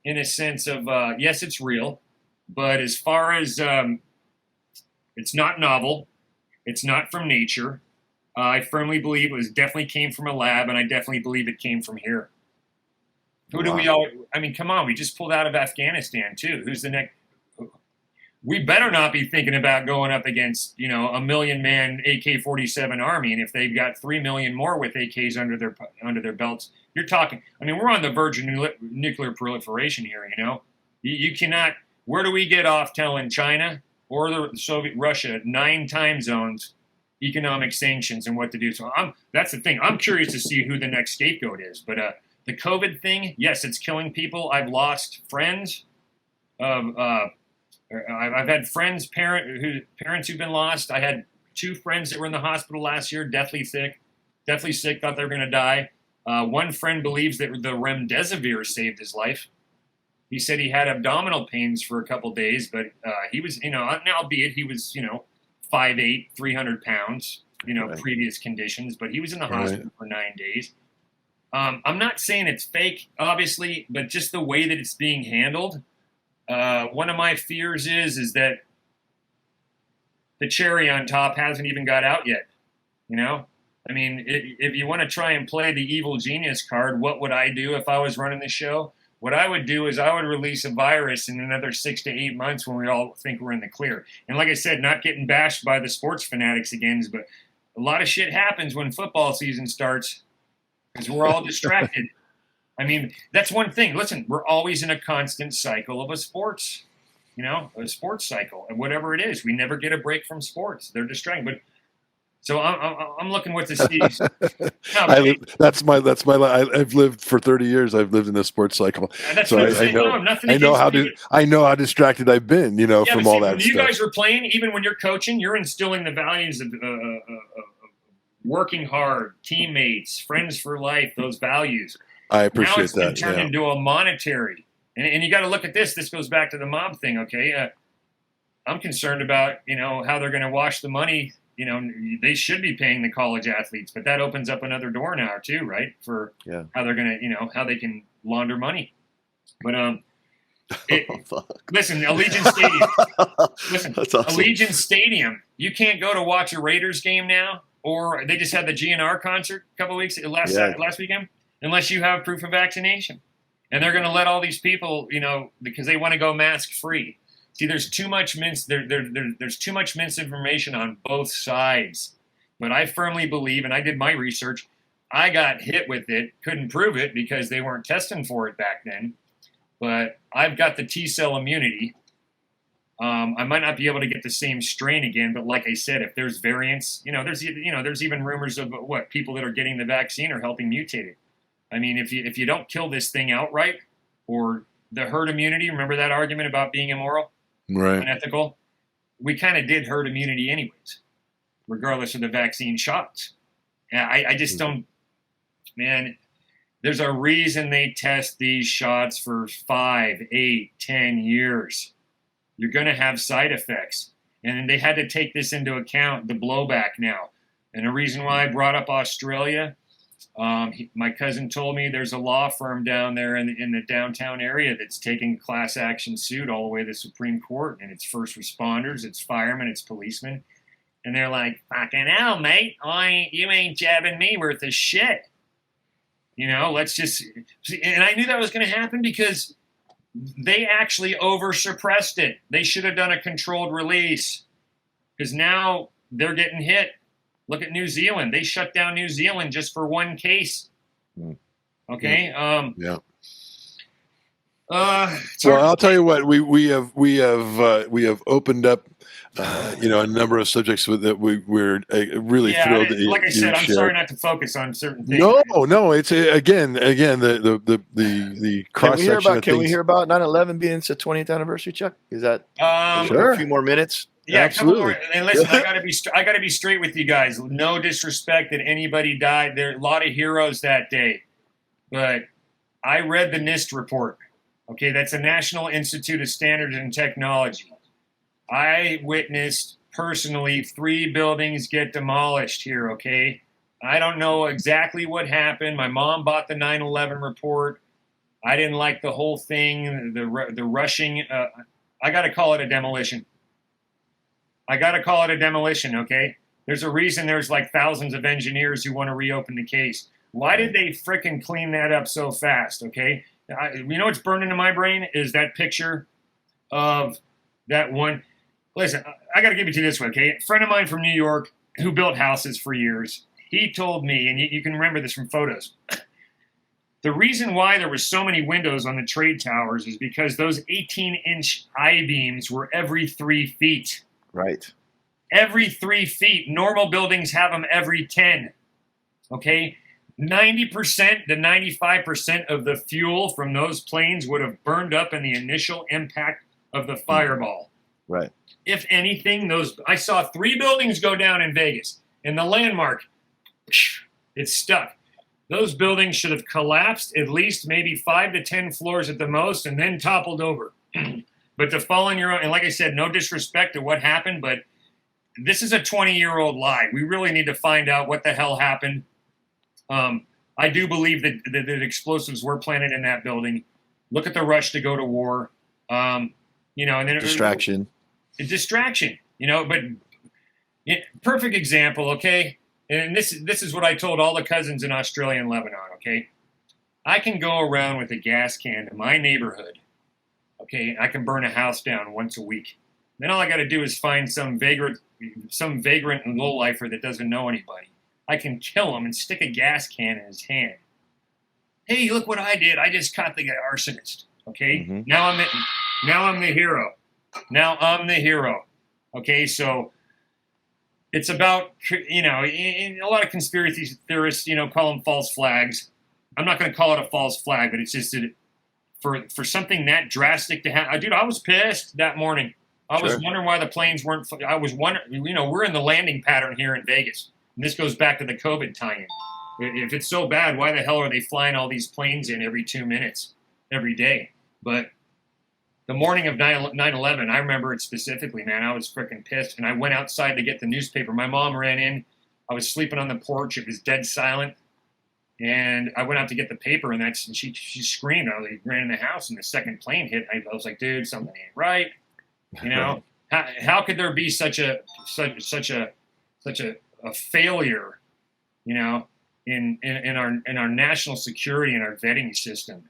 in a sense of, yes, it's real. But as far as it's not novel, it's not from nature. I firmly believe it definitely came from a lab, and I definitely believe it came from here. Who do we all? I mean, come on, we just pulled out of Afghanistan too. Who's the next? We better not be thinking about going up against, a 1,000,000-man AK-47 army, and if they've got 3 million more with AKs under their belts, you're talking. I mean, we're on the verge of nuclear proliferation here. You cannot. Where do we get off telling China or the Soviet Russia 9 time zones, economic sanctions, and what to do? So that's the thing. I'm curious to see who the next scapegoat is. But the COVID thing, yes, it's killing people. I've lost friends. I've had friends, parents who've been lost. I had 2 friends that were in the hospital last year, deathly sick, thought they were going to die. One friend believes that the remdesivir saved his life. He said he had abdominal pains for a couple days, but he was, albeit he was, 5'8", 300 pounds, Right. previous conditions, but he was in the hospital for 9 days. I'm not saying it's fake, obviously, but just the way that it's being handled. One of my fears is that the cherry on top hasn't even got out yet. I mean, if you want to try and play the evil genius card, what would I do if I was running the show? What I would do is I would release a virus in another 6 to 8 months when we all think we're in the clear. And like I said, not getting bashed by the sports fanatics again, but a lot of shit happens when football season starts because we're all distracted. I mean, that's one thing. Listen, we're always in a constant cycle of a sports cycle, and whatever it is, we never get a break from sports. They're distracting. But so I'm looking with the Steve's. I've lived for 30 years. I've lived in the sports cycle, so I know how distracted I've been, from all that when stuff. You guys are playing, even when you're coaching, you're instilling the values of working hard, teammates, friends for life. Those values. I appreciate now it's that. Turned into a monetary, and you got to look at this. This goes back to the mob thing, okay? I'm concerned about how they're going to wash the money. They should be paying the college athletes, but that opens up another door now too, right? For how they're going to, how they can launder money. But listen, Allegiant Stadium. Listen, awesome. Allegiant Stadium. You can't go to watch a Raiders game now, or they just had the GNR concert a couple of weeks last weekend. Unless you have proof of vaccination. And they're going to let all these people, because they want to go mask free. See, there's too much there's too much misinformation on both sides. But I firmly believe, and I did my research, I got hit with it, couldn't prove it because they weren't testing for it back then. But I've got the T-cell immunity. I might not be able to get the same strain again, but like I said, if there's variants, there's even rumors of what people that are getting the vaccine are helping mutate it. I mean, if you don't kill this thing outright, or the herd immunity, remember that argument about being immoral, Right. unethical? We kind of did herd immunity anyways, regardless of the vaccine shots. And I just don't, man. There's a reason they test these shots for 5, 8, 10 years. You're going to have side effects. And they had to take this into account, the blowback now. And the reason why I brought up Australia, my cousin told me there's a law firm down there in the downtown area that's taking class action suit all the way to the Supreme Court. And it's first responders, it's firemen, it's policemen. And they're like, fucking hell, mate, you ain't jabbing me worth of shit. Let's just, and I knew that was going to happen because they actually over-suppressed it. They should have done a controlled release because now they're getting hit. Look at New Zealand. They shut down New Zealand just for one case. Okay. Yeah. Well, I'll tell you what, we have opened up, a number of subjects that we're really thrilled. Like I said, I'm sorry not to focus on certain things. No, it's again the cross section. Can we hear about 9/11 being its 20th anniversary, Chuck? Is that sure? A few more minutes. Yeah, absolutely. And listen, I gotta be straight with you guys. No disrespect that anybody died. There are a lot of heroes that day, but I read the NIST report. Okay, that's the National Institute of Standards and Technology. I witnessed personally 3 buildings get demolished here, okay? I don't know exactly what happened. My mom bought the 9/11 report. I didn't like the whole thing, the rushing. I got to call it a demolition. Okay? There's a reason there's like thousands of engineers who want to reopen the case. Why did they frickin' clean that up so fast, okay? What's burned into my brain is that picture of that one. Listen, I got to give it to you this way, okay? A friend of mine from New York who built houses for years, he told me, and you can remember this from photos, the reason why there were so many windows on the trade towers is because those 18-inch I-beams were every 3 feet. Right. Every 3 feet. Normal buildings have them every 10, okay? 90% to 95% of the fuel from those planes would have burned up in the initial impact of the fireball. Right. If anything, I saw 3 buildings go down in Vegas, and the landmark, it's stuck. Those buildings should have collapsed at least maybe 5 to 10 floors at the most, and then toppled over. But to fall on your own, and like I said, no disrespect to what happened, but this is a 20-year-old lie. We really need to find out what the hell happened. I do believe that explosives were planted in that building. Look at the rush to go to war. And then Distraction. Distraction. But perfect example. Okay, and this is what I told all the cousins in Australia and Lebanon. Okay, I can go around with a gas can to my neighborhood. Okay, I can burn a house down once a week. Then all I got to do is find some vagrant and lowlifer that doesn't know anybody. I can kill him and stick a gas can in his hand. Hey, look what I did! I just caught the arsonist. Okay, Now I'm the hero. Okay, so it's about a lot of conspiracy theorists call them false flags. I'm not going to call it a false flag, but it's just that for something that drastic to happen. Dude, I was pissed that morning. I was wondering why the planes weren't. I was wondering. We're in the landing pattern here in Vegas. And this goes back to the COVID tie-in. If it's so bad, why the hell are they flying all these planes in every 2 minutes, every day? But the morning of 9/11, I remember it specifically, man. I was freaking pissed. And I went outside to get the newspaper. My mom ran in. I was sleeping on the porch. It was dead silent. And I went out to get the paper, and she screamed. I ran in the house, and the second plane hit. I was like, dude, something ain't right. How could there be such a failure, in our national security and our vetting system?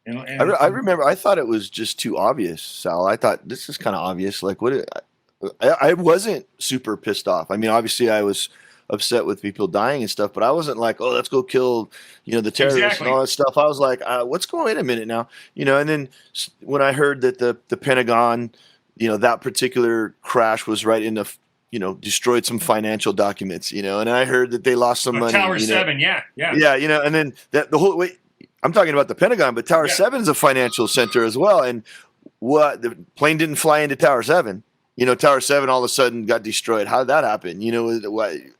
And I remember I thought it was just too obvious, Sal. I thought this is kind of obvious. Like, I wasn't super pissed off. I mean, obviously I was upset with people dying and stuff, but I wasn't like, oh, let's go kill, the terrorists and all that stuff. I was like, what's going on? Wait a minute now, and then when I heard that the Pentagon that particular crash was right in the, destroyed some financial documents, and I heard that they lost some money. Tower 7, yeah. Yeah, and then the whole way, I'm talking about the Pentagon, but Tower 7 is a financial center as well. And the plane didn't fly into Tower 7. Tower 7 all of a sudden got destroyed. How did that happen?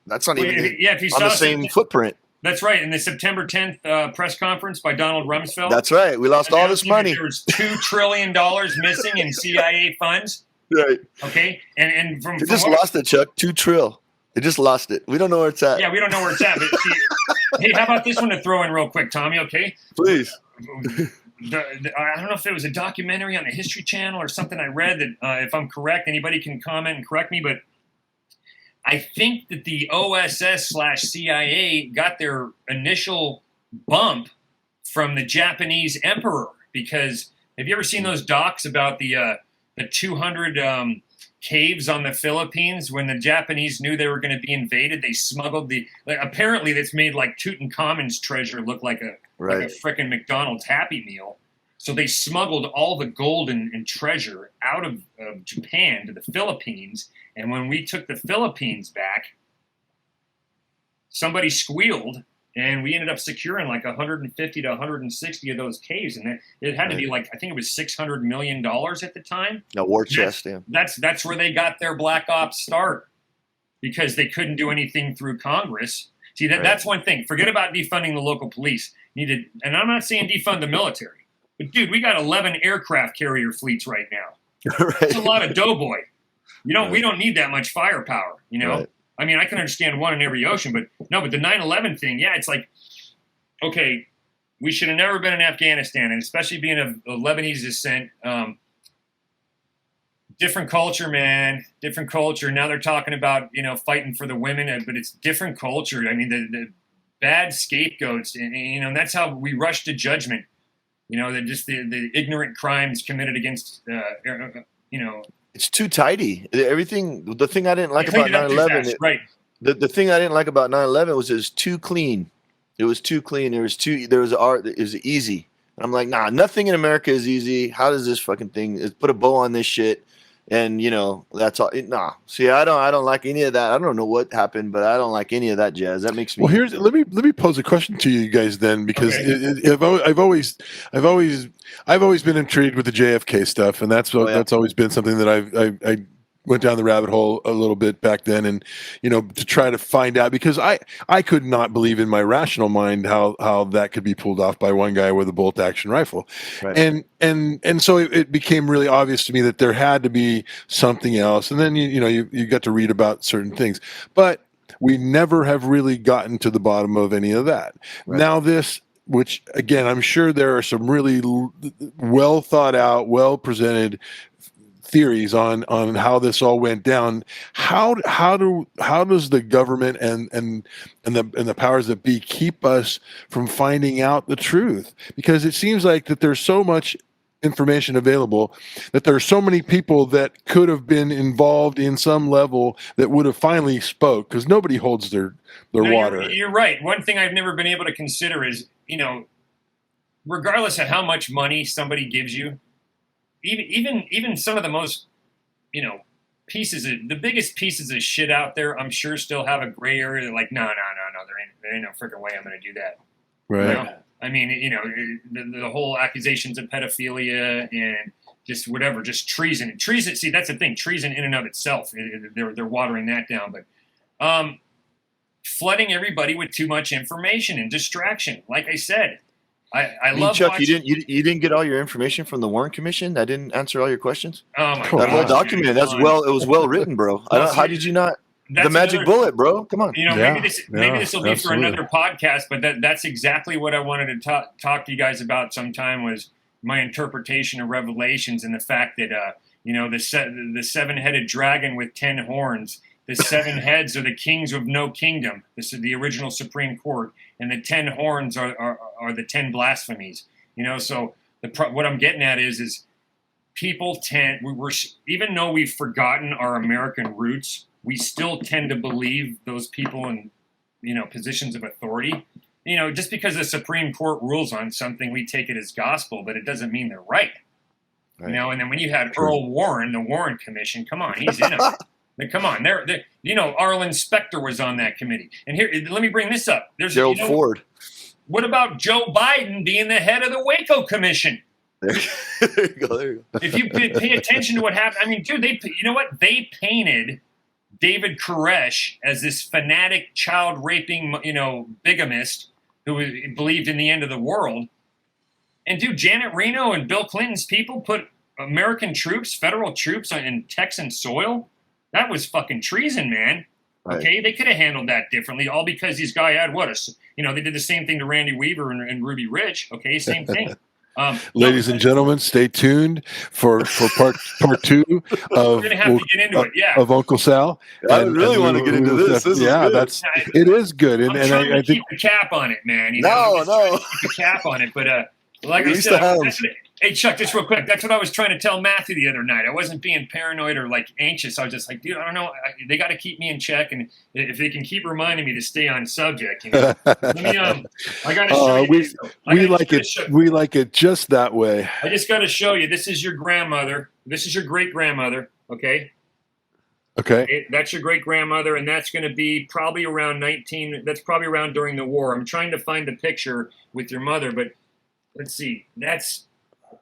That's not even if you on the same footprint. That's right. In the September 10th press conference by Donald Rumsfeld. That's right. We lost all this money. There was $2 trillion missing in CIA funds. Right. Okay. And they just lost it, Chuck. $2 trillion. They just lost it. We don't know where it's at. Yeah, we don't know where it's at. But hey, how about this one to throw in real quick, Tommy? Okay. Please. I don't know if it was a documentary on the History Channel or something I read that, if I'm correct, anybody can comment and correct me, but I think that the OSS/CIA got their initial bump from the Japanese emperor, because have you ever seen those docs about the 200 caves on the Philippines when the Japanese knew they were going to be invaded? They smuggled apparently that's made like Tutankhamun's treasure look like a frickin' McDonald's Happy Meal. So they smuggled all the gold and treasure out of Japan to the Philippines. And when we took the Philippines back, somebody squealed, and we ended up securing like 150 to 160 of those caves. And it had to be like, I think it was $600 million at the time. A war chest, yeah. That's where they got their Black Ops start, because they couldn't do anything through Congress. See, that's one thing. Forget about defunding the local police. And I'm not saying defund the military. But, dude, we got 11 aircraft carrier fleets right now. That's a lot of doughboy. We don't need that much firepower, Right. I mean, I can understand one in every ocean, but the 9/11 thing, it's like, okay, we should have never been in Afghanistan, and especially being of Lebanese descent. Different culture, man. Different culture. Now they're talking about, fighting for the women, but it's different culture. I mean, the bad scapegoats, and that's how we rush to judgment. The ignorant crimes committed against, It's too tidy. Everything. The thing I didn't like about 9/11, right? The thing I didn't like about 9/11 was it was too clean. It was too clean. There was art. It was easy. And I'm like, nah, nothing in America is easy. How does this fucking thing put a bow on this shit? And that's all. Nah. See, I don't like any of that. I don't know what happened, but I don't like any of that jazz. That makes me. Well, let me pose a question to you guys then, because I've always been intrigued with the JFK stuff, and that's always been something that I went down the rabbit hole a little bit back then, and to try to find out, because I could not believe in my rational mind how that could be pulled off by one guy with a bolt action rifle. Right. And so it became really obvious to me that there had to be something else. And then you got to read about certain things, but we never have really gotten to the bottom of any of that. Right. Now this, which again, I'm sure there are some really well thought out, well presented theories on how this all went down. How does the government and the powers that be keep us from finding out the truth? Because it seems like that there's so much information available, that there are so many people that could have been involved in some level that would have finally spoke, because nobody holds their water. You're right. One thing I've never been able to consider is, regardless of how much money somebody gives you, even some of the most, the biggest pieces of shit out there, I'm sure still have a gray area. They're like, no, there ain't no freaking way I'm going to do that. Right. I mean, the whole accusations of pedophilia and just whatever, just treason. Treason. See, that's the thing. Treason in and of itself, they're watering that down. But flooding everybody with too much information and distraction. Like I said, I love Chuck, watching. you didn't get all your information from the Warren Commission? That didn't answer all your questions? Oh my that God. whole document, it was well written, bro. How did you not? The magic bullet, bro. Come on. Maybe this will be for another podcast, but that's exactly what I wanted to talk to you guys about sometime, was my interpretation of Revelations, and the fact that the seven-headed dragon with 10 horns. The 7 heads are the kings of no kingdom. This is the original Supreme Court, and the 10 horns are the 10 blasphemies. So what I'm getting at is people even though we've forgotten our American roots, we still tend to believe those people in positions of authority. Just because the Supreme Court rules on something, we take it as gospel, but it doesn't mean they're right. You know, and then when you had Earl Warren, the Warren Commission, come on, he's in it. Come on, they're you know, Arlen Specter was on that committee. And here, let me bring this up. There's Gerald Ford. What about Joe Biden being the head of the Waco Commission? There you go. There you go. If you pay attention to what happened, I mean, dude, you know what? They painted David Koresh as this fanatic, child raping, you know, bigamist who believed in the end of the world. And dude, Janet Reno and Bill Clinton's people put American troops, federal troops in Texan soil. That was fucking treason, man. Right. Okay, they could have handled that differently, all because these guys had you know, they did the same thing to Randy Weaver and Ruby Ridge. Okay, same thing. Ladies and gentlemen, stay tuned for part two of, we're gonna have to get into it. Yeah, of Uncle Sal. I really want to get into this. This is good. It is good, and I I think keep a cap on it, man. You no, keep a cap on it, but like I said, hey Chuck, just real quick, that's what I was trying to tell Matthew the other night. I wasn't being paranoid or like anxious. I was just like, dude, I don't know. They got to keep me in check, and if they can keep reminding me to stay on subject, you know. Let me, I got to show you. We like it just that way. I just got to show you. This is your grandmother. This is your great grandmother. Okay. Okay. That's your great grandmother, and that's going to be probably around 19. That's probably around during the war. I'm trying to find a picture with your mother, but let's see.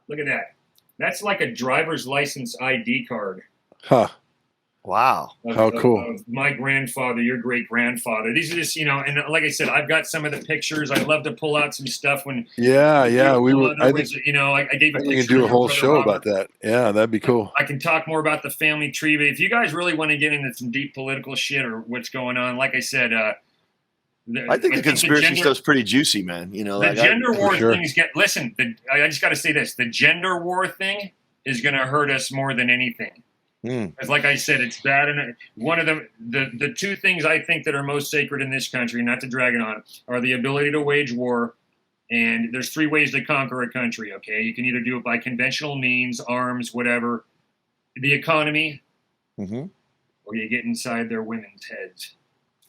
Look at that. That's like a driver's license ID card. Huh. Wow. How cool. Of my grandfather, your great grandfather. These are just, you know, and like I said, I've got some of the pictures. I'd love to pull out some stuff when. Yeah. We were. I think, you know, I gave a picture. We can do a whole show about that. Yeah, that'd be cool. I can talk more about the family tree, but if you guys really want to get into some deep political shit or what's going on, like I said, I think the conspiracy stuff's pretty juicy, man. You know, the gender war things listen, I just got to say this. The gender war thing is going to hurt us more than anything. Because like I said, it's bad. And one of the two things I think that are most sacred in this country, not to drag it on, are the ability to wage war. And there's 3 ways to conquer a country, okay? You can either do it by conventional means, arms, whatever, the economy, or you get inside their women's heads.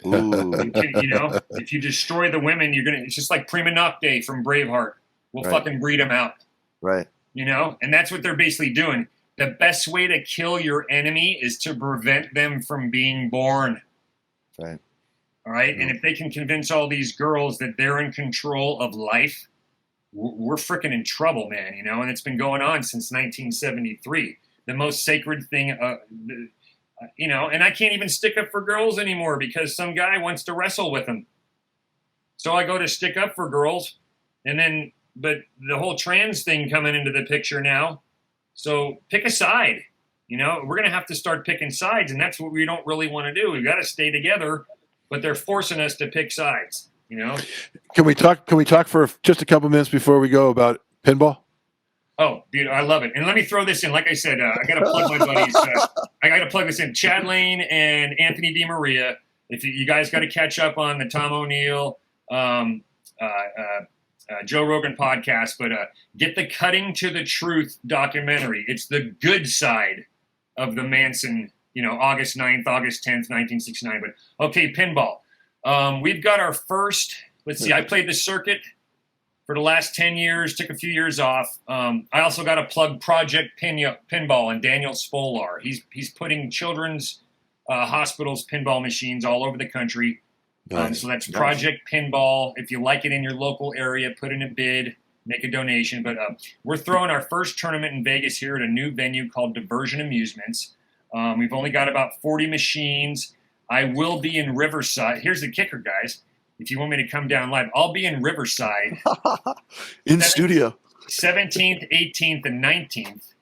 Ooh. You know, if you destroy the women, it's just like Prima Nocte from Braveheart. We'll fucking breed them out. Right. You know, and that's what they're basically doing. The best way to kill your enemy is to prevent them from being born. Right. All right. And if they can convince all these girls that they're in control of life, we're freaking in trouble, man. You know, and it's been going on since 1973. The most sacred thing, you know, and I can't even stick up for girls anymore because some guy wants to wrestle with them. So I go to stick up for girls, but the whole trans thing coming into the picture now. So pick a side. You know, we're going to have to start picking sides, and that's what we don't really want to do. We've got to stay together, but they're forcing us to pick sides, you know? Can we talk for just a couple minutes before we go about pinball? Oh, dude, I love it. And let me throw this in. Like I said, I got to plug my buddies. I got to plug this in. Chad Lane and Anthony DiMaria. If you guys got to catch up on the Tom O'Neill, Joe Rogan podcast, but get the Cutting to the Truth documentary. It's the good side of the Manson, you know, August 9th, August 10th, 1969. But okay, pinball. We've got our first, let's see, I played the circuit for the last 10 years, took a few years off. I also got to plug Project Pinball and Daniel Spolar. He's putting children's hospitals pinball machines all over the country. So that's Project Pinball. If you like it in your local area, put in a bid, make a donation. But we're throwing our first tournament in Vegas here at a new venue called Diversion Amusements. We've only got about 40 machines. I will be in Riverside. Here's the kicker, guys. If you want me to come down live, I'll be in Riverside. in studio. 17th, 18th, and 19th.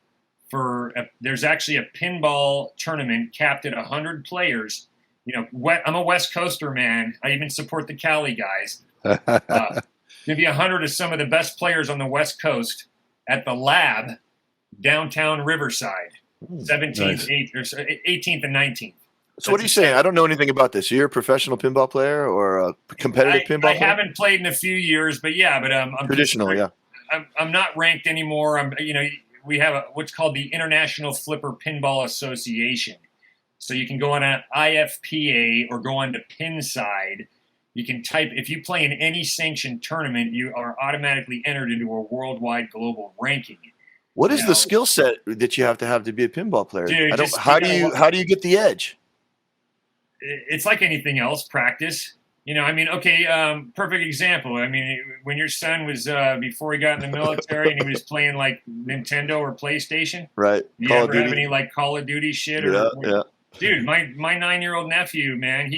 There's actually a pinball tournament capped at 100 players. You know, I'm a West Coaster, man. I even support the Cali guys. Maybe 100 of some of the best players on the West Coast at the Lab, downtown Riverside, 17th, 18th, and 19th. So what are you saying? I don't know anything about this. You're a professional pinball player or a competitive pinball player? I haven't played in a few years, but yeah, I'm traditional, yeah. I'm not ranked anymore. We have what's called the International Flipper Pinball Association. So you can go on an IFPA or go on to Pinside. You can type, if you play in any sanctioned tournament, you are automatically entered into a worldwide global ranking. What is You the know, skill set that you have to be a pinball player? Dude, I don't. just- How you do gotta you wa- how do you get the edge? it's like anything else, practice. You know, I mean, okay, perfect example. I mean, when your son was before he got in the military and he was playing like Nintendo or PlayStation, Right. you Call of ever have Duty. any like Call of Duty shit? Yeah. Dude, my 9-year-old nephew, man,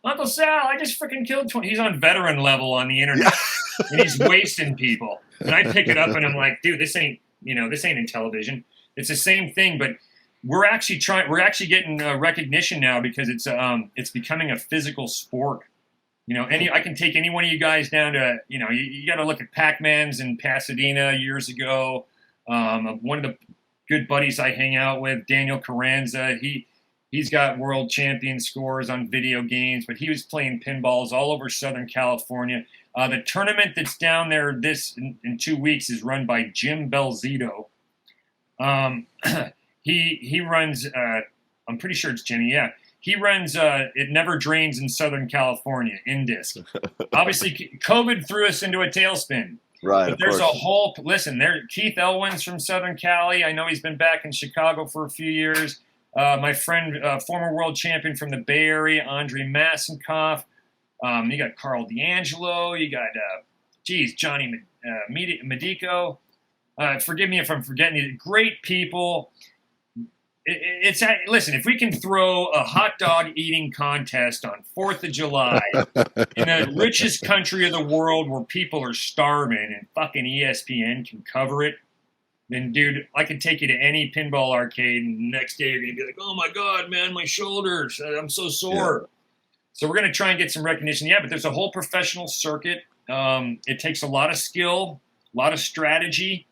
Uncle Sal, I just freaking killed 20. He's on veteran level on the internet, and he's wasting people. And I pick it up, and I'm like, dude, this ain't in television. It's the same thing, but we're actually getting recognition now because it's becoming a physical sport. You know, I can take any one of you guys down to, you know, you got to look at Pac-Man's in Pasadena years ago. One of the good buddies I hang out with, Daniel Carranza, he's got world champion scores on video games, but he was playing pinballs all over Southern California. The tournament that's down there in 2 weeks is run by Jim Belzito. He runs, I'm pretty sure it's Jimmy, yeah. He runs It Never Drains in Southern California, in disc. Obviously, COVID threw us into a tailspin. Right. But there's a whole, listen, Keith Elwin's from Southern Cali. I know he's been back in Chicago for a few years. My friend, former world champion from the Bay Area, Andre Massenkoff. You got Carl D'Angelo. You got, Johnny Medico. Forgive me if I'm forgetting these great people. Listen, if we can throw a hot dog eating contest on 4th of July in the richest country of the world where people are starving and fucking ESPN can cover it, then, dude, I can take you to any pinball arcade and the next day you're going to be like, oh, my God, man, my shoulders, I'm so sore. Yeah. So we're going to try and get some recognition. Yeah, but there's a whole professional circuit. It takes a lot of skill, a lot of strategy.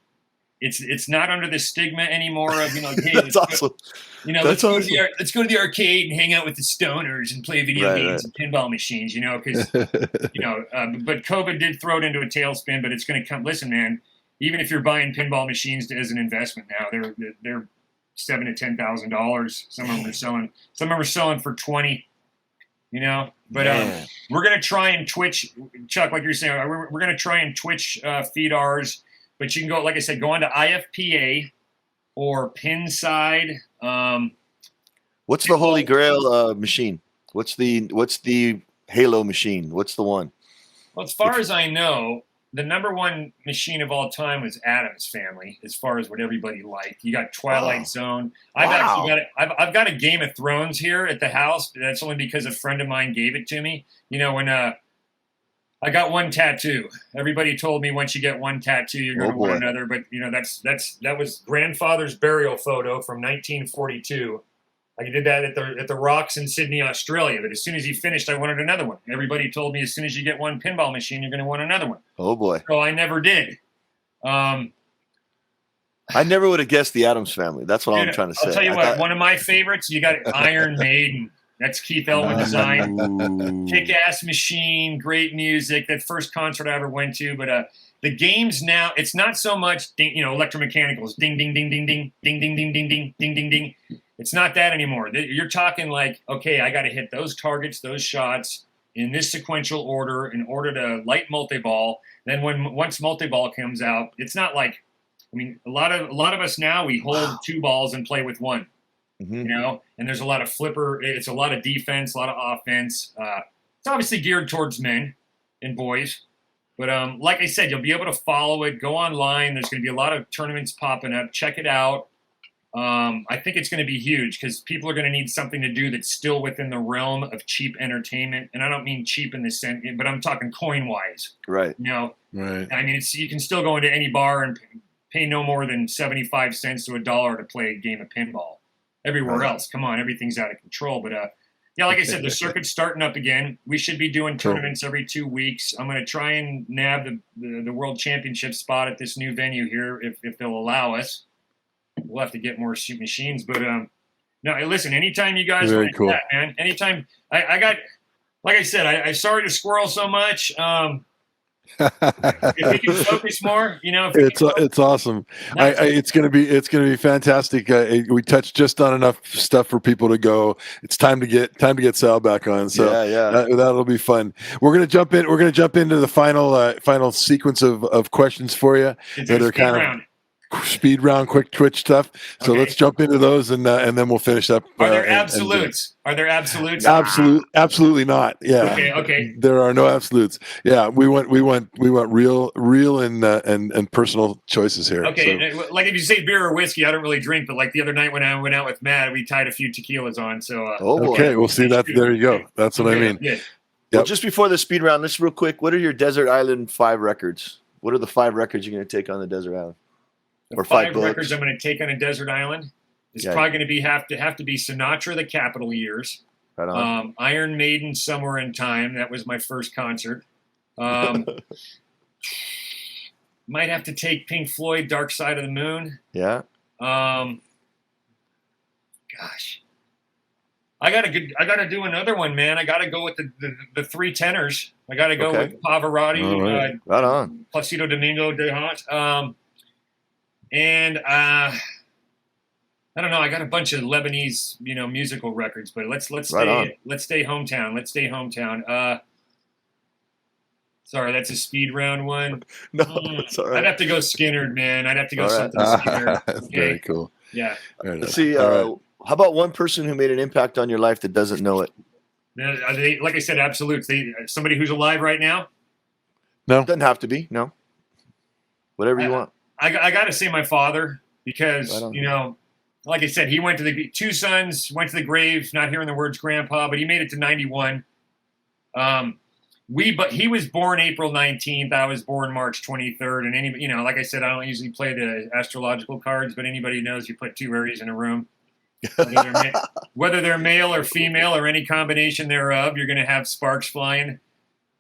It's not under the stigma anymore of, you know, hey, that's awesome. Let's go to the arcade and hang out with the stoners and play video games and pinball machines, you know, because, you know, but COVID did throw it into a tailspin, but it's going to come. Listen, man, even if you're buying pinball machines as an investment now, they're $7,000 to $10,000. Some of them are selling for 20. You know, but we're gonna try and Twitch, Chuck, like you're saying, we're gonna try and Twitch feed ours. But you can go, like I said, go on to IFPA or Pinside. What's the Holy Grail machine? What's the Halo machine? What's the one? Well, as far as I know, the number one machine of all time was Addams Family, as far as what everybody liked. You got Twilight Zone. I've got a Game of Thrones here at the house. That's only because a friend of mine gave it to me. You know, when I got one tattoo. Everybody told me once you get one tattoo, you're going to want another. But you know, that was grandfather's burial photo from 1942. I did that at the Rocks in Sydney, Australia. But as soon as he finished, I wanted another one. Everybody told me as soon as you get one pinball machine, you're going to want another one. Oh boy! So I never did. I never would have guessed the Addams Family. That's what I'm trying to say. I'll tell you what. One of my favorites. You got Iron Maiden. That's Keith Elwin design. Kick-ass machine, great music. That first concert I ever went to. But the games now, it's not so much, electromechanicals. Ding, ding, ding, ding, ding, ding, ding, ding, ding, ding, ding, ding, ding. It's not that anymore. You're talking like, okay, I got to hit those targets, those shots in this sequential order in order to light multi-ball. Then once multi-ball comes out, it's not like, I mean, a lot of us now, we hold two balls and play with one. Mm-hmm. You know, and there's a lot of flipper. It's a lot of defense, a lot of offense. It's obviously geared towards men and boys, but like I said, you'll be able to follow it. Go online. There's going to be a lot of tournaments popping up. Check it out. I think it's going to be huge because people are going to need something to do that's still within the realm of cheap entertainment. And I don't mean cheap in the sense, but I'm talking coin wise. Right. You know, right. I mean, you can still go into any bar and pay no more than 75 cents to $1 to play a game of pinball. Everywhere else, come on, everything's out of control. But yeah, like I said, the circuit's starting up again. We should be doing tournaments every 2 weeks. I'm going to try and nab the world championship spot at this new venue here if they'll allow us. We'll have to get more shoot machines, but no. Listen, anytime you guys want that, man. Anytime I got, like I said, I sorry to squirrel so much. If we can focus more, you know, it's awesome. It's gonna be fantastic. We touched just on enough stuff for people to go. It's time to get Sal back on. So that'll be fun. We're gonna jump into the final sequence of questions for you. That are kind of speed round, quick twitch stuff. So Okay. let's jump into those, and then we'll finish up. Are there and absolutes? Are there absolutes? Absolutely not. Yeah. Okay. There are no absolutes. Yeah, we want real and personal choices here. Okay, So. like if you say beer or whiskey, I don't really drink, but like the other night when I went out with Matt, we tied a few tequilas on. So okay, we'll see that. There you go. That's what I mean. Yeah. Well, just before the speed round, let's real quick. What are your Desert Island 5 records? What are the 5 records you're going to take on the Desert Island? The 5 records I'm going to take on a desert island is probably going to be have to be Sinatra, the Capitol Years, right on. Iron Maiden, Somewhere in Time. That was my first concert. Might have to take Pink Floyd, Dark Side of the Moon. Yeah. Gosh, I gotta do another one, man. I gotta go with the 3 tenors. I gotta go with Pavarotti, right on. Placido Domingo de Hot. And I don't know. I got a bunch of Lebanese, musical records, but let's stay hometown. Let's stay hometown. Sorry, that's a speed round one. No, it's all right. I'd have to go Skinnerd, man. I'd have to go something Skinnerd. Okay. Very cool. Yeah. Let's see. How about one person who made an impact on your life that doesn't know it? Like I said, absolutes. Somebody who's alive right now? No. Doesn't have to be. No. Whatever you want. I got to say my father because, like I said, he went to the 2 sons, went to the grave, not hearing the words grandpa, but he made it to 91. But he was born April 19th. I was born March 23rd. And like I said, I don't usually play the astrological cards, but anybody knows you put 2 Aries in a room. Whether they're male or female or any combination thereof, you're going to have sparks flying.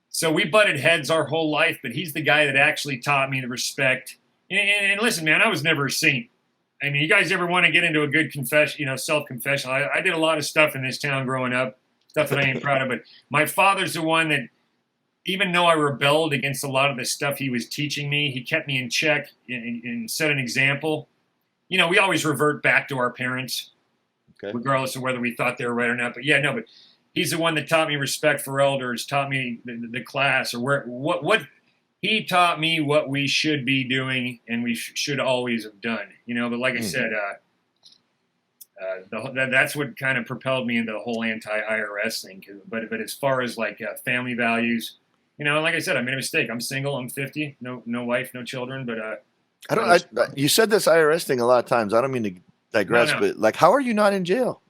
So we butted heads our whole life, but he's the guy that actually taught me the respect. And listen, man, I was never a saint. I mean, you guys ever want to get into a good confession, self-confession? I did a lot of stuff in this town growing up, stuff that I ain't proud of. But my father's the one that, even though I rebelled against a lot of the stuff he was teaching me, he kept me in check and set an example. We always revert back to our parents, regardless of whether we thought they were right or not. But but he's the one that taught me respect for elders, taught me the class, or what. He taught me what we should be doing and we should always have done, But like I said, that's what kind of propelled me into the whole anti-IRS thing. But as far as like family values, like I said, I made a mistake. I'm single. I'm 50. No wife, no children. But you said this IRS thing a lot of times. I don't mean to digress, but like, how are you not in jail?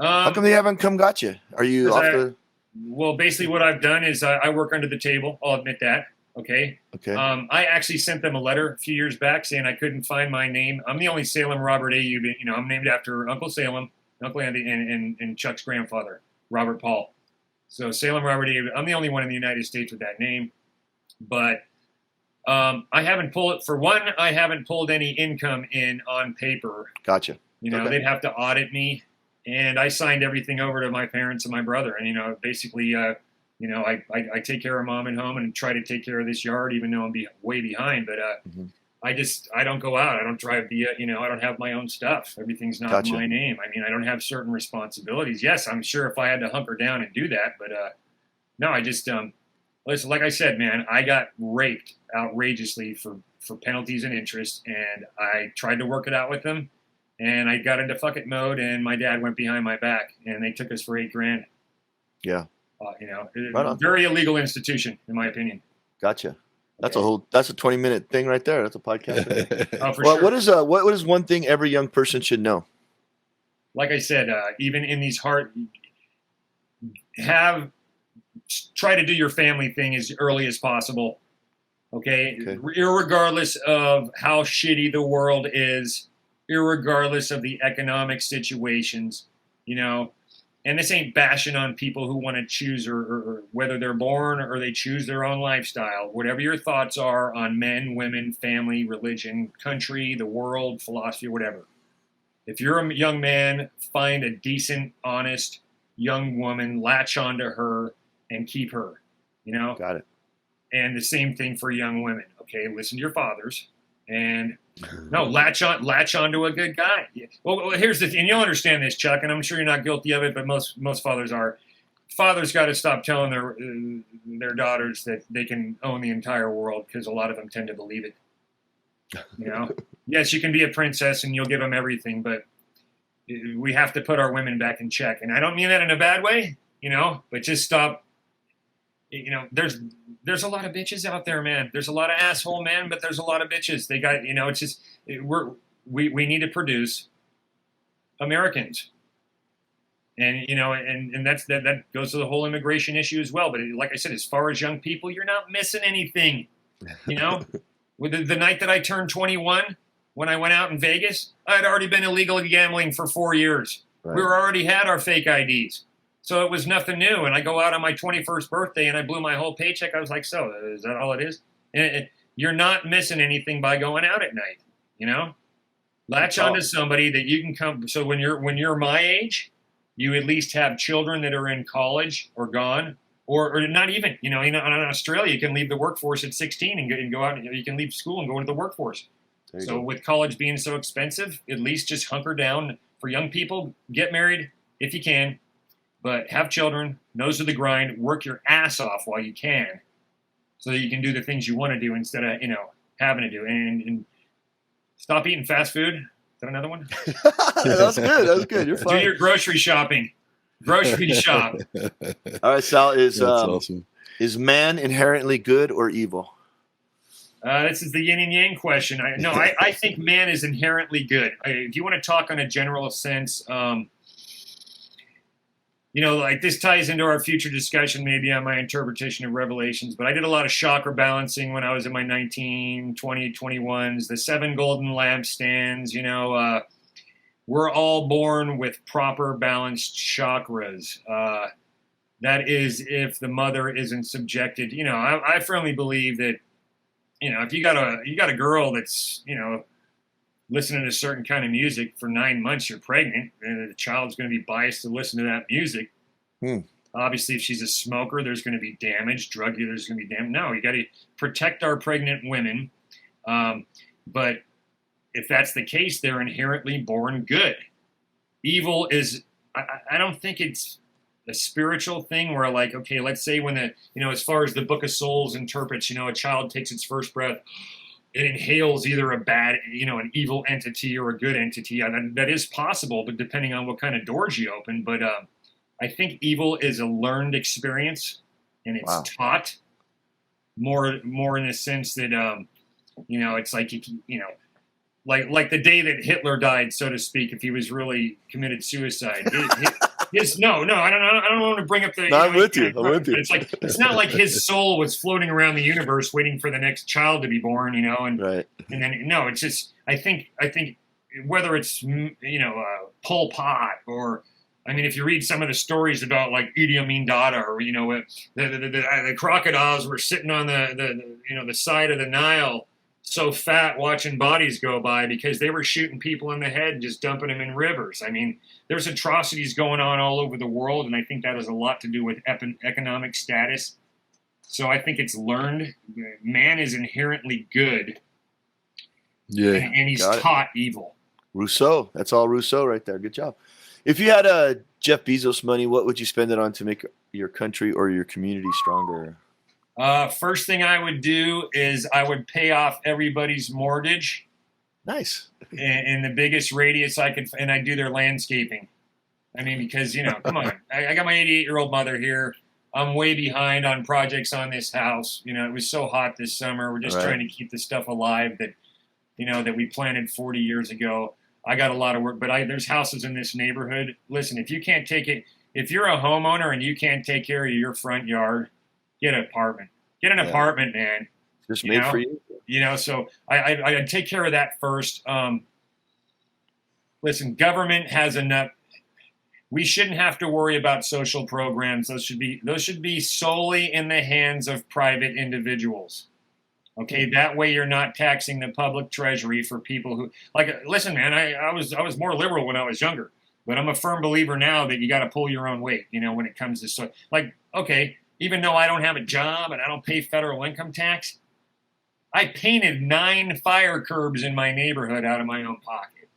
How come they haven't come got you? Are you off the? Well, basically, what I've done is I work under the table. I'll admit that. Okay. I actually sent them a letter a few years back saying I couldn't find my name. I'm the only Salem Robert Ayoub. I'm named after Uncle Salem, Uncle Andy, and Chuck's grandfather, Robert Paul. So Salem Robert Ayoub. I'm the only one in the United States with that name. But I haven't pulled any income in on paper. Gotcha. They'd have to audit me, and I signed everything over to my parents and my brother, and basically. I take care of mom at home and try to take care of this yard, even though I'm way behind. But I don't go out. I don't drive I don't have my own stuff. Everything's not in my name. I mean, I don't have certain responsibilities. Yes, I'm sure if I had to hunker down and do that, but no, I just listen. Like I said, man, I got raped outrageously for penalties and interest, and I tried to work it out with them, and I got into fuck it mode, and my dad went behind my back, and they took us for $8,000. Yeah. Right, very illegal institution, in my opinion. Gotcha. That's a 20-minute thing right there. That's a podcast. Oh, for sure. What is one thing every young person should know? Like I said, even in these try to do your family thing as early as possible. Okay? Irregardless of how shitty the world is, irregardless of the economic situations, And this ain't bashing on people who want to choose or whether they're born or they choose their own lifestyle. Whatever your thoughts are on men, women, family, religion, country, the world, philosophy, whatever. If you're a young man, find a decent, honest young woman, latch onto her, and keep her. Got it. And the same thing for young women. Okay, listen to your fathers. And no, latch onto a good guy. Well, here's the thing, and you'll understand this, Chuck, and I'm sure you're not guilty of it, but most fathers are. Fathers got to stop telling their daughters that they can own the entire world, because a lot of them tend to believe it. Yes, you can be a princess and you'll give them everything, but we have to put our women back in check. And I don't mean that in a bad way, but just stop. There's a lot of bitches out there, man. There's a lot of asshole men, but there's a lot of bitches. They got, it's just we need to produce Americans. And and that goes to the whole immigration issue as well. But like I said, as far as young people, you're not missing anything. With the night that I turned 21, when I went out in Vegas, I had already been illegally gambling for 4 years. Right. We already had our fake IDs, so it was nothing new. And I go out on my 21st birthday and I blew my whole paycheck. I was like, so is that all it is? And you're not missing anything by going out at night. Latch onto somebody that you can come. So when you're my age, you at least have children that are in college or gone, or not even, in Australia, you can leave the workforce at 16 and go out. You can leave school and go into the workforce. So with college being so expensive, at least just hunker down for young people. Get married if you can, but have children, nose to the grind, work your ass off while you can, so that you can do the things you want to do instead of, having to do. And stop eating fast food. Is that another one? That's good. That's good. You're fine. Do your grocery shopping. Grocery shop. All right, Sal, That's awesome. Is man inherently good or evil? This is the yin and yang question. I think man is inherently good. If you want to talk on a general sense, like this ties into our future discussion maybe on my interpretation of Revelations, but I did a lot of chakra balancing when I was in my 19, 20, 21s, the 7 golden lampstands, we're all born with proper balanced chakras. That is, if the mother isn't subjected, I firmly believe that, if you got a girl that's, listening to a certain kind of music for 9 months, you're pregnant, and the child's going to be biased to listen to that music. Obviously, if she's a smoker, there's going to be damage. Drug dealers going to be damaged. No, you got to protect our pregnant women. But if that's the case, they're inherently born good. Evil is, I don't think it's a spiritual thing where, like, okay, let's say when as far as the Book of Souls interprets, a child takes its first breath, it inhales either a bad, an evil entity or a good entity. That is possible, but depending on what kind of doors you open. But I think evil is a learned experience, and it's taught more in the sense that, it's like, like the day that Hitler died, so to speak, if he was really committed suicide. No, I don't want to bring up the. No, I'm with you. It's like, it's not like his soul was floating around the universe waiting for the next child to be born, and right. And then no, it's just I think whether it's Pol Pot or. I mean, if you read some of the stories about like Idi Amin Dada, or the crocodiles were sitting on the side of the Nile, so fat watching bodies go by because they were shooting people in the head and just dumping them in rivers. I mean, there's atrocities going on all over the world, and I think that has a lot to do with economic status. So I think it's learned. Man is inherently good, and he's taught evil. Rousseau. That's all Rousseau right there. Good job. If you had Jeff Bezos money, what would you spend it on to make your country or your community stronger? First thing I would do is I would pay off everybody's mortgage. Nice. In the biggest radius I could, and I'd do their landscaping. I mean, because, come on. I got my 88-year-old mother here. I'm way behind on projects on this house. It was so hot this summer. We're just trying to keep the stuff alive that, that we planted 40 years ago. I got a lot of work, but there's houses in this neighborhood. Listen, if you can't take it, if you're a homeowner and you can't take care of your front yard, get an apartment. Get an apartment, man. Just made for you. So I'd take care of that first. Listen, government has enough. We shouldn't have to worry about social programs. Those should be solely in the hands of private individuals. Okay, that way you're not taxing the public treasury for people who listen, man, I was more liberal when I was younger, but I'm a firm believer now that you got to pull your own weight, when it comes to okay, even though I don't have a job and I don't pay federal income tax, I painted 9 fire curbs in my neighborhood out of my own pocket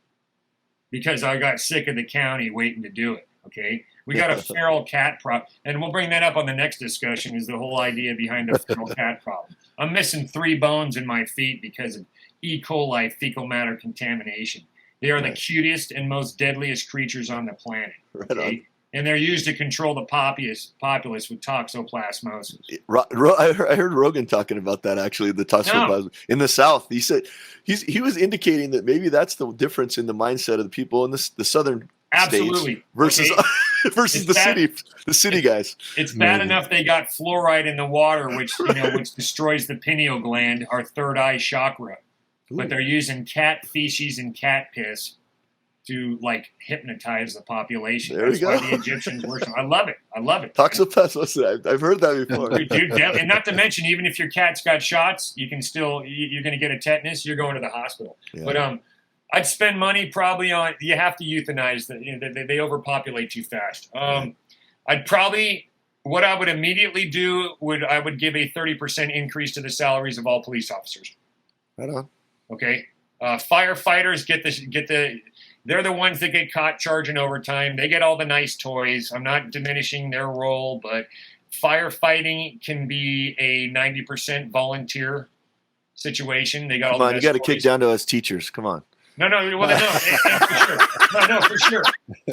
because I got sick of the county waiting to do it. Okay, we got a feral cat problem, and we'll bring that up on the next discussion. Is the whole idea behind the feral cat problem? I'm missing 3 bones in my feet because of E. coli fecal matter contamination. They are the cutest and most deadliest creatures on the planet. Right Okay? on. And they're used to control the populace with toxoplasmosis. I heard Rogan talking about that actually. The toxoplasma in the South. He said he was indicating that maybe that's the difference in the mindset of the people in the southern Absolutely. states versus versus the city guys. It's bad enough they got fluoride in the water, which which destroys the pineal gland, our third eye chakra. Ooh. But they're using cat feces and cat piss to like hypnotize the population. There That's you why go. the Egyptians worship. I love it. I love it. Toxoplasma. I've heard that before. Dude, and not to mention, even if your cat's got shots, you can still you're going to get a tetanus. You're going to the hospital. Yeah. But I'd spend money probably on. You have to euthanize them. They overpopulate too fast. I'd probably. What I would immediately do I would give a 30% increase to the salaries of all police officers. Right on. Okay, firefighters get the. They're the ones that get caught charging overtime. They get all the nice toys. I'm not diminishing their role, but firefighting can be a 90% volunteer situation. They got all Come the on, you got to toys. kick down to us teachers. Come on. No, for sure.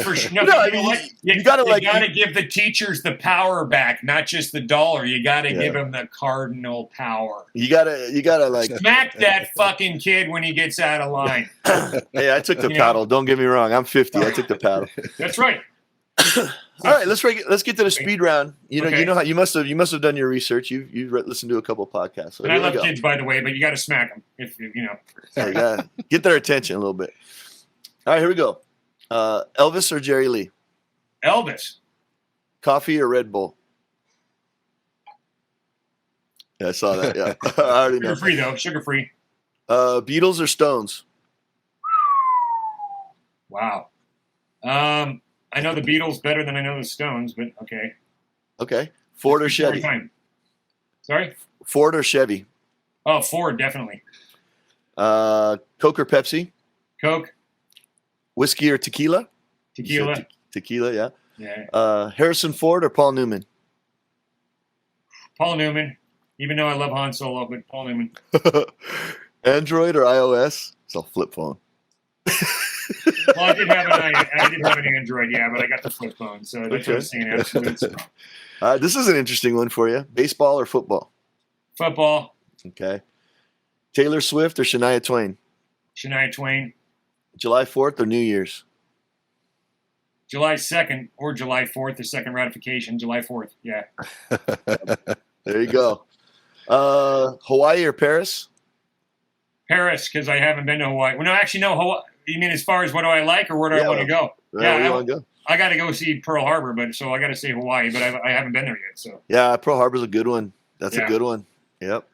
For sure. No, No, you know what? You gotta give the teachers the power back, not just the dollar. You gotta give them the cardinal power. You gotta like Smack that fucking kid when he gets out of line. Hey, I took the paddle. Don't get me wrong. I'm 50. I took the paddle. That's right. All right, let's get to the speed round. Okay. You know how you must have done your research. You've listened to a couple podcasts. So And I love kids, by the way, but you got to smack them if you know. Yeah, you gotta get their attention a little bit. All right, here we go. Elvis or Jerry Lee? Elvis. Coffee or Red Bull? Yeah, I saw that. Yeah, I already know. Sugar free though. Sugar free. Beatles or Stones? Wow. I know the Beatles better than I know the Stones, but okay. Okay. Ford or Chevy? Sorry? Ford or Chevy? Oh, Ford, definitely. Coke or Pepsi? Coke. Whiskey or tequila? Tequila. Tequila, yeah. Yeah. Harrison Ford or Paul Newman? Paul Newman. Even though I love Han Solo, but Paul Newman. Android or iOS? It's a flip phone. Well, I did have an Android, yeah, but I got the flip phone, so that's what I'm saying. Absolutely. This is an interesting one for you. Baseball or football? Football. Okay. Taylor Swift or Shania Twain? Shania Twain. July 4th or New Year's? July 2nd or July 4th, the second ratification. July 4th, yeah. There you go. Hawaii or Paris? Paris, because I haven't been to Hawaii. Well, no, actually, no. Hawaii. You mean as far as what do I like or where do I want to go? Where you want to go? I got to go see Pearl Harbor, but so I got to say Hawaii, but I haven't been there yet. So yeah, Pearl Harbor's a good one. That's a good one. Yep.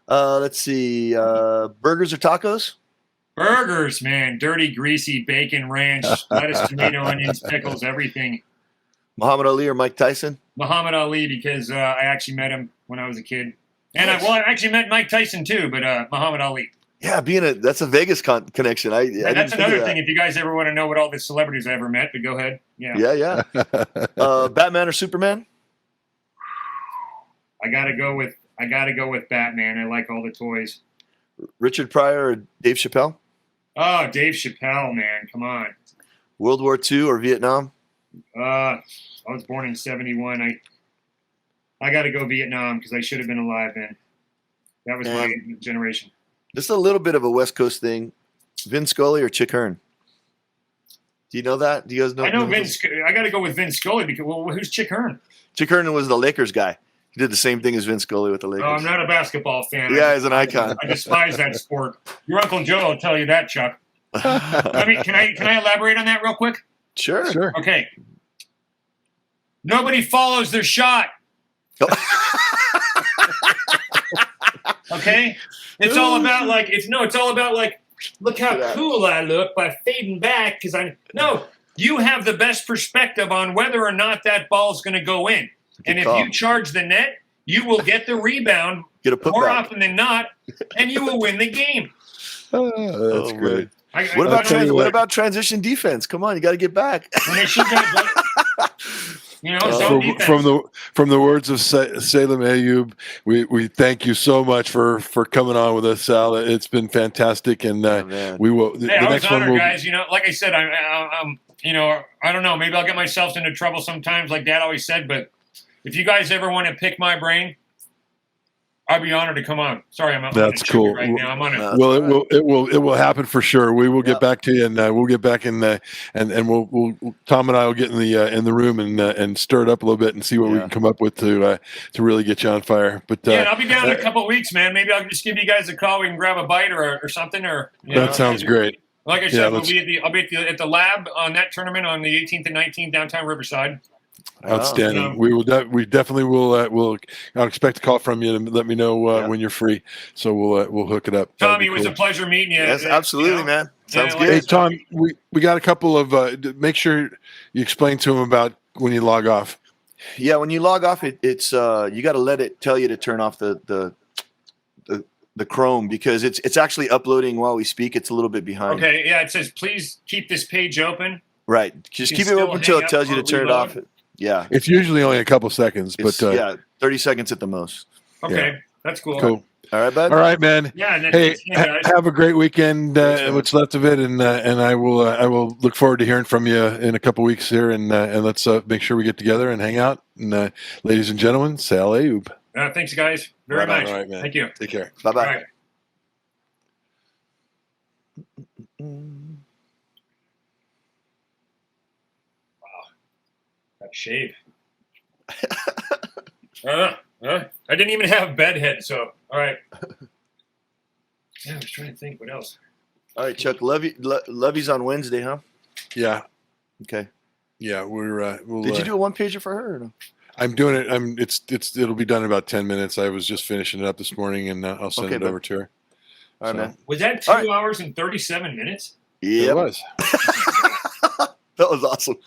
Let's see. Burgers or tacos? Burgers, man. Dirty, greasy, bacon, ranch, lettuce, tomato, onions, pickles, everything. Muhammad Ali or Mike Tyson? Muhammad Ali, because I actually met him when I was a kid. And I actually met Mike Tyson too, but Muhammad Ali. Yeah, that's a Vegas connection. That's another thing. If you guys ever want to know what all the celebrities I ever met, but go ahead. Yeah. Yeah. Batman or Superman? I gotta go with Batman. I like all the toys. Richard Pryor or Dave Chappelle? Oh, Dave Chappelle, man, come on. World War II or Vietnam? I was born in '71. I got to go Vietnam because I should have been alive then. That was my generation. Just a little bit of a West Coast thing. Vin Scully or Chick Hearn? Do you know that? Do you guys know? I know Vince. I got to go with Vince Scully because who's Chick Hearn? Chick Hearn was the Lakers guy. He did the same thing as Vince Scully with the Lakers. Oh, I'm not a basketball fan. Yeah, he's an icon. I despise that sport. Your Uncle Joe will tell you that, Chuck. I mean, can I elaborate on that real quick? Sure. Okay. Nobody follows their shot. Okay? It's all about look how cool I look by fading back because you have the best perspective on whether or not that ball's going to go in. And if you charge the net, you will get the rebound more often than not, and you will win the game. That's great. What about transition defense? Come on, you got to get back. You know, zone defense. From the words of Salem Ayub, we thank you so much for coming on with us, Sal. It's been fantastic, and we will. Hey, I was honored, guys. You know, like I said, I'm you know, I don't know. Maybe I'll get myself into trouble sometimes, like Dad always said. But if you guys ever want to pick my brain, I'd be honored to come on. Sorry, I'm that's cool. Right now, I'm on it. Well, it will happen for sure. We will get back to you, and we'll get back in and we'll Tom and I will get in the room and stir it up a little bit and see what we can come up with to really get you on fire. But yeah, I'll be down in a couple of weeks, man. Maybe I'll just give you guys a call. We can grab a bite or something. Or that sounds great. Like I said, I'll be at the lab on that tournament on the 18th and 19th downtown Riverside. Outstanding. We definitely will. I'll expect a call from you to let me know when you're free. So we'll hook it up. Tommy, it was a pleasure meeting you. Yes, absolutely, man. Sounds good. Hey, Tom, we got a couple of. Make sure you explain to him about when you log off. Yeah, when you log off, it's you got to let it tell you to turn off the Chrome because it's actually uploading while we speak. It's a little bit behind. Okay, yeah, it says please keep this page open. Right, just keep it open until it tells you to turn it off. Yeah, it's usually only a couple seconds, but 30 seconds at the most. Okay, that's cool. Cool. All right, bud. All right, man. Yeah. Hey, have a great weekend. What's left of it, and I will look forward to hearing from you in a couple weeks here, and let's make sure we get together and hang out. And ladies and gentlemen, Sal Ayub. Thanks, guys, very much. All right, man. Thank you. Take care. Bye bye. Right. That shave. I didn't even have bedhead, so all right. Yeah, I was trying to think what else. All right, Chuck. Love you's on Wednesday, huh? Yeah. Okay. Yeah, we'll. Did you do a one pager for her? Or no? I'm doing it. It'll be done in about 10 minutes. I was just finishing it up this morning, and I'll send it over to her. All right, man. Was that 2 hours and 37 minutes? Yeah, it was. That was awesome.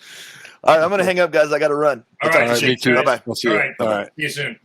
All right, I'm gonna hang up, guys. I got to run. All right, me too. Bye bye. We'll see you. All right. All right. See you soon.